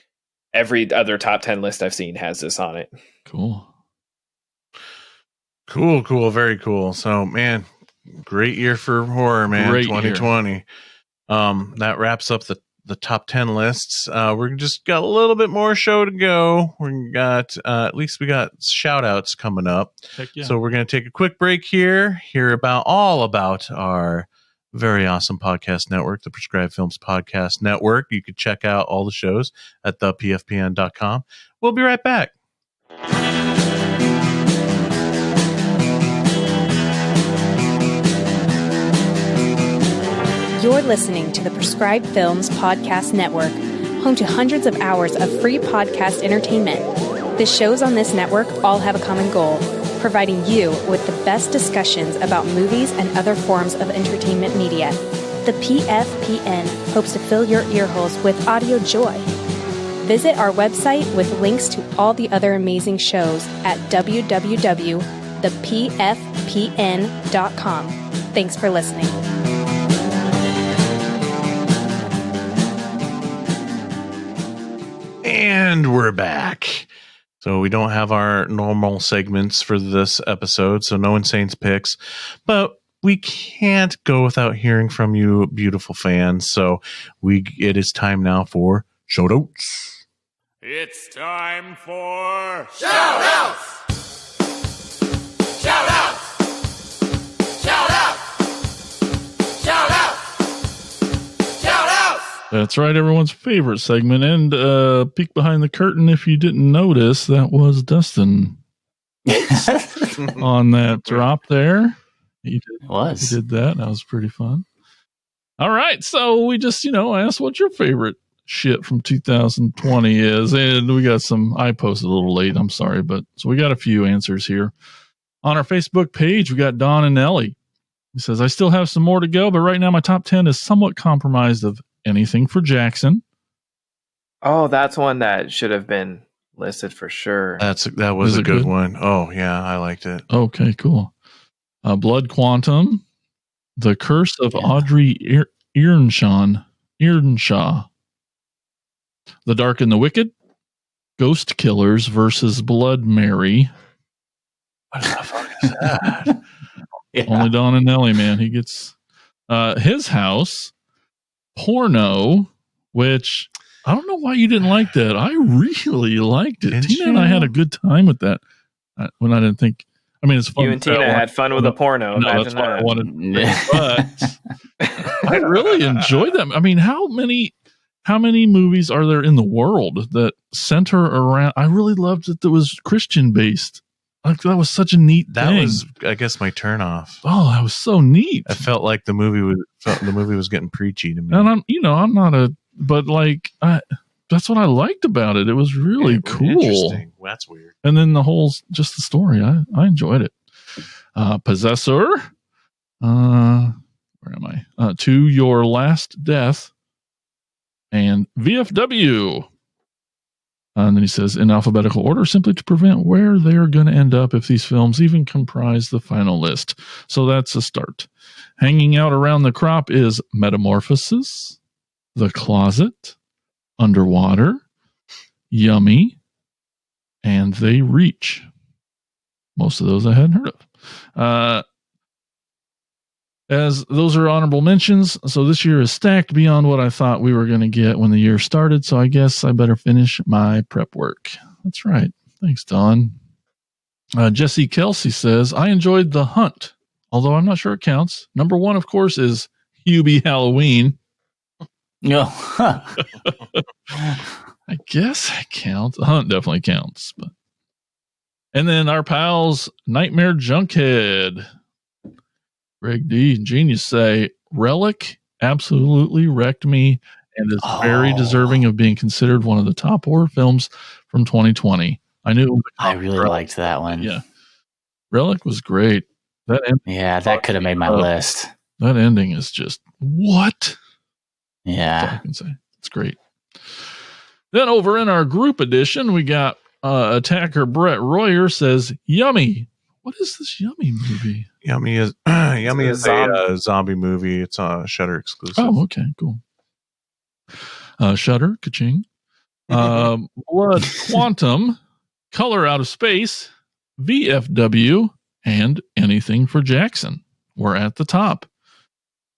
every other top 10 list I've seen has this on it. Cool. Very cool. So, man, great year for horror, man. Great 2020. That wraps up the top 10 lists. We're just got a little bit more show to go. We got at least we got shout outs coming up. Heck yeah. So we're going to take a quick break here, hear all about our very awesome podcast network, the Prescribed Films Podcast Network. You can check out all the shows at thepfpn.com. We'll be right back. You're listening to the Prescribed Films Podcast Network, home to hundreds of hours of free podcast entertainment. The shows on this network all have a common goal, providing you with the best discussions about movies and other forms of entertainment media. The PFPN hopes to fill your earholes with audio joy. Visit our website with links to all the other amazing shows at www.thepfpn.com. Thanks for listening. And we're back. So we don't have our normal segments for this episode, so no Insane's picks, but we can't go without hearing from you, beautiful fans. So it is time now for shoutouts. It's time for shout-outs! Shout-outs! Shout-outs! Shout-outs! Shout-outs! That's right, everyone's favorite segment. And peek behind the curtain, if you didn't notice, that was Dustin on that drop there. He did that. That was pretty fun. All right, so we just, asked what your favorite shit from 2020 is. And we got I posted a little late, I'm sorry, but so we got a few answers here. On our Facebook page, we got Don and Ellie. He says, I still have some more to go, but right now my top 10 is somewhat compromised of Anything for Jackson. Oh, that's one that should have been listed for sure. That was a good one. Oh, yeah, I liked it. Okay, cool. Blood Quantum, The Curse of Audrey Earnshaw, The Dark and the Wicked, Ghost Killers versus Blood Mary. What the fuck is that? Only Don and Nelly, man. He gets His House, Porno, which I don't know why you didn't like that. I really liked it. Didn't Tina and I you? had a good time with that when I didn't think. I mean, it's fun. You and Tina had fun with a porno. No, that's Imagine why I that. wanted. But I really enjoyed them. I mean, how many movies are there in the world that center around? I really loved that was Christian based. Like that was such a neat That thing. was, I guess, my turn off. Oh, that was so neat. I felt like the movie was getting preachy to me. And I'm not but like that's what I liked about it. It was really Yeah, cool. Interesting. Well, that's weird. And then just the story. I enjoyed it. Possessor. Where am I? To Your Last Death. And VFW. And then he says, in alphabetical order, simply to prevent where they are going to end up if these films even comprise the final list. So that's a start. Hanging out around the crop is Metamorphosis, The Closet, Underwater, Yummy, and They Reach. Most of those I hadn't heard of. As those are honorable mentions, so this year is stacked beyond what I thought we were going to get when the year started, so I guess I better finish my prep work. That's right. Thanks, Don. Jesse Kelsey says, I enjoyed The Hunt, although I'm not sure it counts. Number one, of course, is Hubie Halloween. No. I guess it counts. The Hunt definitely counts. But and then our pals, Nightmare Junkhead. Greg D and Genius say, Relic absolutely wrecked me and is very deserving of being considered one of the top horror films from 2020. I knew I really liked that one. Yeah. Relic was great. That could have made my list. That ending is just what? That's all I Yeah. can say. It's great. Then over in our group edition, we got attacker Brett Royer says, Yummy. What is this Yummy movie? Yummy is a zombie movie. It's a Shudder exclusive. Oh, okay, cool. Shudder, ka-ching. Blood Quantum, Color Out of Space, VFW, and Anything for Jackson were at the top.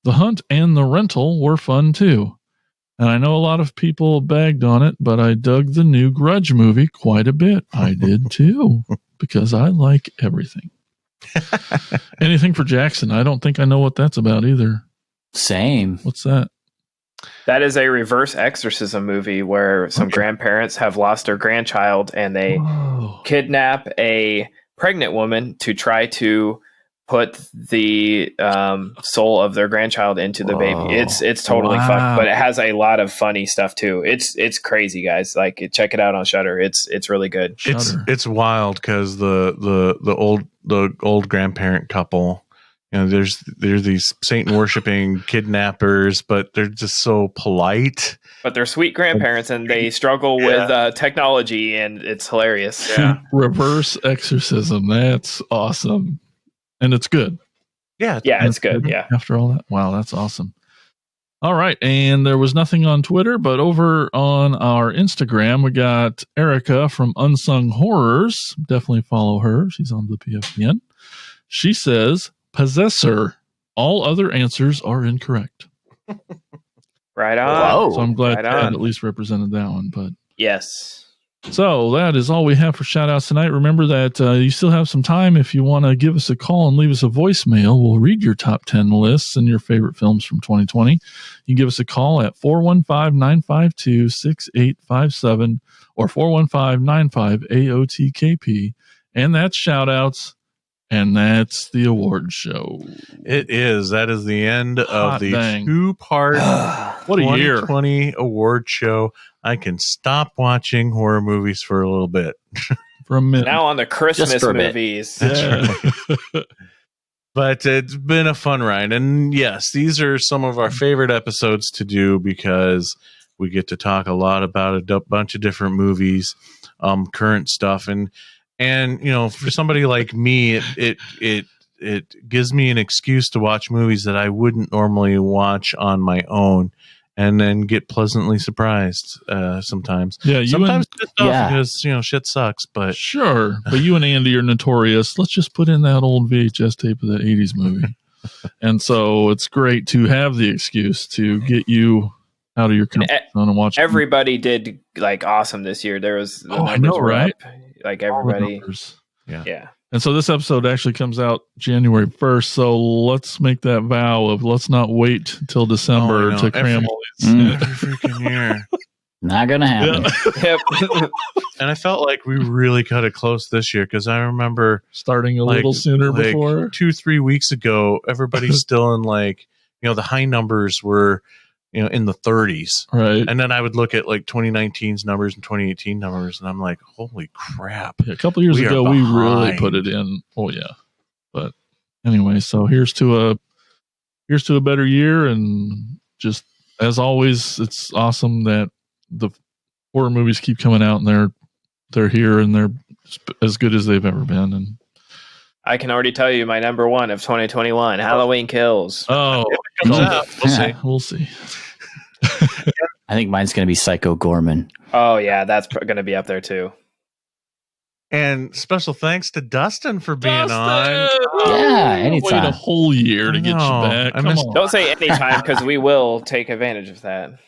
The Hunt and The Rental were fun too. And I know a lot of people bagged on it, but I dug the new Grudge movie quite a bit. I did too, because I like everything. Anything for Jackson. I don't think I know what that's about either. Same. What's that? That is a reverse exorcism movie where some grandparents have lost their grandchild and they Whoa. kidnap a pregnant woman to try to put the soul of their grandchild into the baby. It's totally Wow. fucked, but it has a lot of funny stuff too. It's crazy, guys. Like, check it out on Shudder. It's really good. Shudder. It's wild because the old grandparent couple, you know, there's these Satan worshiping kidnappers, but they're just so polite. But they're sweet grandparents and they struggle with technology, and it's hilarious. Yeah. Reverse exorcism. That's awesome. And it's good. Yeah, Yeah, it's good. Yeah. After all that. Wow, that's awesome. All right. And there was nothing on Twitter, but over on our Instagram, we got Erica from Unsung Horrors. Definitely follow her. She's on the PFPN. She says, Possessor. All other answers are incorrect. Right on. Whoa. So I'm glad right Ted on. at least represented that one. But Yes. so that is all we have for shout outs tonight. Remember that you still have some time if you want to give us a call and leave us a voicemail. We'll read your top 10 lists and your favorite films from 2020. You can give us a call at 415-952-6857 or 415-95-AOTKP. And that's shout outs. And that's the award show. it is. That is the end Hot of the dang. 2-part What a year. 2020 award show. I can stop watching horror movies for a little bit. For a minute. Now on the Christmas Just for a bit. movies. Yeah. But it's been a fun ride. And yes, these are some of our favorite episodes to do because we get to talk a lot about a bunch of different movies, current stuff. And you know, for somebody like me, it gives me an excuse to watch movies that I wouldn't normally watch on my own, and then get pleasantly surprised sometimes. Yeah, you Sometimes and, pissed off Yeah. because, you know, shit sucks. But sure, but you and Andy are notorious. Let's just put in that old VHS tape of that 80s movie. And so it's great to have the excuse to get you out of your comfort zone and watch. Everybody did like awesome this year. There was the I numbers know, were right? up. Like all the everybody. numbers. Yeah. And so this episode actually comes out January 1st. So let's make that vow of let's not wait until December to cram all these. Every freaking year. Not gonna happen. Yep. And I felt like we really cut it close this year because I remember Starting a little sooner before 2-3 weeks ago, everybody's still in like, the high numbers were, in the 30s. Right. And then I would look at like 2019's numbers and 2018 numbers, and I'm like, holy crap. Yeah, a couple years ago, we really put it in. Oh yeah. But anyway, so here's to a better year, and just as always, it's awesome that the horror movies keep coming out, and they're here, and they're as good as they've ever been. And I can already tell you my number one of 2021, Halloween Kills. Oh, we'll see. I think mine's going to be Psycho Gorman. Oh yeah, that's going to be up there too. And special thanks to Dustin for being on. Yeah, anytime. Wait a whole year to get you back. Come on. Don't say anytime because we will take advantage of that.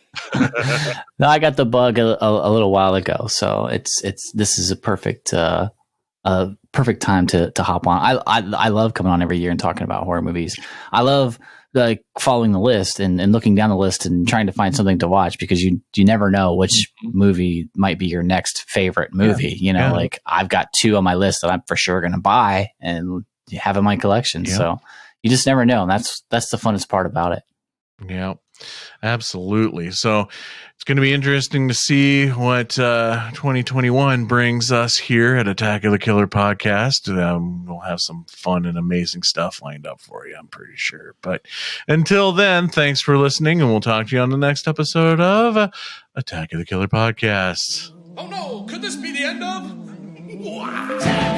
No, I got the bug a little while ago, so this is a perfect time to hop on. I love coming on every year and talking about horror movies. I love like following the list and looking down the list and trying to find something to watch, because you never know which movie might be your next favorite movie. Like I've got 2 on my list that I'm for sure going to buy and have in my collection. Yeah. So you just never know. And that's the funnest part about it. Yeah, absolutely. So it's going to be interesting to see what 2021 brings us here at Attack of the Killer Podcast. We'll have some fun and amazing stuff lined up for you, I'm pretty sure. But until then, thanks for listening, and we'll talk to you on the next episode of Attack of the Killer Podcast. Oh no, could this be the end of? Wow.